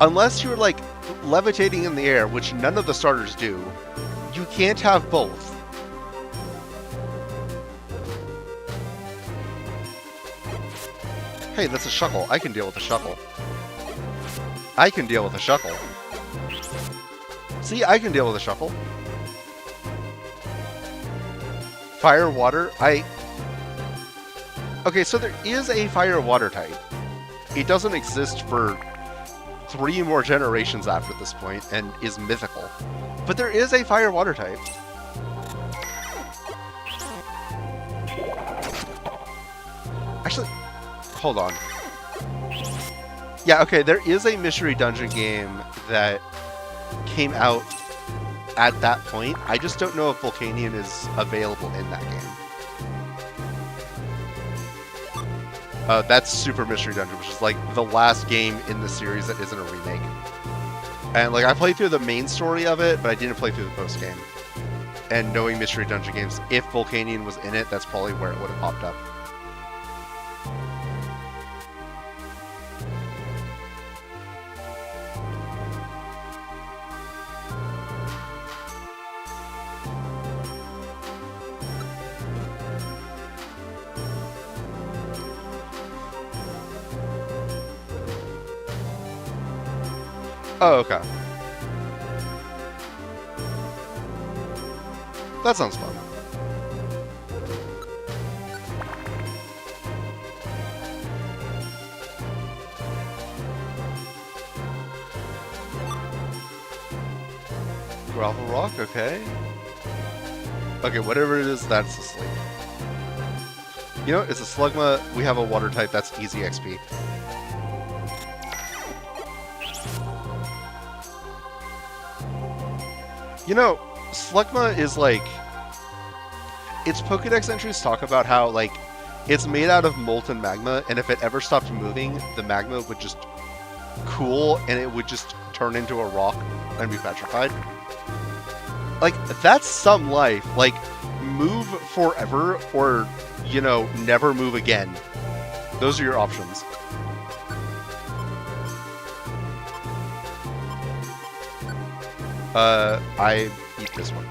Unless you're, like, levitating in the air, which none of the starters do, you can't have both. Hey, that's a Shuckle. I can deal with a Shuckle. I can deal with a Shuckle. See, I can deal with a Shuckle. Fire, water, Okay, so there is a fire-water type. It doesn't exist for 3 more generations after this point, and is mythical. But there is a fire-water type. Actually, hold on. Yeah, okay, there is a Mystery Dungeon game that came out at that point. I just don't know if Volcanion is available in that game. That's Super Mystery Dungeon, which is like the last game in the series that isn't a remake. And like I played through the main story of it, but I didn't play through the post game. And knowing Mystery Dungeon games, if Volcanion was in it, that's probably where it would have popped up. Oh, okay. That sounds fun. Gravel Rock, okay. Okay, whatever it is, that's asleep. You know, it's a Slugma, we have a water type, that's easy XP. You know, Slugma is like... Its Pokédex entries talk about how, like, it's made out of molten magma, and if it ever stopped moving, the magma would just cool, and it would just turn into a rock and be petrified. Like, that's some life. Like, move forever, or, you know, never move again. Those are your options. I eat this one.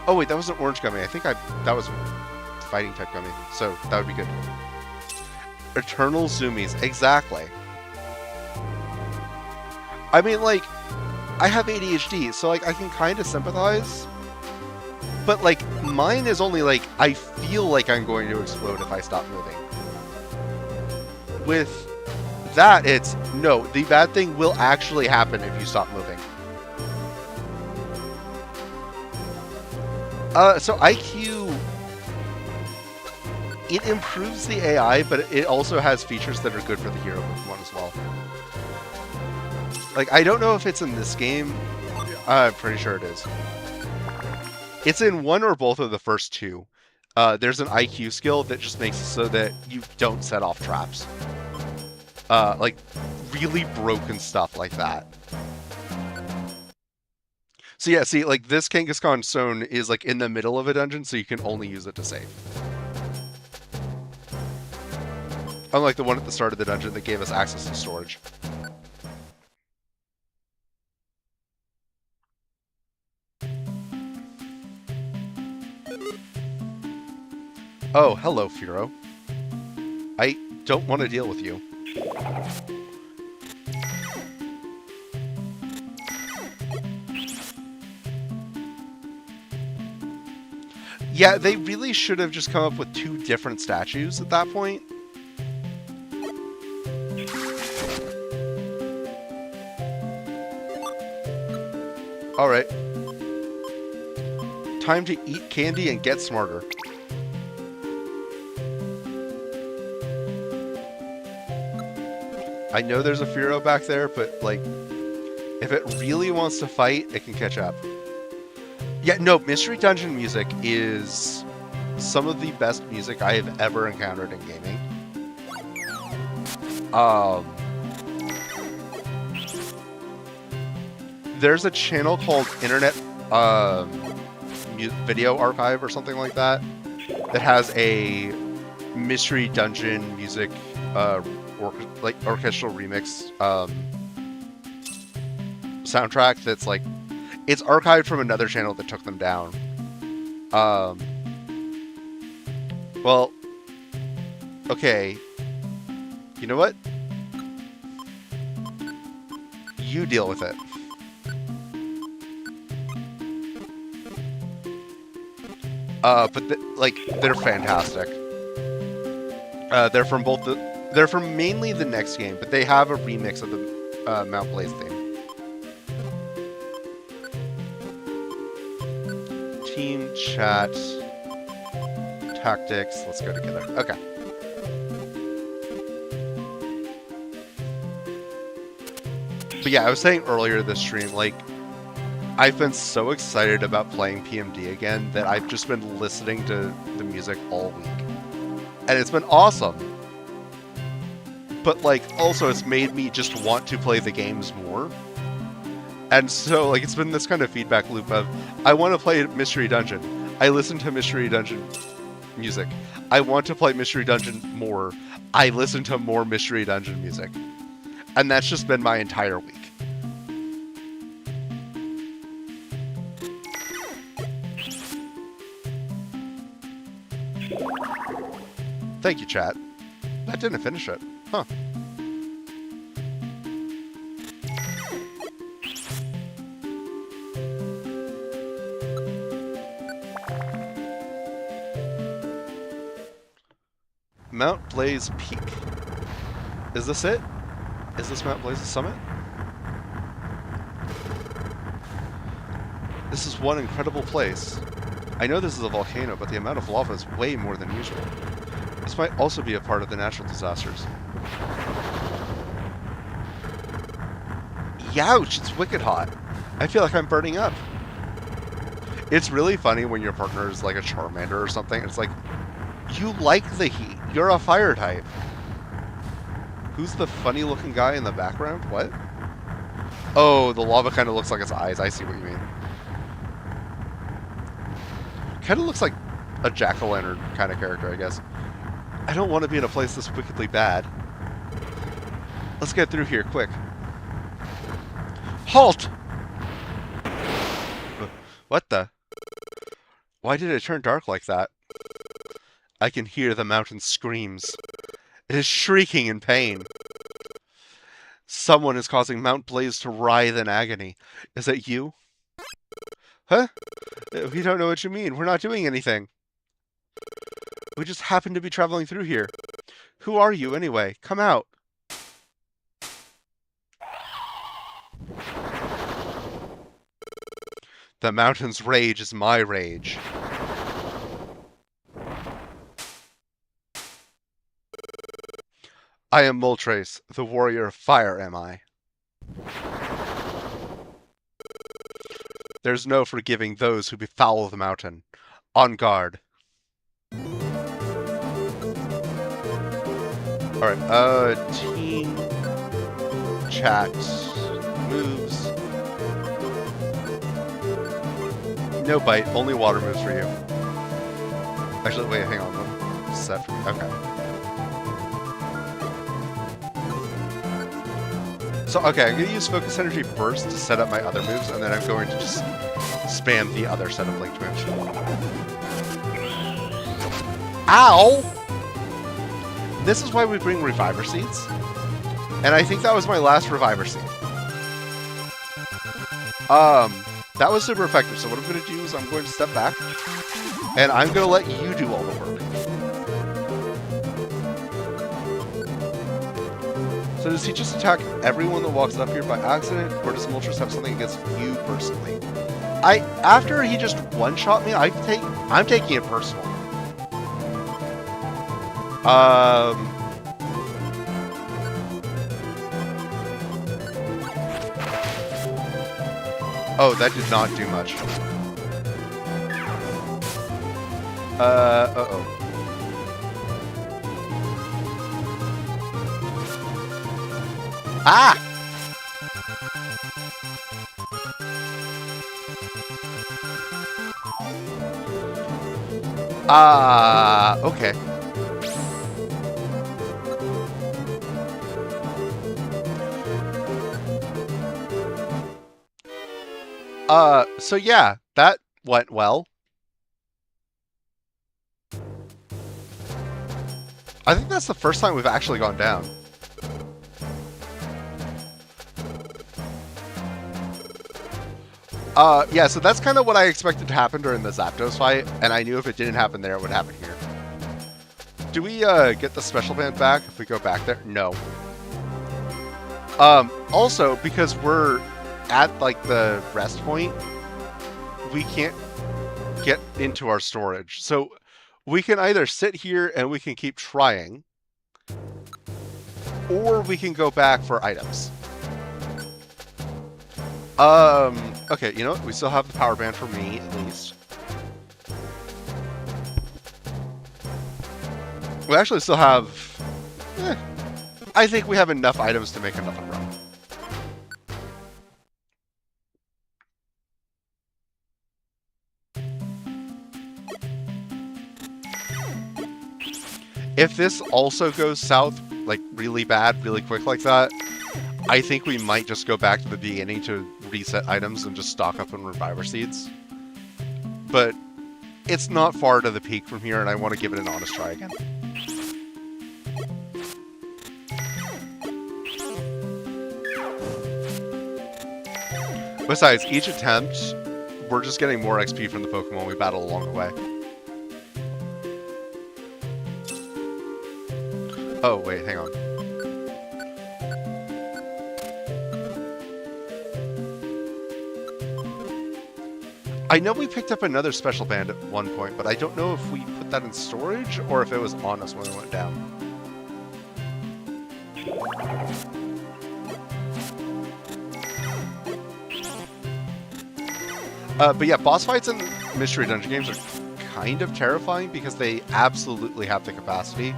Oh wait, that was an orange gummy. I think that was fighting type gummy, so that would be good. Eternal Zoomies, exactly. I mean, like, I have ADHD, so like I can kind of sympathize. But like, mine is only like, I feel like I'm going to explode if I stop moving. With that, it's, no, the bad thing will actually happen if you stop moving. So IQ, it improves the AI, but it also has features that are good for the hero Pokemon as well. Like, I don't know if it's in this game. I'm pretty sure it is. It's in one or both of the first two. There's an IQ skill that just makes it so that you don't set off traps. Like, really broken stuff like that. So yeah, see, like, this Kangaskhan Stone is, like, in the middle of a dungeon, so you can only use it to save. Unlike the one at the start of the dungeon that gave us access to storage. Oh, hello, Furo. I don't want to deal with you. Yeah, they really should have just come up with 2 different statues at that point. Alright. Time to eat candy and get smarter. I know there's a Furo back there, but, like, if it really wants to fight, it can catch up. Yeah, no, Mystery Dungeon music is some of the best music I have ever encountered in gaming. There's a channel called Internet Video Archive or something like that that has a Mystery Dungeon music orchestral remix soundtrack that's like, it's archived from another channel that took them down. Well, okay. You know what? You deal with it. But they're fantastic. They're from mainly the next game, but they have a remix of the Mount Blaze theme. Team chat tactics. Let's go together. Okay. But yeah, I was saying earlier this stream, like, I've been so excited about playing PMD again that I've just been listening to the music all week. And it's been awesome. But, like, also it's made me just want to play the games more. And so, like, it's been this kind of feedback loop of, I want to play Mystery Dungeon. I listen to Mystery Dungeon music. I want to play Mystery Dungeon more. I listen to more Mystery Dungeon music. And that's just been my entire week. Thank you, chat. That didn't finish it. Huh. Mount Blaze Peak. Is this it? Is this Mount Blaze's summit? This is one incredible place. I know this is a volcano, but the amount of lava is way more than usual. This might also be a part of the natural disasters. Youch, it's wicked hot. I feel like I'm burning up. It's really funny when your partner is like a Charmander or something. It's like, you like the heat. You're a fire type. Who's the funny looking guy in the background? What? Oh, the lava kind of looks like its eyes. I see what you mean. Kind of looks like a jack-o'-lantern kind of character, I guess. I don't want to be in a place this wickedly bad. Let's get through here, quick. Halt! What the? Why did it turn dark like that? I can hear the mountain screams. It is shrieking in pain. Someone is causing Mount Blaze to writhe in agony. Is that you? Huh? We don't know what you mean. We're not doing anything. We just happen to be traveling through here. Who are you, anyway? Come out. The mountain's rage is my rage. I am Moltres, the warrior of fire, am I? There's no forgiving those who befoul the mountain. On guard. Alright, team chat moves. No bite, only water moves for you. Actually, wait, hang on. Set for me. Okay. So, okay, I'm going to use Focus Energy first to set up my other moves, and then I'm going to just spam the other set of linked moves. Ow! This is why we bring Reviver Seeds. And I think that was my last Reviver Seed. That was super effective, so what I'm going to do is I'm going to step back, and I'm going to let you do all the work. So does he just attack everyone that walks up here by accident, or does Moltres have something against you personally? After he just one-shot me, I'm taking it personal. Oh, that did not do much. Uh-oh. Ah! Okay. So yeah, that went well. I think that's the first time we've actually gone down. Yeah, so that's kind of what I expected to happen during the Zapdos fight, and I knew if it didn't happen there, it would happen here. Do we, get the special band back if we go back there? No. Also, because we're at, like, the rest point, we can't get into our storage. So we can either sit here and we can keep trying, or we can go back for items. Okay, you know what? We still have the power band for me, at least. We actually still have... I think we have enough items to make another run. If this also goes south, like, really bad, really quick like that, I think we might just go back to the beginning to reset items and just stock up on Reviver Seeds. But it's not far to the peak from here, and I want to give it an honest try again. Besides, each attempt, we're just getting more XP from the Pokemon we battle along the way. Oh, wait, hang on. I know we picked up another special band at one point, but I don't know if we put that in storage or if it was on us when we went down. But yeah, boss fights in Mystery Dungeon games are kind of terrifying because they absolutely have the capacity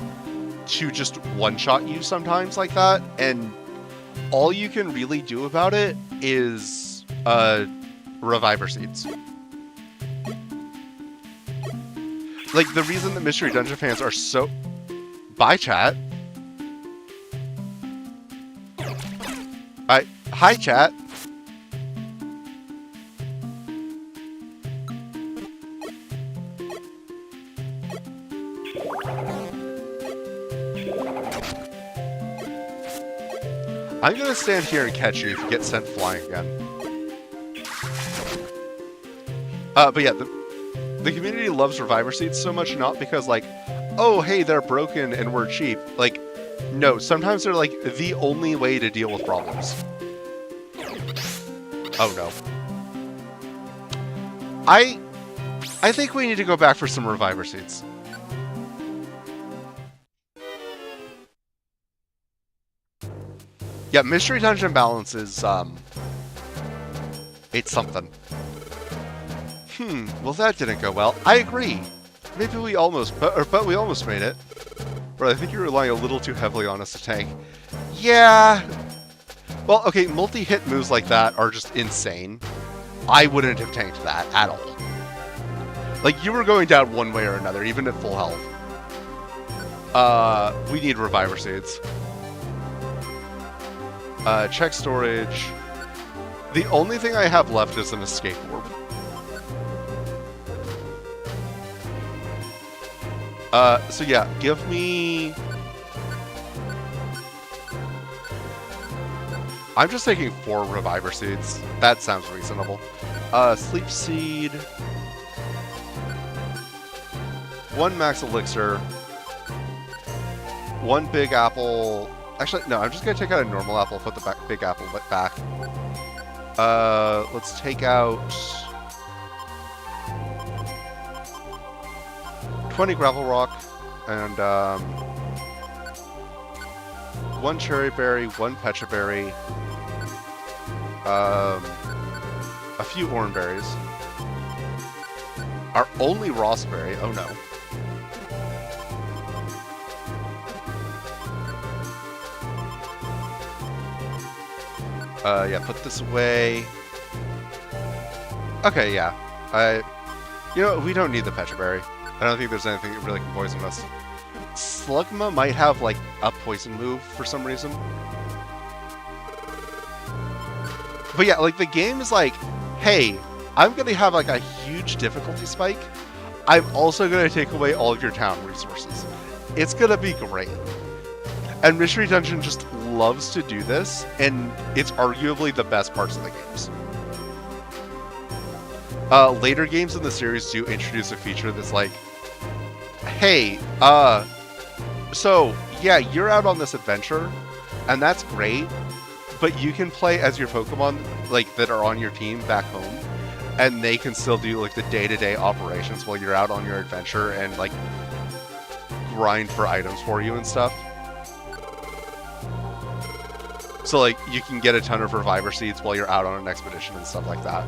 to just one-shot you sometimes like that, and all you can really do about it is Reviver Seeds. Like, the reason that Mystery Dungeon fans are so... Bye, chat. Hi, chat. I'm gonna stand here and catch you if you get sent flying again. But yeah, the community loves Reviver Seeds so much, not because, like, oh, hey, they're broken and we're cheap. Like, no, sometimes they're, like, the only way to deal with problems. Oh, no. I think we need to go back for some Reviver Seeds. Yeah, Mystery Dungeon balance is, it's something. Well that didn't go well. I agree. Maybe we almost, but we almost made it. But I think you're relying a little too heavily on us to tank. Yeah. Well, okay, multi-hit moves like that are just insane. I wouldn't have tanked that at all. Like, you were going down one way or another, even at full health. We need Reviver Seeds. Check storage. The only thing I have left is an escape orb. So yeah, give me... I'm just taking 4 Reviver Seeds. That sounds reasonable. Sleep Seed... 1 Max Elixir... 1 Big Apple... Actually, no, I'm just gonna take out a normal apple, put the Big Apple back. Let's take out... 20 Gravel Rock, and, 1 Cherry Berry, 1 Pecha Berry, a few Oran Berries. Our only Ross Berry, oh no. Yeah, put this away. Okay, yeah. You know, we don't need the Pecha Berry. I don't think there's anything that really can poison us. Slugma might have, like, a poison move for some reason. But yeah, like, the game is like, hey, I'm gonna have, like, a huge difficulty spike. I'm also gonna take away all of your town resources. It's gonna be great. And Mystery Dungeon just loves to do this, and it's arguably the best parts of the games. Later games in the series do introduce a feature that's like, hey, so, yeah, you're out on this adventure, and that's great, but you can play as your Pokemon, like, that are on your team back home, and they can still do, like, the day-to-day operations while you're out on your adventure and, like, grind for items for you and stuff. So, like, you can get a ton of Reviver Seeds while you're out on an expedition and stuff like that.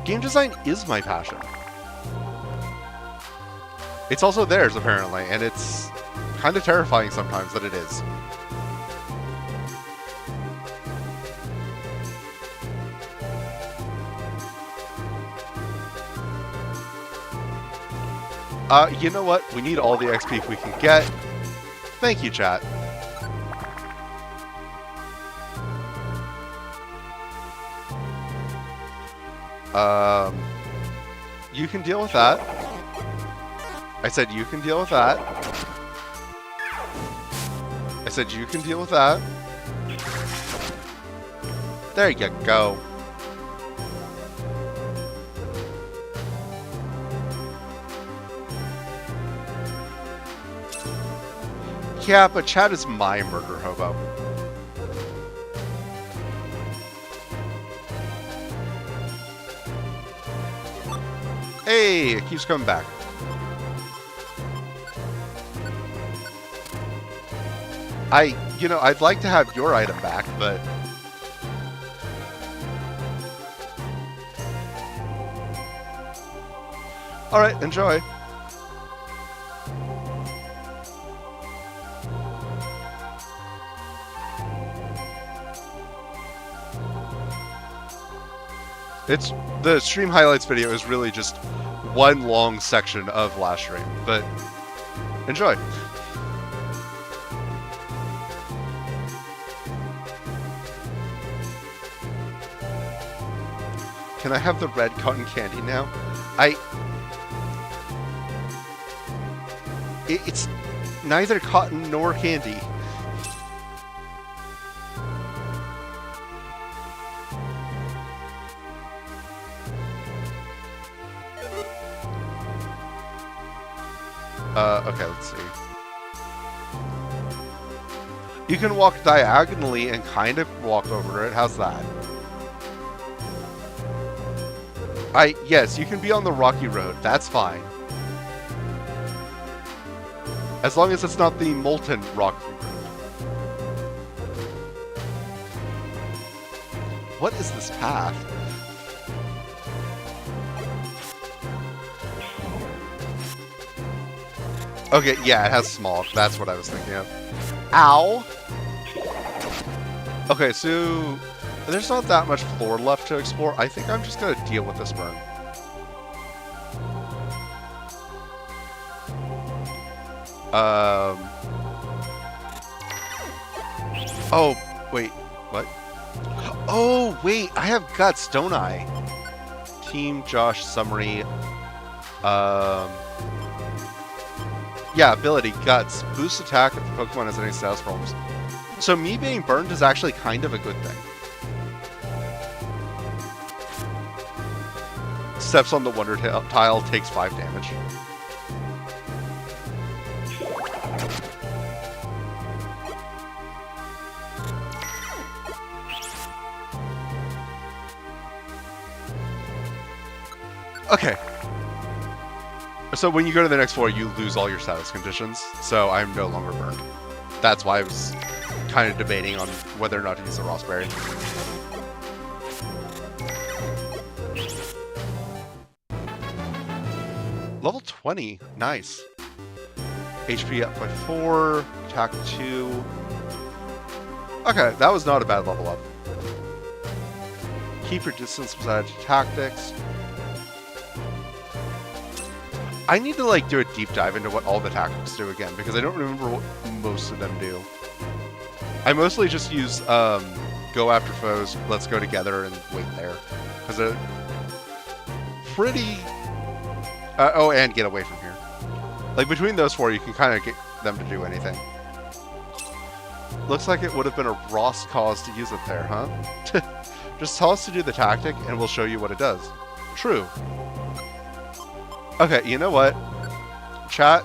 Game design is my passion. It's also theirs, apparently, and it's kind of terrifying sometimes that it is. You know what? We need all the XP we can get. Thank you, chat. You can deal with that. I said you can deal with that. I said you can deal with that. There you go. Yeah, but Chad is my murder hobo. Hey, it keeps coming back. You know, I'd like to have your item back, but... Alright, enjoy. The stream highlights video is really just one long section of last stream, but enjoy. Can I have the red cotton candy now? It's neither cotton nor candy. Okay, let's see. You can walk diagonally and kind of walk over it. How's that? Yes, you can be on the rocky road. That's fine. As long as it's not the molten rocky road. What is this path? Okay, yeah, it has small. That's what I was thinking of. Ow! Okay, so there's not that much floor left to explore. I think I'm just gonna deal with this burn. Oh, wait, what? Oh, wait, I have Guts, don't I? Team Josh summary. Yeah, ability, Guts. Boost attack if the Pokemon has any status problems. So me being burned is actually kind of a good thing. Steps on the Wonder Tile, takes 5 damage. Okay. So when you go to the next floor, you lose all your status conditions, so I'm no longer burned. That's why I was kind of debating on whether or not to use the Rossberry. Level 20, nice. HP up by 4, attack 2. Okay, that was not a bad level up. Keep your distance besides tactics. I need to like do a deep dive into what all the tactics do again, because I don't remember what most of them do. I mostly just use go after foes, let's go together, and wait there. Because they're pretty... oh, and get away from here. Like, between those 4, you can kind of get them to do anything. Looks like it would have been a Ross cause to use it there, huh? Just tell us to do the tactic, and we'll show you what it does. True. Okay, you know what? Chat.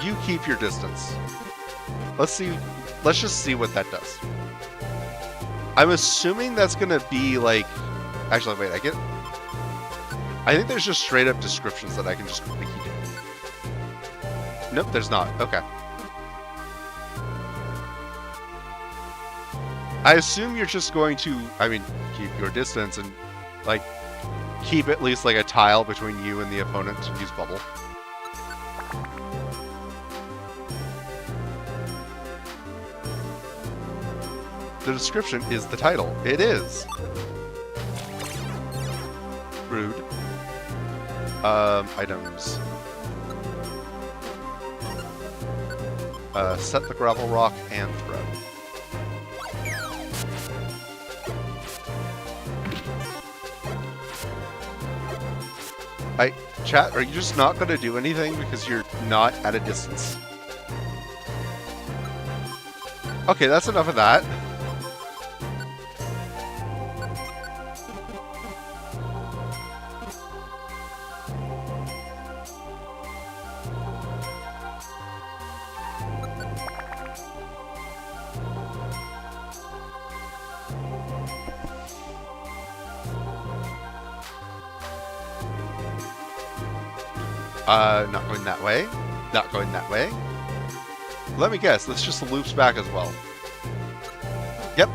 You keep your distance. Let's just see what that does. I'm assuming that's gonna be like... Actually, wait, I think there's just straight up descriptions that I can just quickly do. Nope, there's not. Okay. I assume you're just going to, keep your distance and, like, keep at least, like, a tile between you and the opponent to use Bubble. The description is the title. It is. Rude. Items. Set the gravel rock and throw. Chat, are you just not going to do anything because you're not at a distance? Okay, that's enough of that. Not going that way. Not going that way. Let me guess, this just loops back as well. Yep.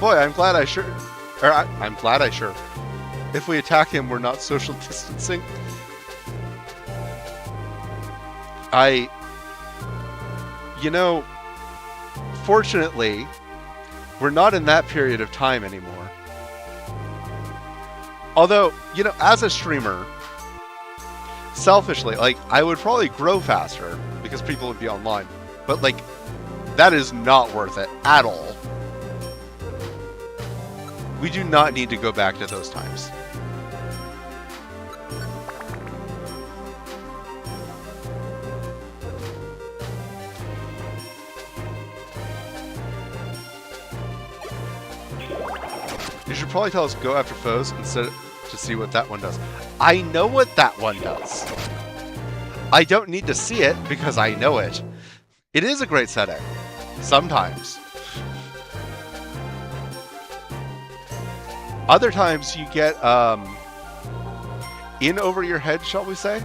Boy, I'm glad I sure... I'm glad I sure. If we attack him, we're not social distancing. You know, fortunately, we're not in that period of time anymore. Although, you know, as a streamer... Selfishly, like, I would probably grow faster because people would be online. But, like, that is not worth it at all. We do not need to go back to those times. You should probably tell us go after foes instead of... to see what that one does. I know what that one does. I don't need to see it because I know it. It is a great setting. Sometimes. Other times you get in over your head, shall we say?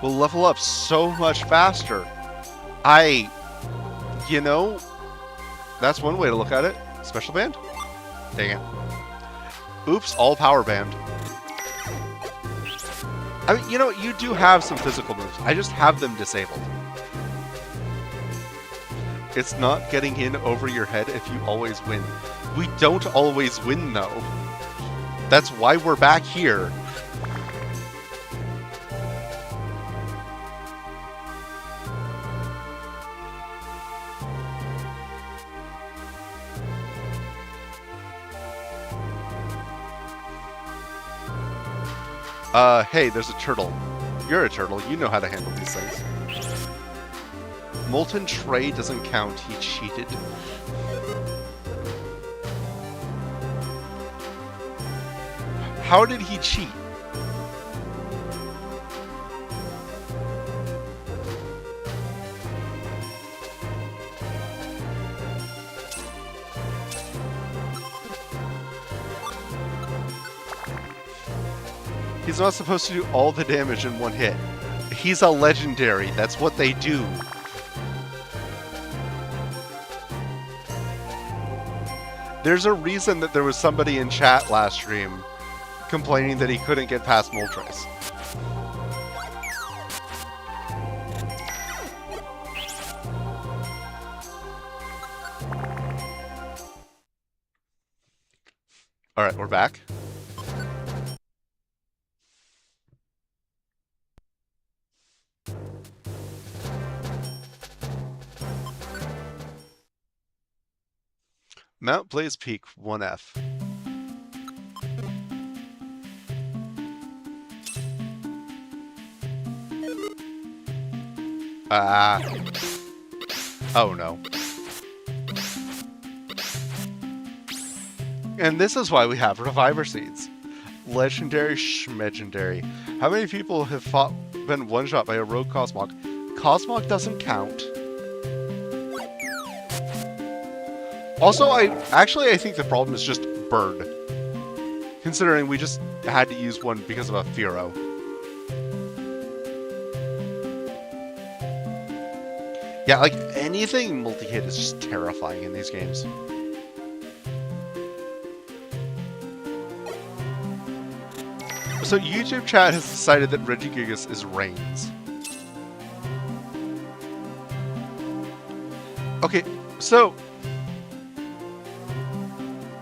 Will level up so much faster. You know, that's one way to look at it. Special band? Dang it. Oops, all power band. I mean, you know, you do have some physical moves. I just have them disabled. It's not getting in over your head if you always win. We don't always win, though. That's why we're back here. Hey, there's a turtle. You're a turtle. You know how to handle these things. Molten Tray doesn't count. He cheated. How did he cheat? He's not supposed to do all the damage in one hit. He's a legendary. That's what they do. There's a reason that there was somebody in chat last stream complaining that he couldn't get past Moltres. Alright, we're back. Mount Blaze Peak 1F. Oh no. And this is why we have Reviver Seeds. Legendary Schmegendary. How many people have been one-shot by a rogue Cosmog? Cosmog doesn't count. Also, I think the problem is just Bird. Considering we just had to use one because of a Fearow. Yeah, like, anything multi-hit is just terrifying in these games. So YouTube chat has decided that Regigigas is Reigns. Okay, so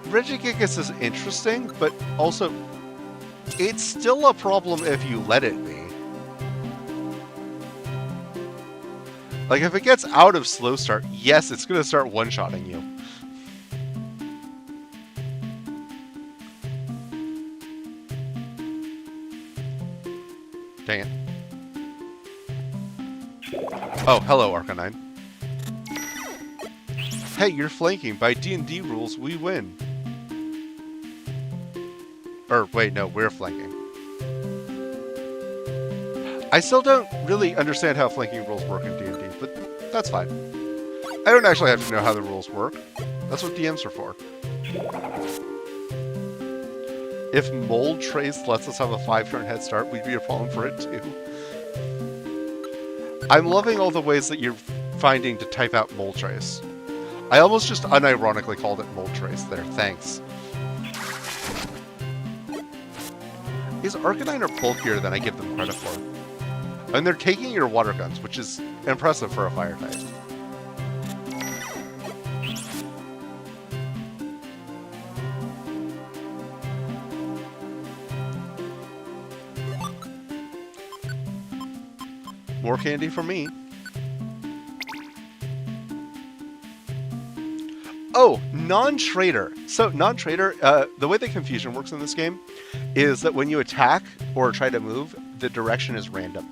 Regigigas is interesting, but also it's still a problem if you let it be. Like, if it gets out of slow start, yes, it's going to start one-shotting you. Dang it. Oh, hello, Arcanine. Hey, you're flanking. By D&D rules, we win. Or, wait, no, we're flanking. I still don't really understand how flanking rules work in D&D, but that's fine. I don't actually have to know how the rules work. That's what DMs are for. If Mold Trace lets us have a 5-turn head start, we'd be a problem for it too. I'm loving all the ways that you're finding to type out Mold Trace. I almost just unironically called it Mold Trace there, thanks. Is Arcanine are bulkier than I give them credit for. And they're taking your water guns, which is impressive for a fire type. More candy for me. Oh, non-trader. So, non-trader, the way the confusion works in this game is that when you attack or try to move, the direction is random.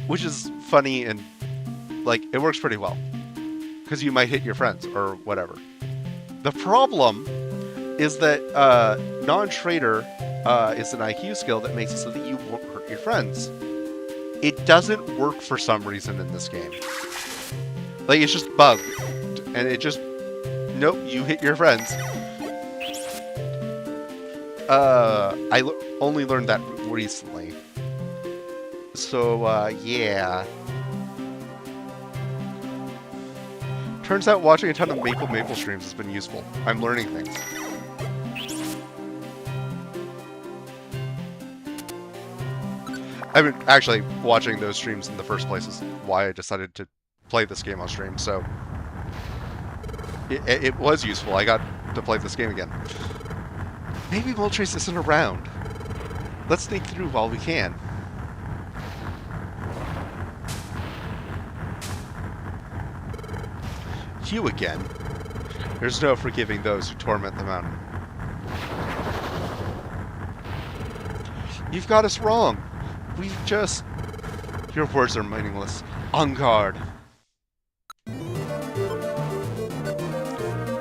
Which is funny and, like, it works pretty well. Because you might hit your friends or whatever. The problem is that non-trader is an IQ skill that makes it so that you won't hurt your friends. It doesn't work for some reason in this game. Like, it's just bugged. And it just... Nope, you hit your friends. I only learned that recently. So, yeah. Turns out watching a ton of Maple streams has been useful. I'm learning things. I mean, actually, watching those streams in the first place is why I decided to play this game on stream, so... It was useful. I got to play this game again. Maybe Moltres isn't around. Let's sneak through while we can. You again. There's no forgiving those who torment the mountain. You've got us wrong. We've just... Your words are meaningless. On guard.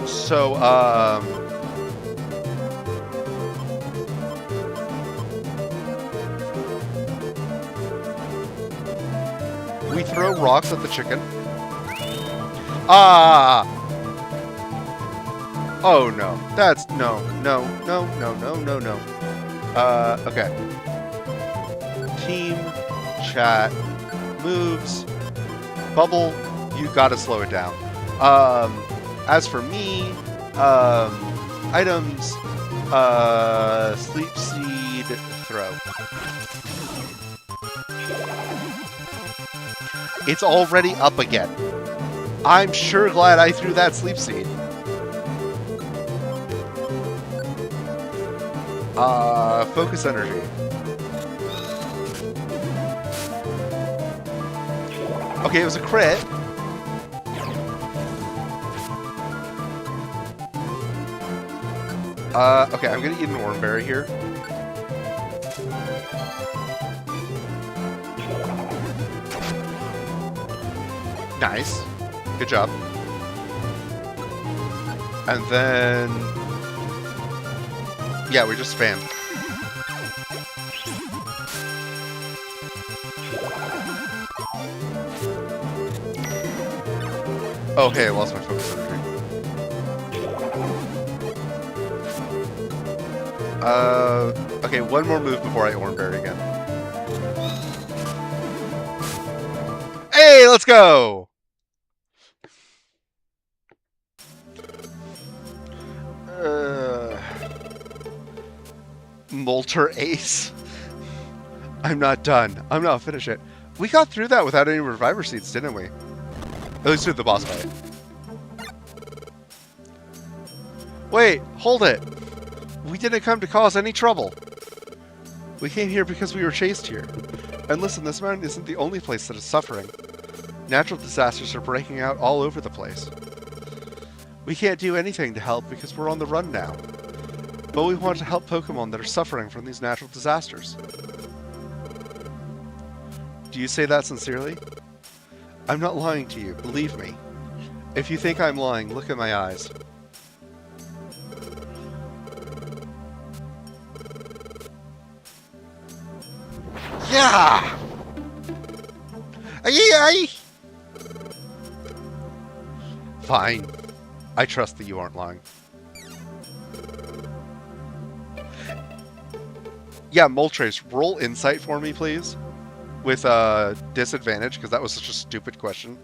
So, we throw rocks at the chicken. Ah! Oh no. That's... No. Okay. Team, chat, moves, bubble, you gotta slow it down. As for me, items, sleep seed, throw. It's already up again. I'm sure glad I threw that sleep seed. Focus energy. Okay, it was a crit. Okay, I'm gonna eat an oranberry here. Nice. Good job. And then... Yeah, we just spam. Oh, hey, I lost my focus energy. Okay, one more move before I oranberry again. Hey, let's go! Molter Ace. I'm not done. I'm not finished it. We got through that without any reviver seeds, didn't we? At least through the boss fight. Wait, hold it. We didn't come to cause any trouble. We came here because we were chased here. And listen, this mountain isn't the only place that is suffering. Natural disasters are breaking out all over the place. We can't do anything to help because we're on the run now. But we want to help Pokémon that are suffering from these natural disasters. Do you say that sincerely? I'm not lying to you, believe me. If you think I'm lying, look at my eyes. Yeah! Ay! Fine. I trust that you aren't lying. Yeah, Moltres, roll insight for me, please. With disadvantage, because that was such a stupid question.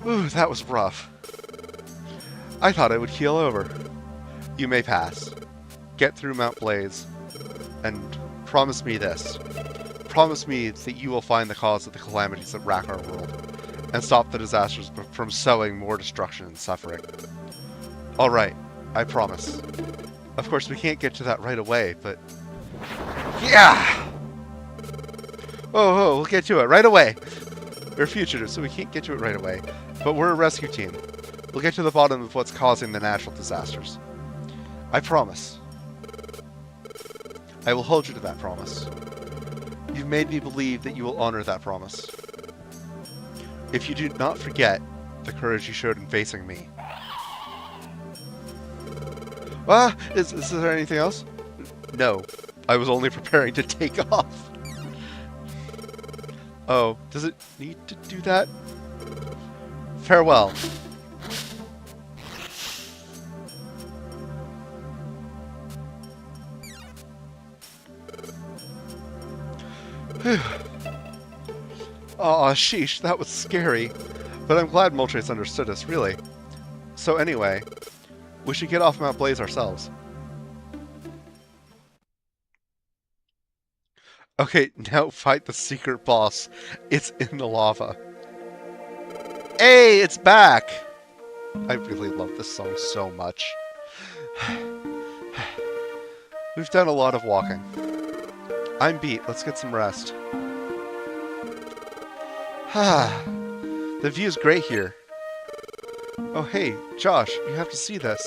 Ooh, that was rough. I thought I would keel over. You may pass. Get through Mount Blaze. And promise me this. Promise me that you will find the cause of the calamities that rack our world. And stop the disasters from sowing more destruction and suffering. Alright, I promise. Of course, we can't get to that right away, but... Yeah! Oh, we'll get to it right away. We're fugitives, so we can't get to it right away. But we're a rescue team. We'll get to the bottom of what's causing the natural disasters. I promise. I will hold you to that promise. You've made me believe that you will honor that promise. If you do not forget the courage you showed in facing me. Ah, is there anything else? No. I was only preparing to take off. Oh, does it need to do that? Farewell. Aw, sheesh, that was scary. But I'm glad Moltres understood us, really. So anyway, we should get off Mount Blaze ourselves. Okay, now fight the secret boss. It's in the lava. Hey, it's back! I really love this song so much. We've done a lot of walking. I'm beat. Let's get some rest. The view's great here. Oh hey, Josh, you have to see this.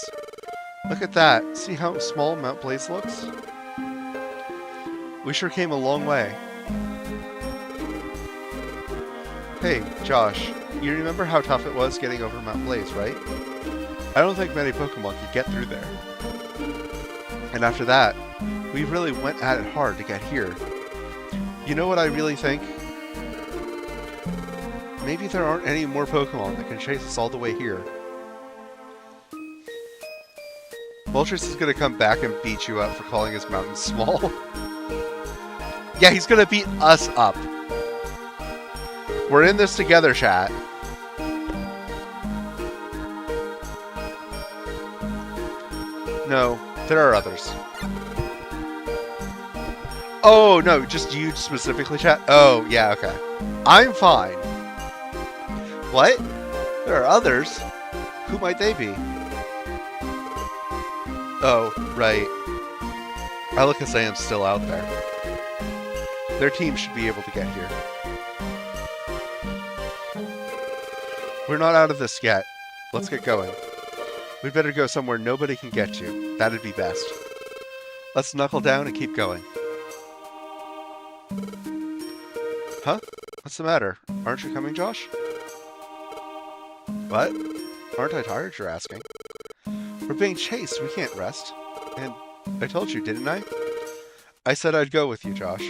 Look at that. See how small Mount Blaze looks? We sure came a long way. Hey, Josh, you remember how tough it was getting over Mount Blaze, right? I don't think many Pokemon could get through there. And after that, we really went at it hard to get here. You know what I really think? Maybe there aren't any more Pokemon that can chase us all the way here. Moltres is gonna come back and beat you up for calling his mountain small. Yeah, he's gonna beat us up. We're in this together, chat. No, there are others. Oh, no, just you specifically, chat? Oh, yeah, okay. I'm fine. What? There are others? Who might they be? Oh, right. Alakazam's still out there. Their team should be able to get here. We're not out of this yet. Let's get going. We'd better go somewhere nobody can get to. That'd be best. Let's knuckle down and keep going. Huh? What's the matter? Aren't you coming, Josh? What? Aren't I tired, you're asking? We're being chased. We can't rest. And I told you, didn't I? I said I'd go with you, Josh.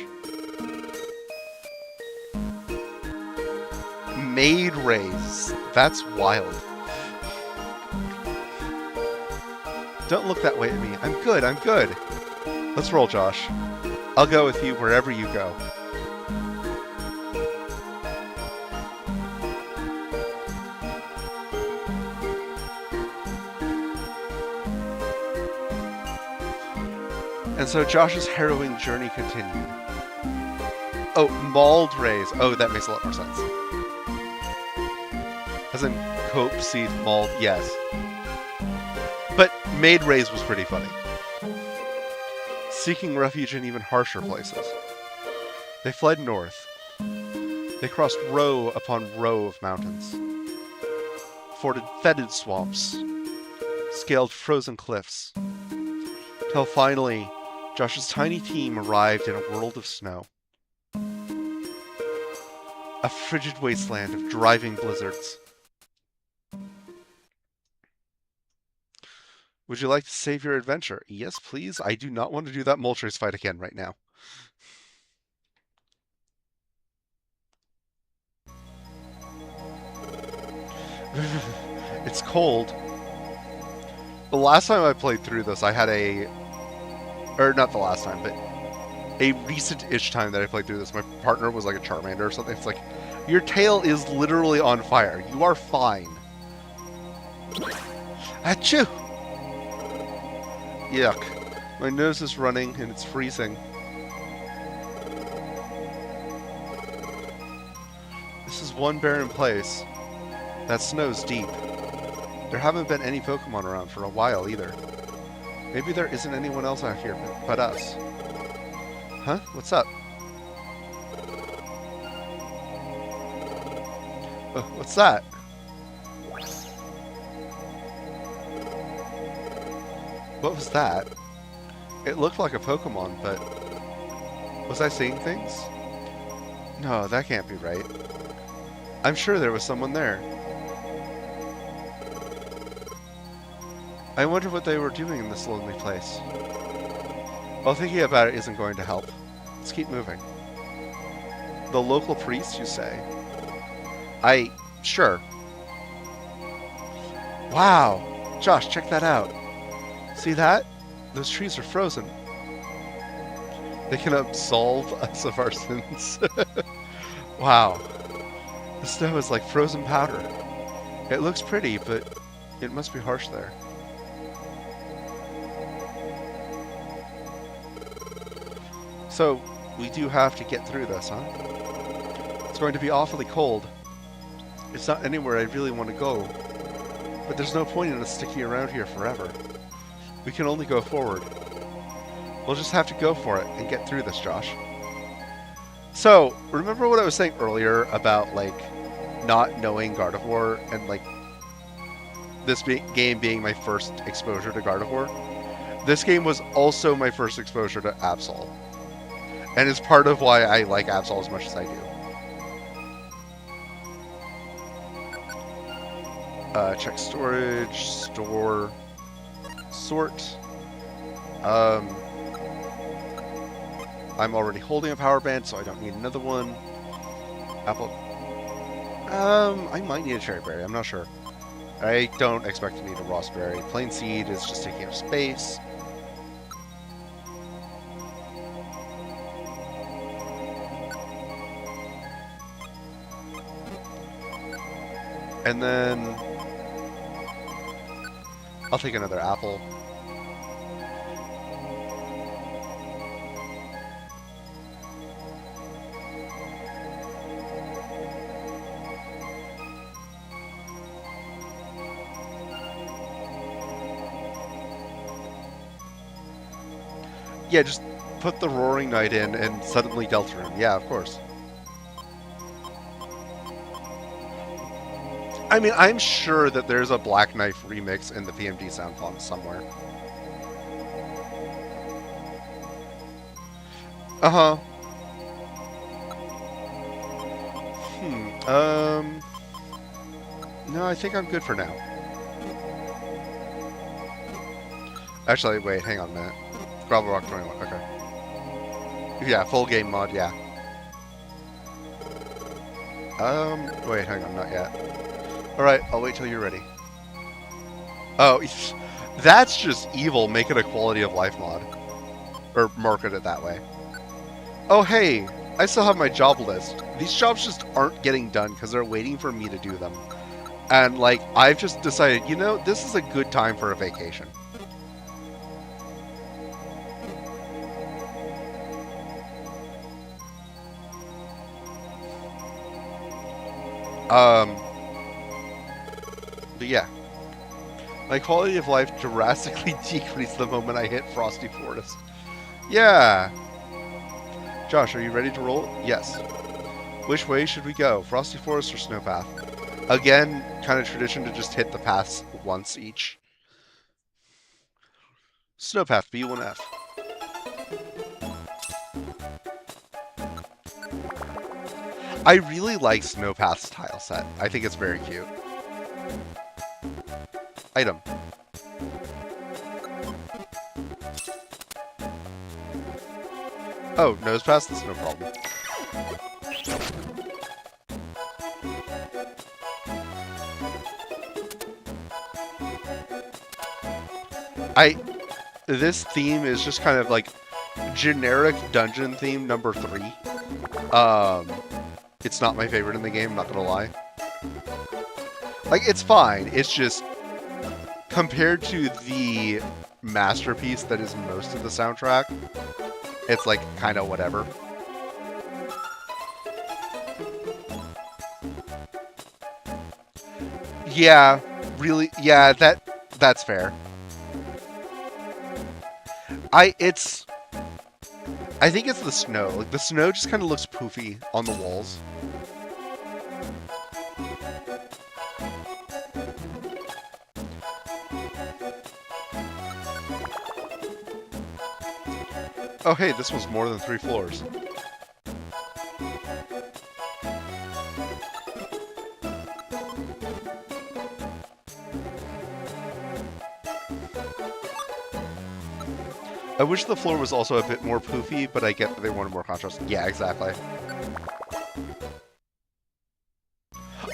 Maid rays. That's wild. Don't look that way at me. I'm good, I'm good. Let's roll, Josh. I'll go with you wherever you go. And so Josh's harrowing journey continued. Oh, mauled rays. Oh, that makes a lot more sense. As in cope, seed, mauled, yes. But maid rays was pretty funny. Seeking refuge in even harsher places. They fled north. They crossed row upon row of mountains. Forded fetid swamps. Scaled frozen cliffs. Till finally, Josh's tiny team arrived in a world of snow. A frigid wasteland of driving blizzards. Would you like to save your adventure? Yes, please. I do not want to do that Moltres fight again right now. It's cold. The last time I played through this, I had or not the last time, but a recent-ish time that I played through this, my partner was like a Charmander or something. It's like, your tail is literally on fire. You are fine. Achoo! Yuck. My nose is running and it's freezing. This is one barren place. That snow's deep. There haven't been any Pokemon around for a while either. Maybe there isn't anyone else out here but us. Huh? What's up? What's that? What was that? It looked like a Pokemon, but... was I seeing things? No, that can't be right. I'm sure there was someone there. I wonder what they were doing in this lonely place. Well, thinking about it isn't going to help. Let's keep moving. The local priest, you say? Sure. Wow! Josh, check that out. See that? Those trees are frozen. They can absolve us of our sins. Wow. The snow is like frozen powder. It looks pretty, but it must be harsh there. So, we do have to get through this, huh? It's going to be awfully cold. It's not anywhere I really want to go. But there's no point in us sticking around here forever. We can only go forward. We'll just have to go for it and get through this, Josh. So, remember what I was saying earlier about, like, not knowing Gardevoir and, like, this game being my first exposure to Gardevoir, this game was also my first exposure to Absol. And it's part of why I like Absol as much as I do. Check storage, store, sort. I'm already holding a power band, so I don't need another one. Apple. I might need a cherry berry, I'm not sure. I don't expect to need a raspberry. Plain seed is just taking up space. And then I'll take another apple. Yeah, just put the Roaring Knight in and suddenly Deltarune. Yeah, of course. I mean, I'm sure that there's a Black Knife remix in the PMD sound font somewhere. Uh-huh. No, I think I'm good for now. Actually, wait, hang on a minute. Gravel Rock 21, okay. Yeah, full game mod, yeah. Wait, hang on, not yet. Alright, I'll wait till you're ready. Oh, that's just evil, make it a quality of life mod. Or market it that way. Oh, hey, I still have my job list. These jobs just aren't getting done because they're waiting for me to do them. And, like, I've just decided, you know, this is a good time for a vacation. But yeah. My quality of life drastically decreased the moment I hit Frosty Forest. Yeah! Josh, are you ready to roll? Yes. Which way should we go? Frosty Forest or Snowpath? Again, kind of tradition to just hit the paths once each. Snowpath, B1F. I really like Snowpath's tile set. I think it's very cute. Item. Oh, nose pass? That's no problem. This theme is just kind of like generic dungeon theme number 3. It's not my favorite in the game, not gonna lie. Like, it's fine. It's just, compared to the masterpiece that is most of the soundtrack, it's like kind of whatever. Yeah, really, yeah, that's fair. I think it's the snow. Like, the snow just kind of looks poofy on the walls. Oh, hey, this was more than 3 floors. I wish the floor was also a bit more poofy, but I get that they wanted more contrast. Yeah, exactly.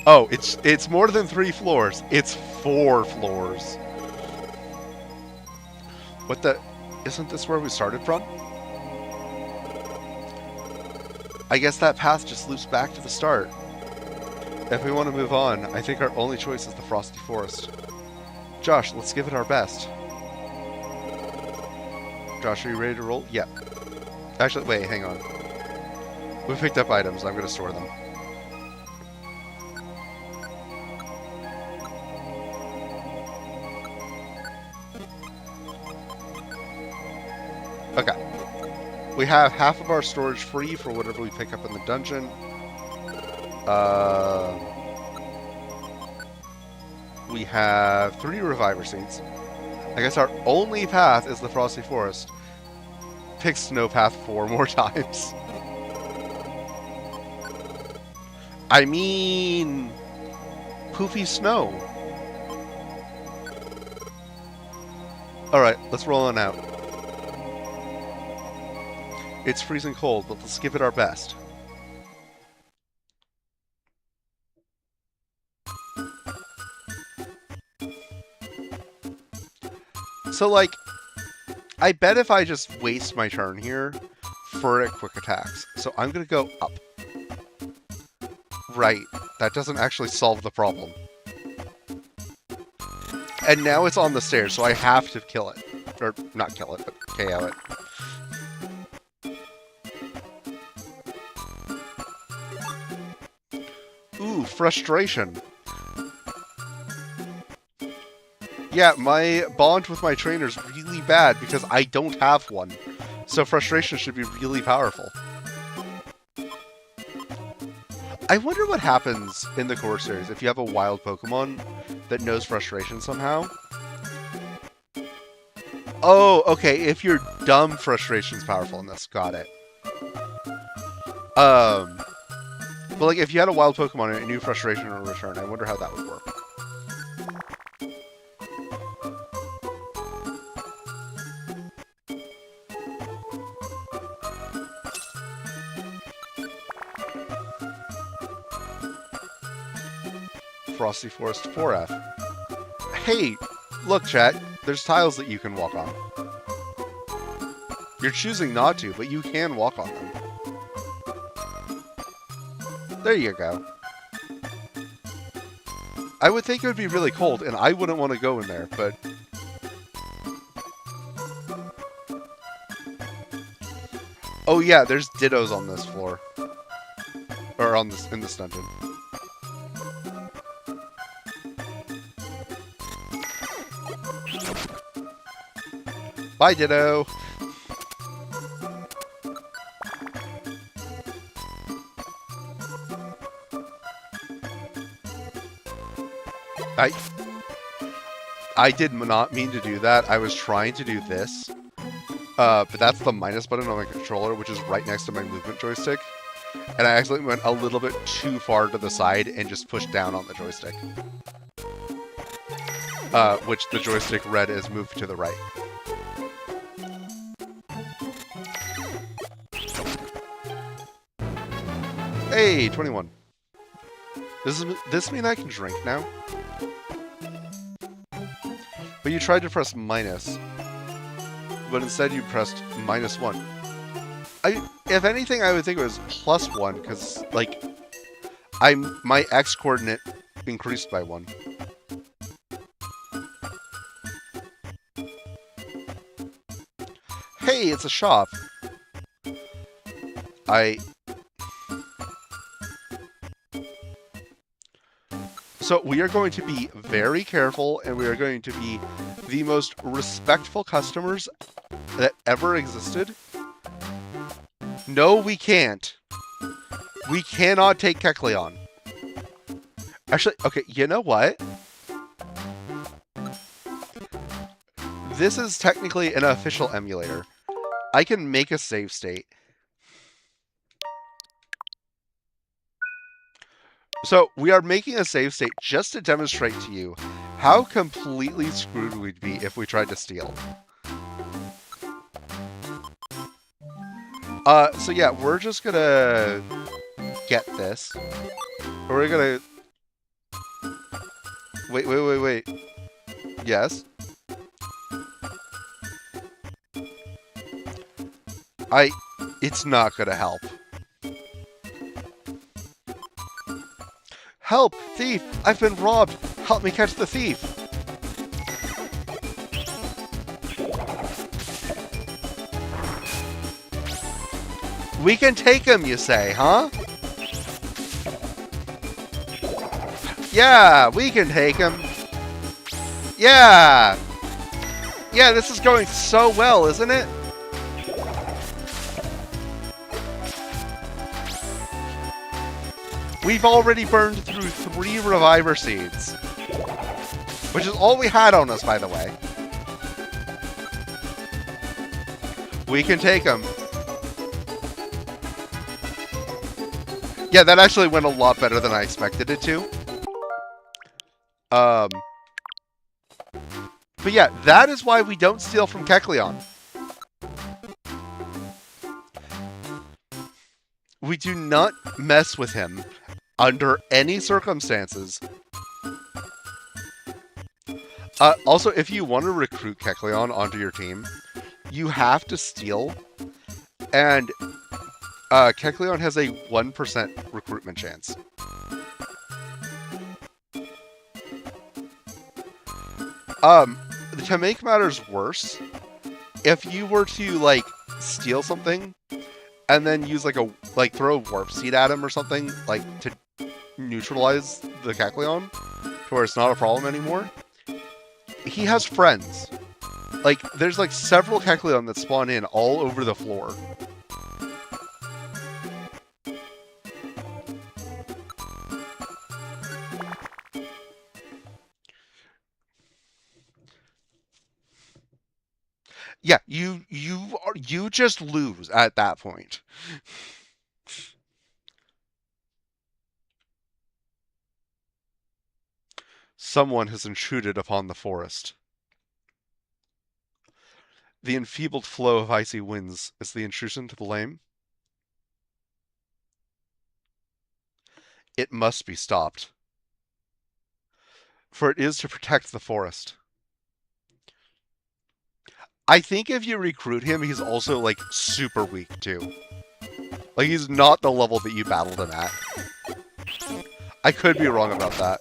Oh, it's more than 3 floors. It's 4 floors. What the... Isn't this where we started from? I guess that path just loops back to the start. If we want to move on, I think our only choice is the Frosty Forest. Josh, let's give it our best. Josh, are you ready to roll? Yep. Actually, wait, hang on. We picked up items. I'm going to store them. Okay. We have half of our storage free for whatever we pick up in the dungeon. We have 3 Reviver Seeds. I guess our only path is the Frosty Forest. Pick Snow Path 4 more times. I mean... Poofy Snow. Alright, let's roll on out. It's freezing cold, but let's give it our best. So, like, I bet if I just waste my turn here for quick attacks. So I'm going to go up. Right. That doesn't actually solve the problem. And now it's on the stairs, so I have to kill it. Or, not kill it, but KO it. Ooh, frustration. Yeah, my bond with my trainer's really bad because I don't have one. So frustration should be really powerful. I wonder what happens in the core series if you have a wild Pokemon that knows frustration somehow. Oh, okay, if you're dumb, frustration's powerful in this. Got it. But like, if you had a wild Pokemon and it knew frustration in return, I wonder how that would work. Frosty Forest 4F. Hey, look, chat. There's tiles that you can walk on. You're choosing not to, but you can walk on them. There you go. I would think it would be really cold, and I wouldn't want to go in there, but... Oh yeah, there's Dittos on this floor. Or on this, in this dungeon. Bye, Ditto! I did not mean to do that. I was trying to do this. But that's the minus button on my controller, which is right next to my movement joystick. And I accidentally went a little bit too far to the side and just pushed down on the joystick. Which the joystick read as move to the right. Hey, 21. Does this mean I can drink now? But you tried to press minus. But instead you pressed -1. If anything, I would think it was +1, because, like, my X coordinate increased by 1. Hey, it's a shop. So we are going to be very careful, and we are going to be the most respectful customers that ever existed. No, we can't. We cannot take Kecleon. Actually, okay, you know what? This is technically an official emulator. I can make a save state. So, we are making a save state just to demonstrate to you how completely screwed we'd be if we tried to steal. So yeah, we're just gonna get this. We're gonna... Wait. Yes? It's not gonna help. Help! Thief! I've been robbed! Help me catch the thief! We can take him, you say, huh? Yeah, we can take him. Yeah! Yeah, this is going so well, isn't it? We've already burned through 3 Reviver Seeds. Which is all we had on us, by the way. We can take him. Yeah, that actually went a lot better than I expected it to. But yeah, that is why we don't steal from Kecleon. We do not mess with him under any circumstances. Also, if you want to recruit Kecleon onto your team, you have to steal, and Kecleon has a 1% recruitment chance. To make matters worse, if you were to, like, steal something, and then use, like, throw a warp seed at him or something, like, to neutralize the Kecleon, to where it's not a problem anymore, he has friends. Like, there's, like, several Kecleon that spawn in all over the floor. Yeah, you just lose at that point. Someone has intruded upon the forest. The enfeebled flow of icy winds is the intrusion to the lame. It must be stopped. For it is to protect the forest. I think if you recruit him, he's also, like, super weak, too. Like, he's not the level that you battled him at. I could be wrong about that.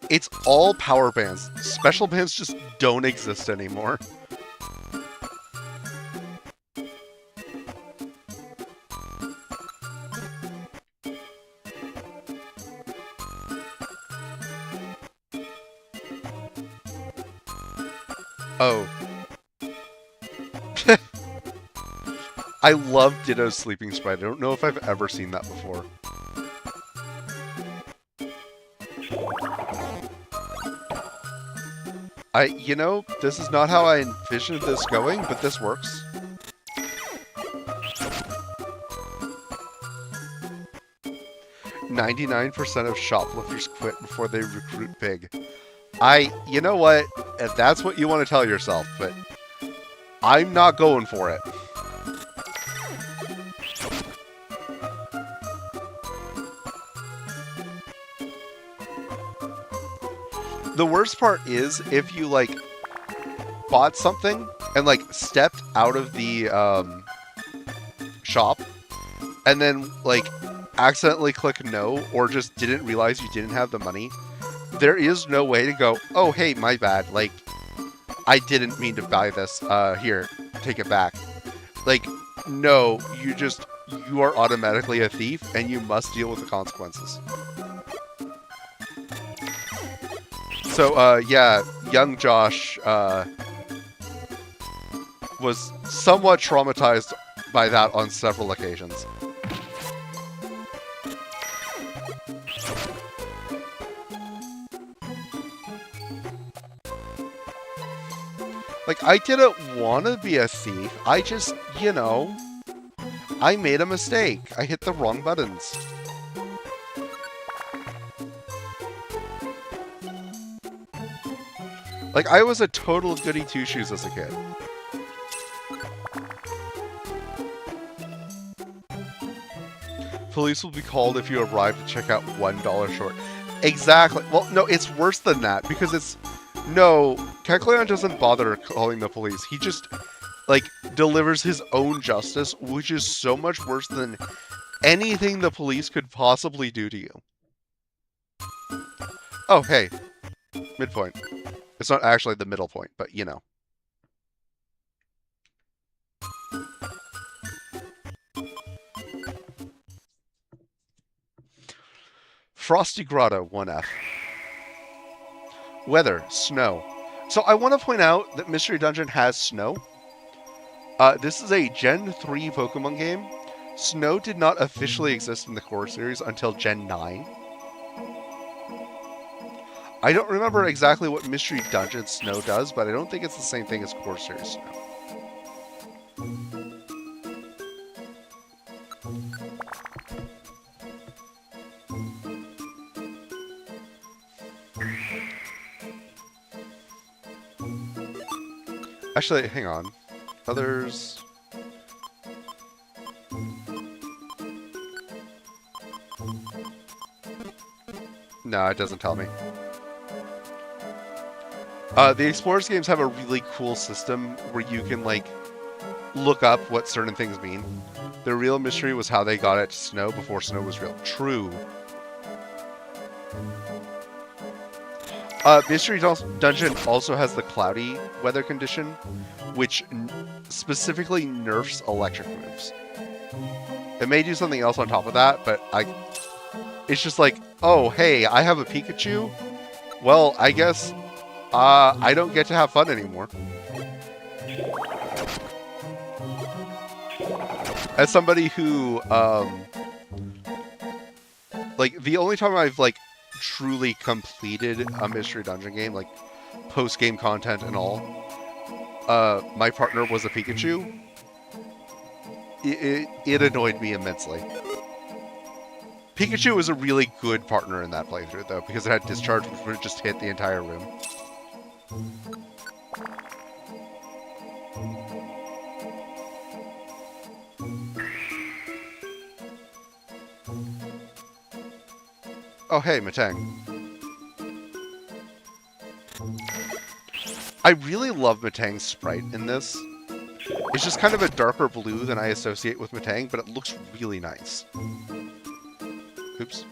It's all power bands. Special bands just don't exist anymore. Oh. I love Ditto's sleeping sprite. I don't know if I've ever seen that before. You know, this is not how I envisioned this going, but this works. "99% of shoplifters quit before they recruit big." You know what? If that's what you want to tell yourself, but I'm not going for it. The worst part is if you, like, bought something and, like, stepped out of the shop and then, like, accidentally click no or just didn't realize you didn't have the money. There is no way to go, oh, hey, my bad. Like, I didn't mean to buy this. Here, take it back. Like, no, you are automatically a thief and you must deal with the consequences. So, yeah, young Josh was somewhat traumatized by that on several occasions. Like, I didn't want to be a thief. I just, you know, I made a mistake. I hit the wrong buttons. Like, I was a total goody two-shoes as a kid. Police will be called if you arrive to check out $1 short. Exactly. Well, no, it's worse than that, because it's... No, Kecleon doesn't bother calling the police. He just, like, delivers his own justice, which is so much worse than anything the police could possibly do to you. Oh, hey. Midpoint. It's not actually the middle point, but, you know. Frosty Grotto, 1F. Weather, snow. So I want to point out that Mystery Dungeon has snow. This is a Gen 3 Pokemon game. Snow did not officially exist in the core series until Gen 9. I don't remember exactly what Mystery Dungeon Snow does, but I don't think it's the same thing as core series Snow. Actually, hang on. Others... No, it doesn't tell me. The Explorers games have a really cool system where you can, like, look up what certain things mean. The real mystery was how they got it to snow before snow was real. True. Mystery Dungeon also has the cloudy weather condition, which specifically nerfs electric moves. It may do something else on top of that, but it's just like, oh, hey, I have a Pikachu? Well, I guess I don't get to have fun anymore. As somebody who, like, the only time I've, like, truly completed a Mystery Dungeon game, like, post-game content and all, my partner was a Pikachu. It annoyed me immensely. Pikachu was a really good partner in that playthrough, though, because it had Discharge, which would just hit the entire room. Oh, hey, Metang. I really love Metang's sprite in this. It's just kind of a darker blue than I associate with Metang, but it looks really nice. Oops.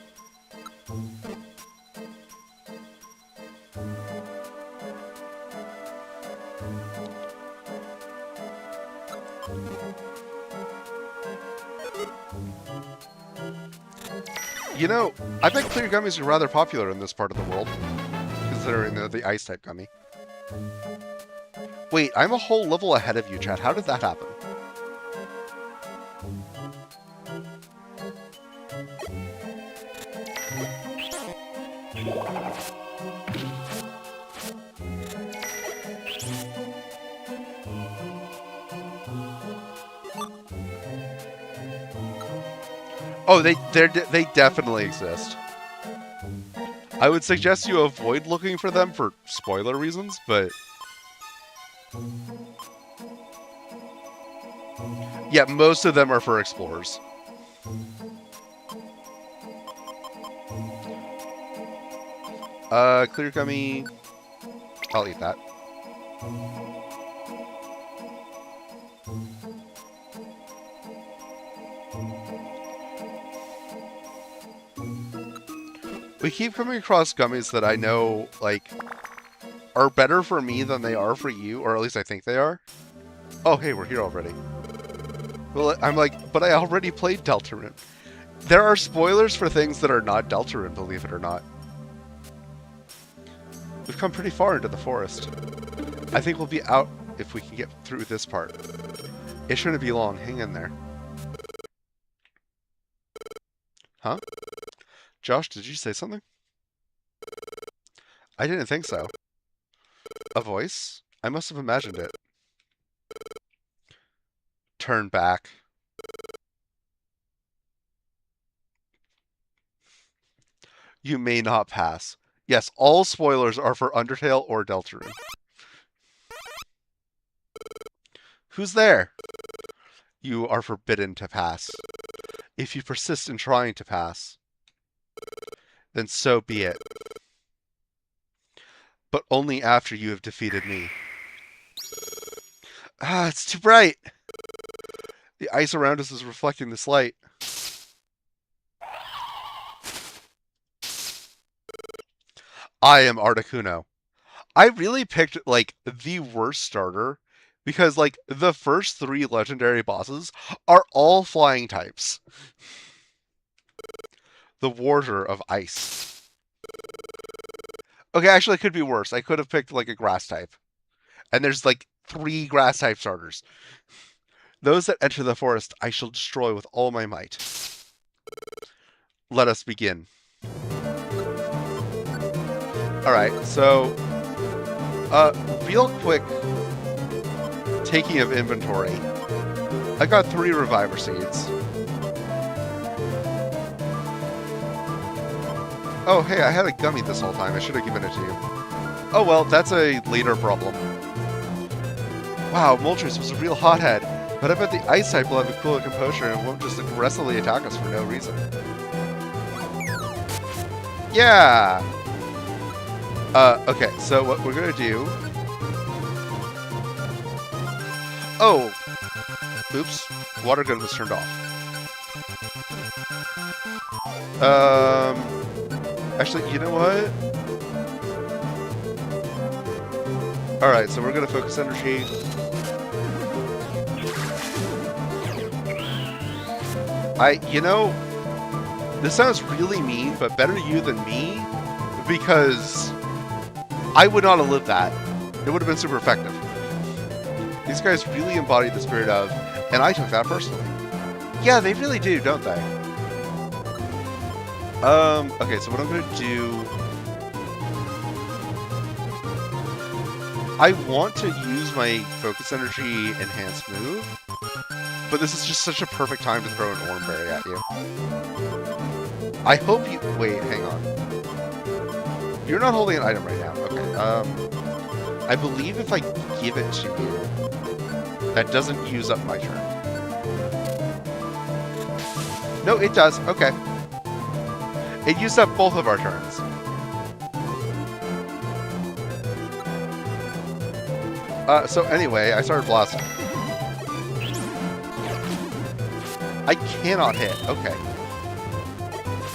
You know, I bet clear gummies are rather popular in this part of the world, considering they're the ice-type gummy. Wait, I'm a whole level ahead of you, Chad. How did that happen? Oh, they definitely exist. I would suggest you avoid looking for them for spoiler reasons, but... yeah, most of them are for explorers. Clear gummy... I'll eat that. We keep coming across gummies that I know, like, are better for me than they are for you, or at least I think they are. Oh, hey, we're here already. Well, I'm like, but I already played Deltarune. There are spoilers for things that are not Deltarune, believe it or not. We've come pretty far into the forest. I think we'll be out if we can get through this part. It shouldn't be long. Hang in there. Huh? Josh, did you say something? I didn't think so. A voice? I must have imagined it. Turn back. You may not pass. Yes, all spoilers are for Undertale or Deltarune. Who's there? You are forbidden to pass. If you persist in trying to pass, then so be it. But only after you have defeated me. Ah, it's too bright! The ice around us is reflecting this light. I am Articuno. I really picked, like, the worst starter because, like, the first 3 legendary bosses are all flying types. The Warder of Ice. Okay, actually, it could be worse. I could have picked like a grass type. And there's like 3 grass type starters. Those that enter the forest, I shall destroy with all my might. Let us begin. Alright, so, real quick, taking of inventory. I got 3 reviver seeds. Oh, hey, I had a gummy this whole time. I should have given it to you. Oh well, that's a later problem. Wow, Moltres was a real hothead, but I bet the ice type will have a cooler composure and won't just aggressively attack us for no reason. Yeah! Okay, so what we're gonna do... Oh! Oops. Water gun was turned off. Actually, you know what? Alright, so we're gonna focus energy. You know, this sounds really mean, but better you than me, because I would not have lived that. It would have been super effective. These guys really embody the spirit of, and I took that personally. Yeah, they really do, don't they? Okay, so what I'm gonna do... I want to use my focus energy enhanced move, but this is just such a perfect time to throw an Oranberry at you. I hope you... Wait, hang on. You're not holding an item right now. Okay, I believe if I give it to you, that doesn't use up my turn. No, it does. Okay. It used up both of our turns. So anyway, I started blasting. I cannot hit. Okay.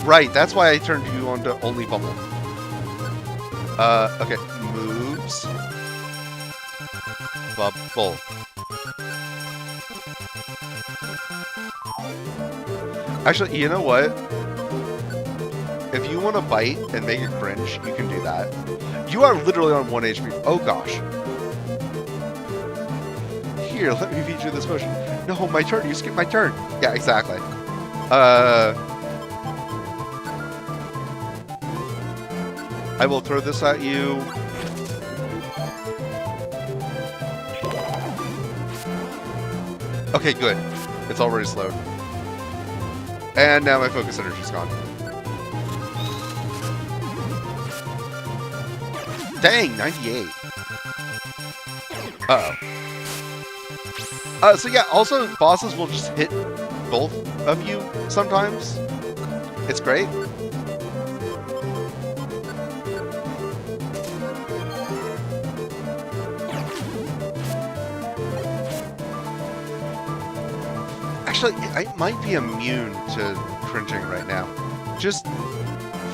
Right, that's why I turned you on to only bubble. Okay. Moves. Bubble. Actually, you know what? If you want to bite and make it cringe, you can do that. You are literally on 1 HP. Oh gosh. Here, let me feed you this potion. No, my turn. You skipped my turn. Yeah, exactly. I will throw this at you. Okay, good. It's already slowed. And now my focus energy's gone. Dang, 98. Uh-oh. So yeah, also, bosses will just hit both of you sometimes. It's great. Actually, I might be immune to cringing right now. Just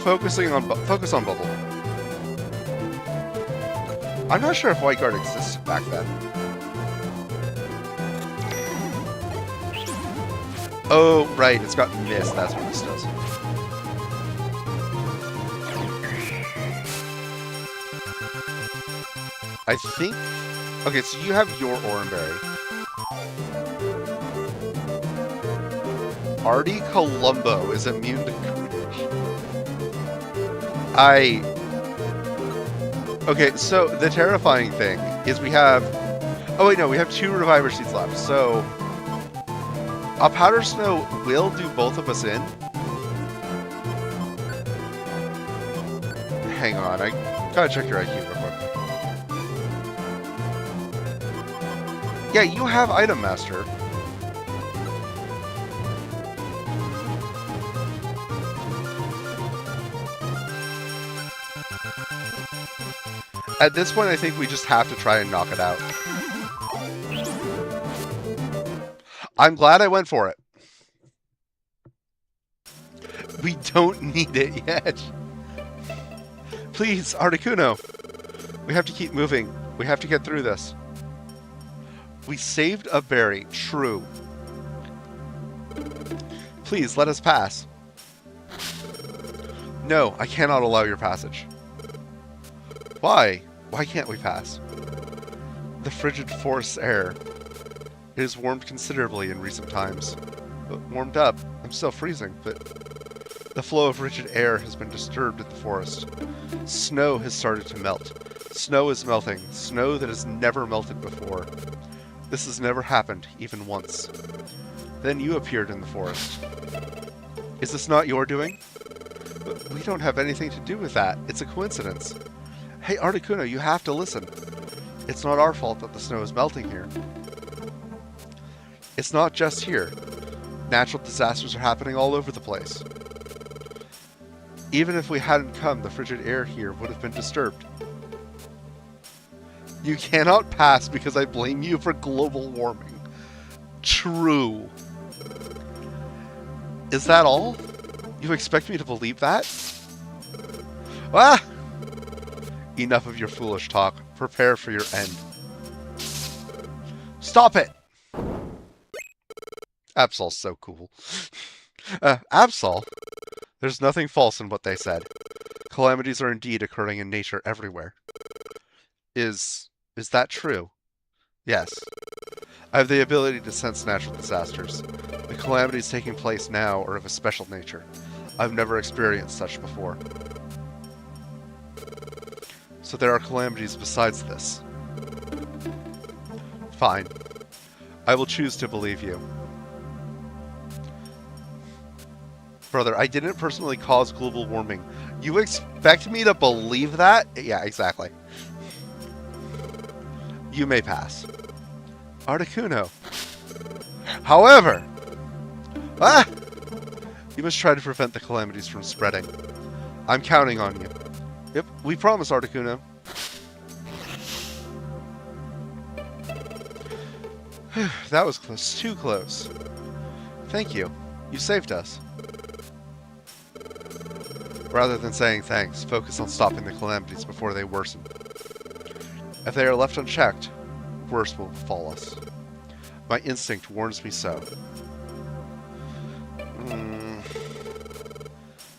focusing on focus on bubble. I'm not sure if White Guard existed back then. Oh, right, it's got mist, that's what this does. I think... Okay, so you have your Oranberry. Artie Columbo is immune to cringe. Okay, so the terrifying thing is we have... Oh wait, no, we have 2 Reviver Seeds left, so... A Powder Snow will do both of us in. Hang on, I gotta check your IQ real quick. Yeah, you have Item Master. At this point, I think we just have to try and knock it out. I'm glad I went for it. We don't need it yet. Please, Articuno. We have to keep moving. We have to get through this. We saved a berry. True. Please, let us pass. No, I cannot allow your passage. Why? Why can't we pass? The frigid forest air. It has warmed considerably in recent times. But warmed up. I'm still freezing, but the flow of rigid air has been disturbed in the forest. Snow has started to melt. Snow is melting. Snow that has never melted before. This has never happened, even once. Then you appeared in the forest. Is this not your doing? But we don't have anything to do with that. It's a coincidence. Hey, Articuno, you have to listen. It's not our fault that the snow is melting here. It's not just here. Natural disasters are happening all over the place. Even if we hadn't come, the frigid air here would have been disturbed. You cannot pass because I blame you for global warming. True. Is that all? You expect me to believe that? Ah! Enough of your foolish talk. Prepare for your end. Stop it! Absol's so cool. Absol, there's nothing false in what they said. Calamities are indeed occurring in nature everywhere. Is that true? Yes. I have the ability to sense natural disasters. The calamities taking place now are of a special nature. I've never experienced such before. So there are calamities besides this. Fine. I will choose to believe you. Brother, I didn't personally cause global warming. You expect me to believe that? Yeah, exactly. You may pass. Articuno. However, you must try to prevent the calamities from spreading. I'm counting on you. Yep, we promise, Articuno. That was close. Too close. Thank you. You saved us. Rather than saying thanks, focus on stopping the calamities before they worsen. If they are left unchecked, worse will befall us. My instinct warns me so.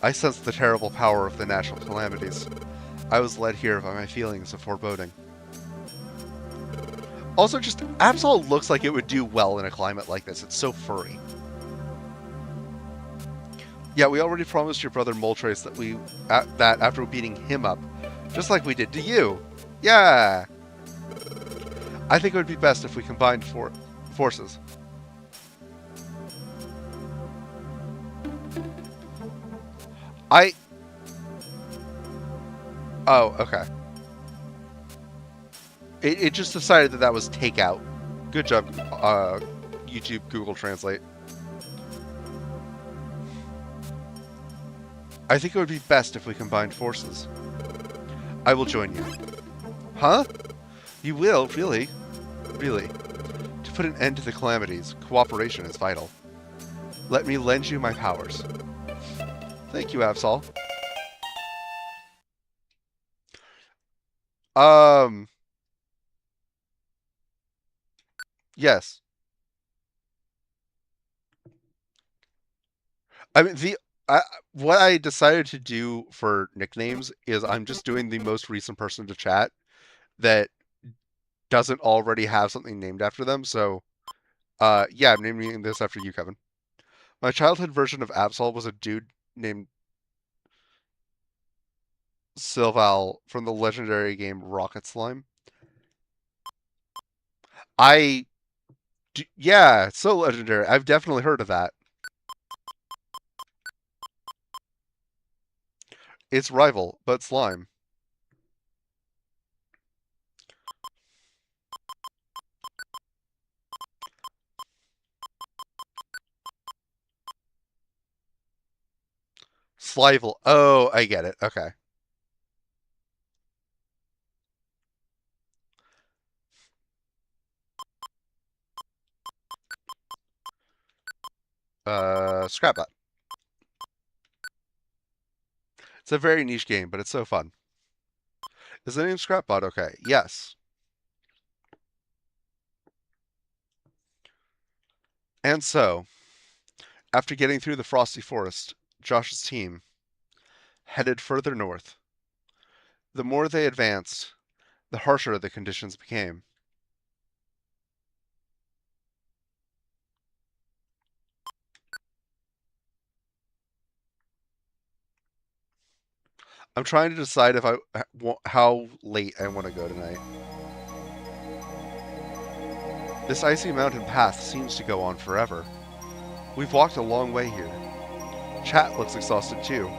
I sense the terrible power of the natural calamities. I was led here by my feelings of foreboding. Also, just Absol looks like it would do well in a climate like this. It's so furry. Yeah, we already promised your brother Moltres that after beating him up, just like we did to you. Yeah. I think it would be best if we combined forces. Oh, okay. It just decided that was takeout. Good job, YouTube Google Translate. I think it would be best if we combined forces. I will join you. Huh? You will, really? Really. To put an end to the calamities, cooperation is vital. Let me lend you my powers. Thank you, Absol. Yes. I mean, what I decided to do for nicknames is I'm just doing the most recent person to chat that doesn't already have something named after them. So, yeah, I'm naming this after you, Kevin. My childhood version of Absol was a dude named Silval from the legendary game Rocket Slime. Yeah, it's so legendary. I've definitely heard of that. It's rival, but slime. Slival. Oh, I get it. Okay. Scrapbot. It's a very niche game, but it's so fun. Is the name Scrapbot okay? Yes. And so, after getting through the frosty forest, Josh's team headed further north. The more they advanced, the harsher the conditions became. I'm trying to decide if how late I want to go tonight. This icy mountain path seems to go on forever. We've walked a long way here. Chat looks exhausted too.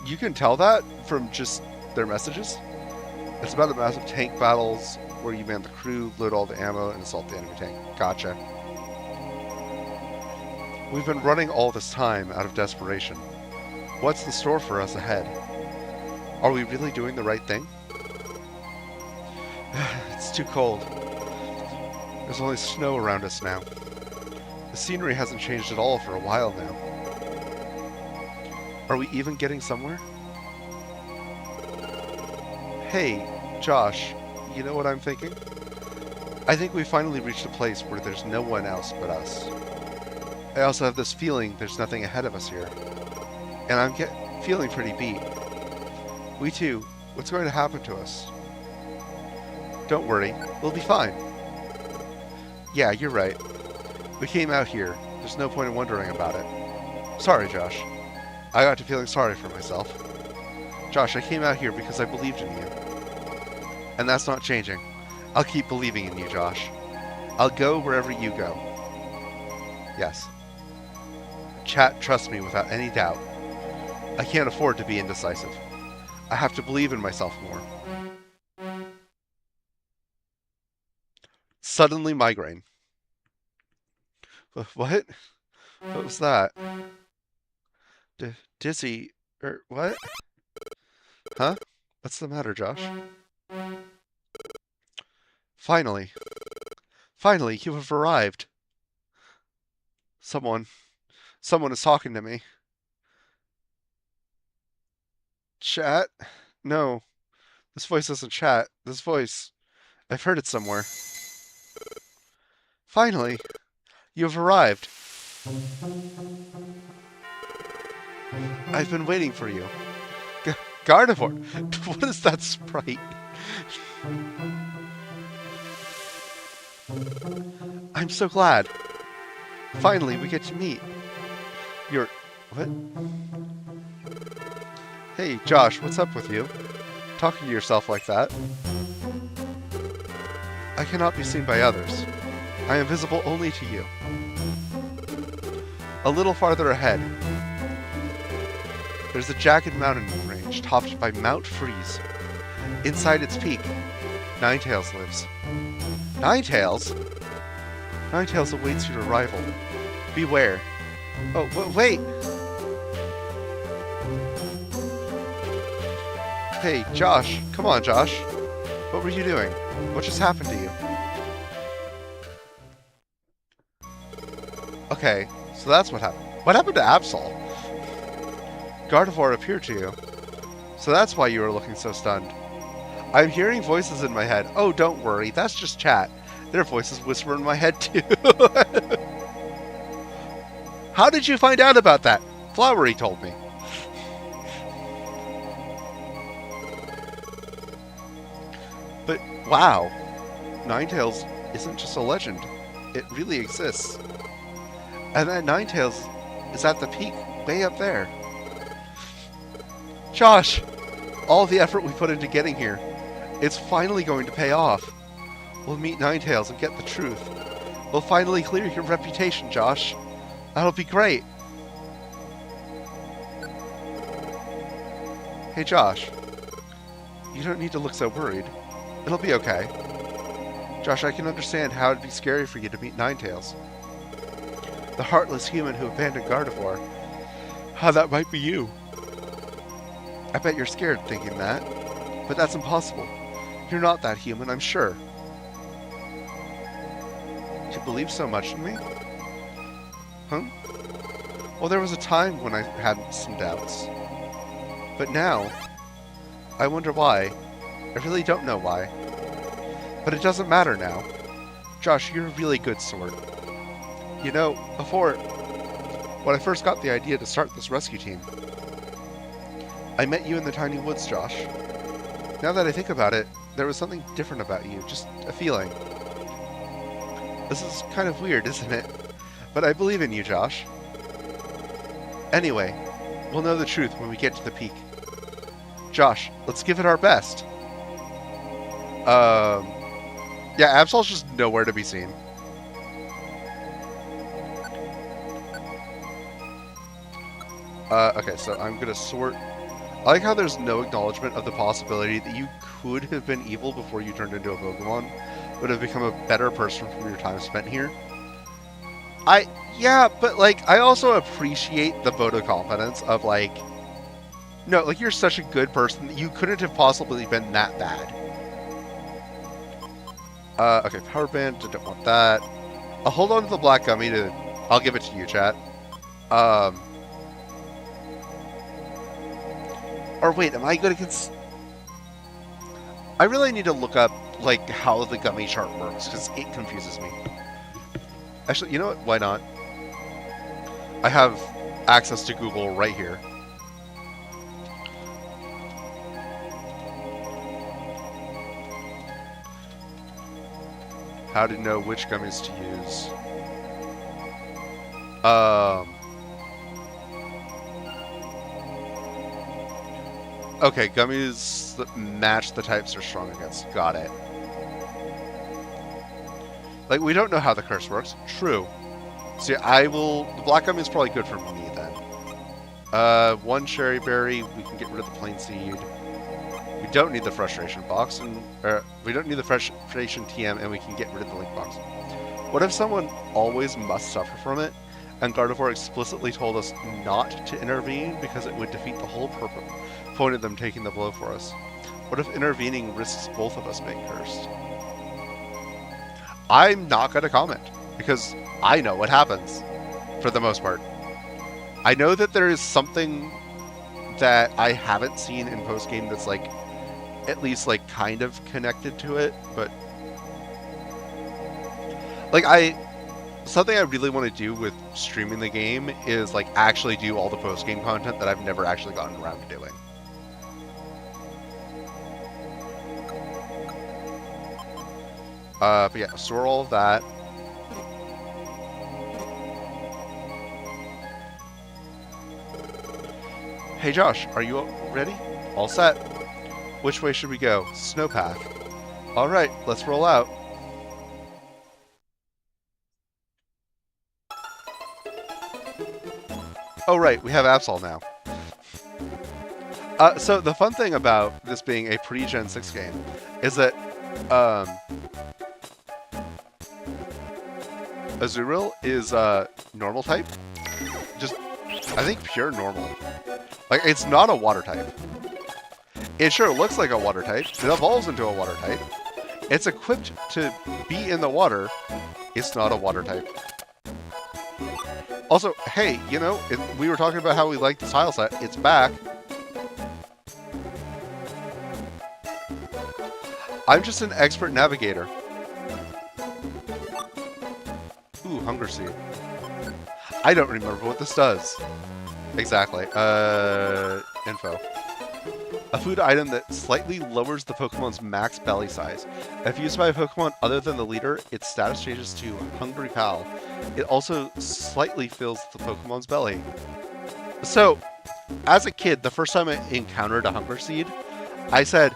You can tell that from just their messages. It's about the massive tank battles where you man the crew, load all the ammo, and assault the enemy tank. Gotcha. We've been running all this time out of desperation. What's in store for us ahead? Are we really doing the right thing? It's too cold. There's only snow around us now. The scenery hasn't changed at all for a while now. Are we even getting somewhere? Hey, Josh, you know what I'm thinking? I think we finally reached a place where there's no one else but us. I also have this feeling there's nothing ahead of us here. And I'm feeling pretty beat. We too, what's going to happen to us? Don't worry, we'll be fine. Yeah, you're right. We came out here. There's no point in wondering about it. Sorry, Josh. I got to feeling sorry for myself. Josh, I came out here because I believed in you. And that's not changing. I'll keep believing in you, Josh. I'll go wherever you go. Yes. Chat trusts me without any doubt. I can't afford to be indecisive. I have to believe in myself more. Suddenly migraine. What? What was that? Dizzy? What? Huh? What's the matter, Josh? Finally. Finally, you have arrived. Someone is talking to me. Chat? No. This voice isn't chat. This voice, I've heard it somewhere. Finally, you have arrived. I've been waiting for you. Gardevoir? What is that sprite? I'm so glad. Finally, we get to meet. What? Hey, Josh, what's up with you? Talking to yourself like that? I cannot be seen by others. I am visible only to you. A little farther ahead, there's a jagged mountain range topped by Mount Freeze. Inside its peak, Ninetales lives. Ninetales? Ninetales awaits your arrival. Beware. Oh, wait! Hey, Josh. Come on, Josh. What were you doing? What just happened to you? Okay, so that's what happened. What happened to Absol? Gardevoir appeared to you. So that's why you were looking so stunned. I'm hearing voices in my head. Oh, don't worry. That's just chat. Their voices whisper in my head, too. How did you find out about that? Flowery told me. But, wow. Ninetales isn't just a legend. It really exists. And that Ninetales is at the peak, way up there. Josh! All the effort we put into getting here, it's finally going to pay off. We'll meet Ninetales and get the truth. We'll finally clear your reputation, Josh. That'll be great. Hey, Josh. You don't need to look so worried. It'll be okay. Josh, I can understand how it'd be scary for you to meet Ninetales. The heartless human who abandoned Gardevoir. How that might be you. I bet you're scared thinking that. But that's impossible. You're not that human, I'm sure. You believe so much in me? Huh? Well, there was a time when I had some doubts. But now, I wonder why. I really don't know why. But it doesn't matter now. Josh, you're a really good sort. You know, before, when I first got the idea to start this rescue team, I met you in the tiny woods, Josh. Now that I think about it, there was something different about you, just a feeling. This is kind of weird, isn't it? But I believe in you, Josh. Anyway, we'll know the truth when we get to the peak. Josh, let's give it our best. Yeah, Absol's just nowhere to be seen. Okay, so I'm gonna sort... I like how there's no acknowledgement of the possibility that you could have been evil before you turned into a Pokemon, but have become a better person from your time spent here. Yeah, but, like, I also appreciate the vote of confidence of, like, no, like, you're such a good person that you couldn't have possibly been that bad. Okay, Power Band, I don't want that. I'll hold on to the Black Gummy to... I'll give it to you, chat. Or wait, am I gonna I really need to look up, like, how the gummy chart works, because it confuses me. Actually, you know what? Why not? I have access to Google right here. How to know which gummies to use. Okay, gummies that match the types they're strong against. Got it. Like, we don't know how the curse works. True. See, the black gummy is probably good for me then. One cherry berry, we can get rid of the plain seed. We don't need the frustration box, and we don't need the frustration TM, and we can get rid of the link box. What if someone always must suffer from it, and Gardevoir explicitly told us not to intervene because it would defeat the whole point of them taking the blow for us? What if intervening risks both of us being cursed? I'm not going to comment, because I know what happens, for the most part. I know that there is something that I haven't seen in post-game that's, like, at least, like, kind of connected to it, but... Like, something I really want to do with streaming the game is, like, actually do all the post-game content that I've never actually gotten around to doing. But yeah, store all of that. Hey Josh, are you ready? All set. Which way should we go? Snowpath. Alright, let's roll out. Oh right, we have Absol now. So the fun thing about this being a pre-Gen 6 game is that Azurill is normal type. Just, I think, pure normal. Like, it's not a water type. It sure looks like a water type. It evolves into a water type. It's equipped to be in the water. It's not a water type. Also, hey, you know, we were talking about how we like the tile set. It's back. I'm just an expert navigator. Ooh, Hunger Seed. I don't remember what this does. Exactly. Info. A food item that slightly lowers the Pokemon's max belly size. If used by a Pokemon other than the leader, its status changes to Hungry Pal. It also slightly fills the Pokemon's belly. So, as a kid, the first time I encountered a Hunger Seed, I said,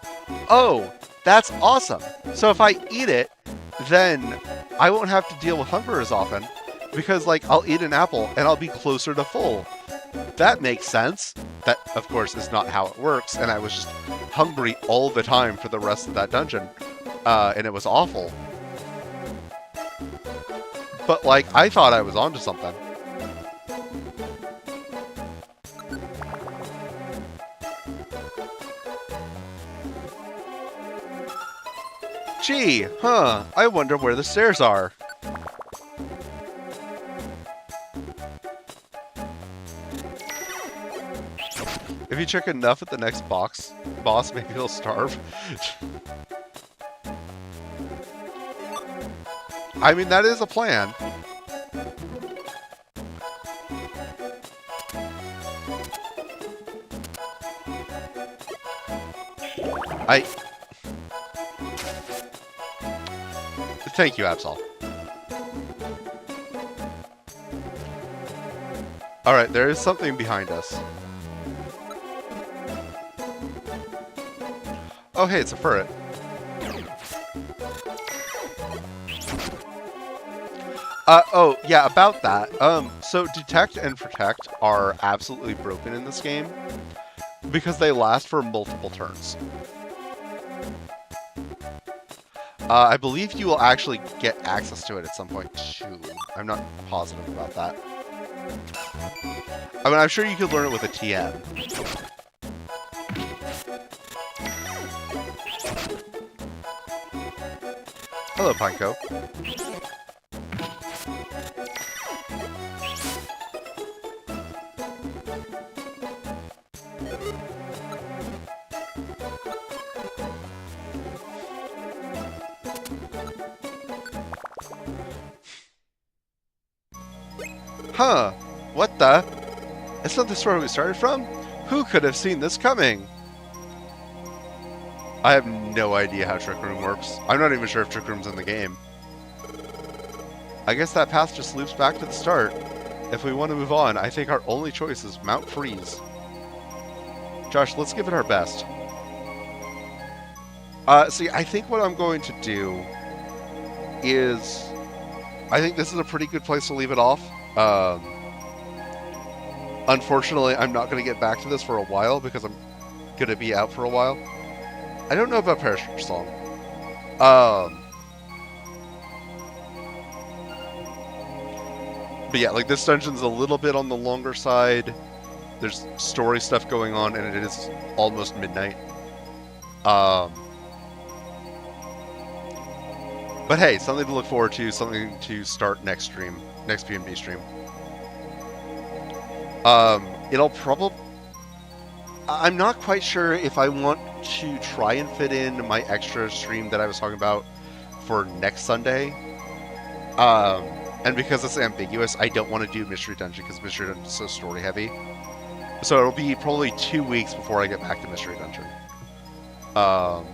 oh, that's awesome. So if I eat it, then I won't have to deal with hunger as often, because, like, I'll eat an apple and I'll be closer to full. That makes sense. That, of course, is not how it works, and I was just hungry all the time for the rest of that dungeon, and it was awful. But, like, I thought I was onto something. Gee, huh, I wonder where the stairs are. If you check enough at the next boss, maybe he'll starve. I mean, that is a plan. I... Thank you, Absol. Alright, there is something behind us. Oh, hey, it's a ferret. Oh, yeah, about that. So Detect and Protect are absolutely broken in this game because they last for multiple turns. I believe you will actually get access to it at some point, too. I'm not positive about that. I mean, I'm sure you could learn it with a TM. Hello, Pineco. Huh. What the? Is not this where we started from? Who could have seen this coming? I have no idea how Trick Room works. I'm not even sure if Trick Room's in the game. I guess that path just loops back to the start. If we want to move on, I think our only choice is Mount Freeze. Josh, let's give it our best. See, I think what I'm going to do is... I think this is a pretty good place to leave it off. Unfortunately, I'm not going to get back to this for a while because I'm going to be out for a while. I don't know about Parachute Song. But yeah, like this dungeon's a little bit on the longer side. There's story stuff going on, and it is almost midnight. But hey, something to look forward to, something to start next stream, next PMD stream. It'll probably... I'm not quite sure if I want to try and fit in my extra stream that I was talking about for next Sunday. And because it's ambiguous, I don't want to do Mystery Dungeon because Mystery Dungeon is so story heavy. So it'll be probably 2 weeks before I get back to Mystery Dungeon. But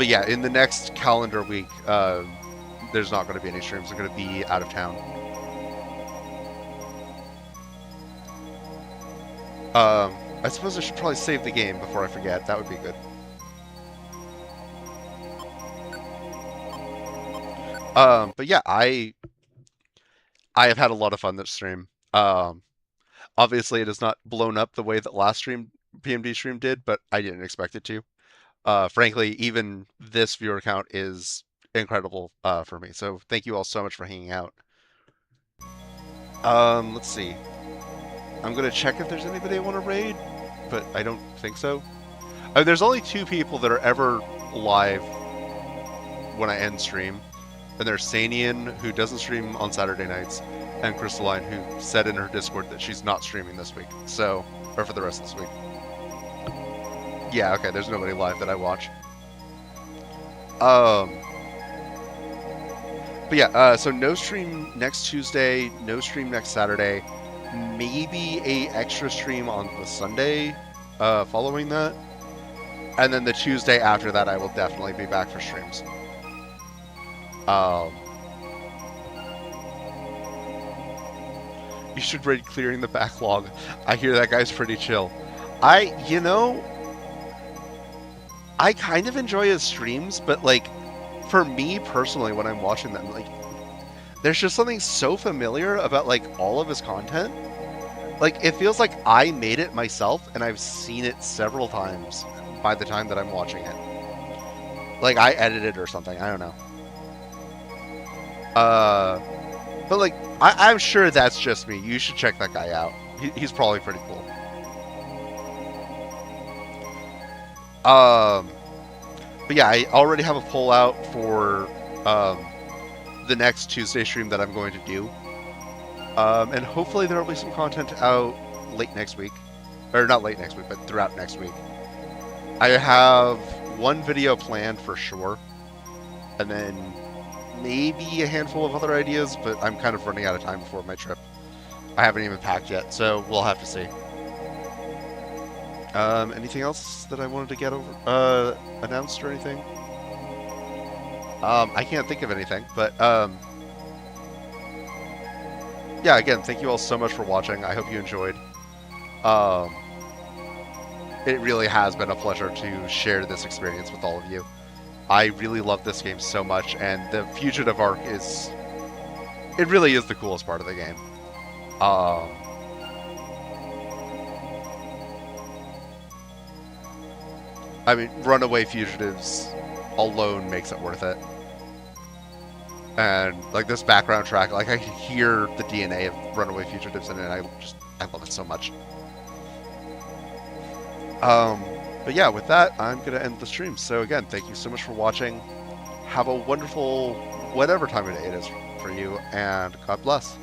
yeah, in the next calendar week, there's not going to be any streams. I'm going to be out of town. I suppose I should probably save the game before I forget. That would be good. But yeah, I have had a lot of fun this stream. Obviously, it has not blown up the way that last PMD stream did, but I didn't expect it to. Frankly, even this viewer count is incredible for me. So thank you all so much for hanging out. Let's see. I'm going to check if there's anybody I want to raid, but I don't think so. I mean, there's only 2 people that are ever live when I end stream. And there's Sanian, who doesn't stream on Saturday nights, and Crystalline, who said in her Discord that she's not streaming this week. So, or for the rest of this week. Yeah, okay, there's nobody live that I watch. But yeah, so no stream next Tuesday, no stream next Saturday, maybe a extra stream on the Sunday following that. And then the Tuesday after that, I will definitely be back for streams. You should raid Clearing the Backlog. I hear that guy's pretty chill. You know, I kind of enjoy his streams, but like, for me personally, when I'm watching them, like, there's just something so familiar about like all of his content. Like, it feels like I made it myself, and I've seen it several times by the time that I'm watching it. Like, I edited it or something. I don't know. But like, I'm sure that's just me. You should check that guy out. He's probably pretty cool. But yeah, I already have a poll out for the next Tuesday stream that I'm going to do. And hopefully there will be some content out late next week. Or not late next week, but throughout next week. I have one video planned for sure. And then maybe a handful of other ideas, but I'm kind of running out of time before my trip. I haven't even packed yet, so we'll have to see. Anything else that I wanted to get over announced or anything? I can't think of anything, but yeah, again, thank you all so much for watching. I hope you enjoyed. It really has been a pleasure to share this experience with all of you. I really love this game so much, and the Fugitive arc it really is the coolest part of the game. I mean, Runaway Fugitives alone makes it worth it. And, like, this background track, like, I can hear the DNA of Runaway Fugitives in it, and I love it so much. But yeah, with that, I'm going to end the stream. So again, thank you so much for watching. Have a wonderful, whatever time of day it is for you, and God bless.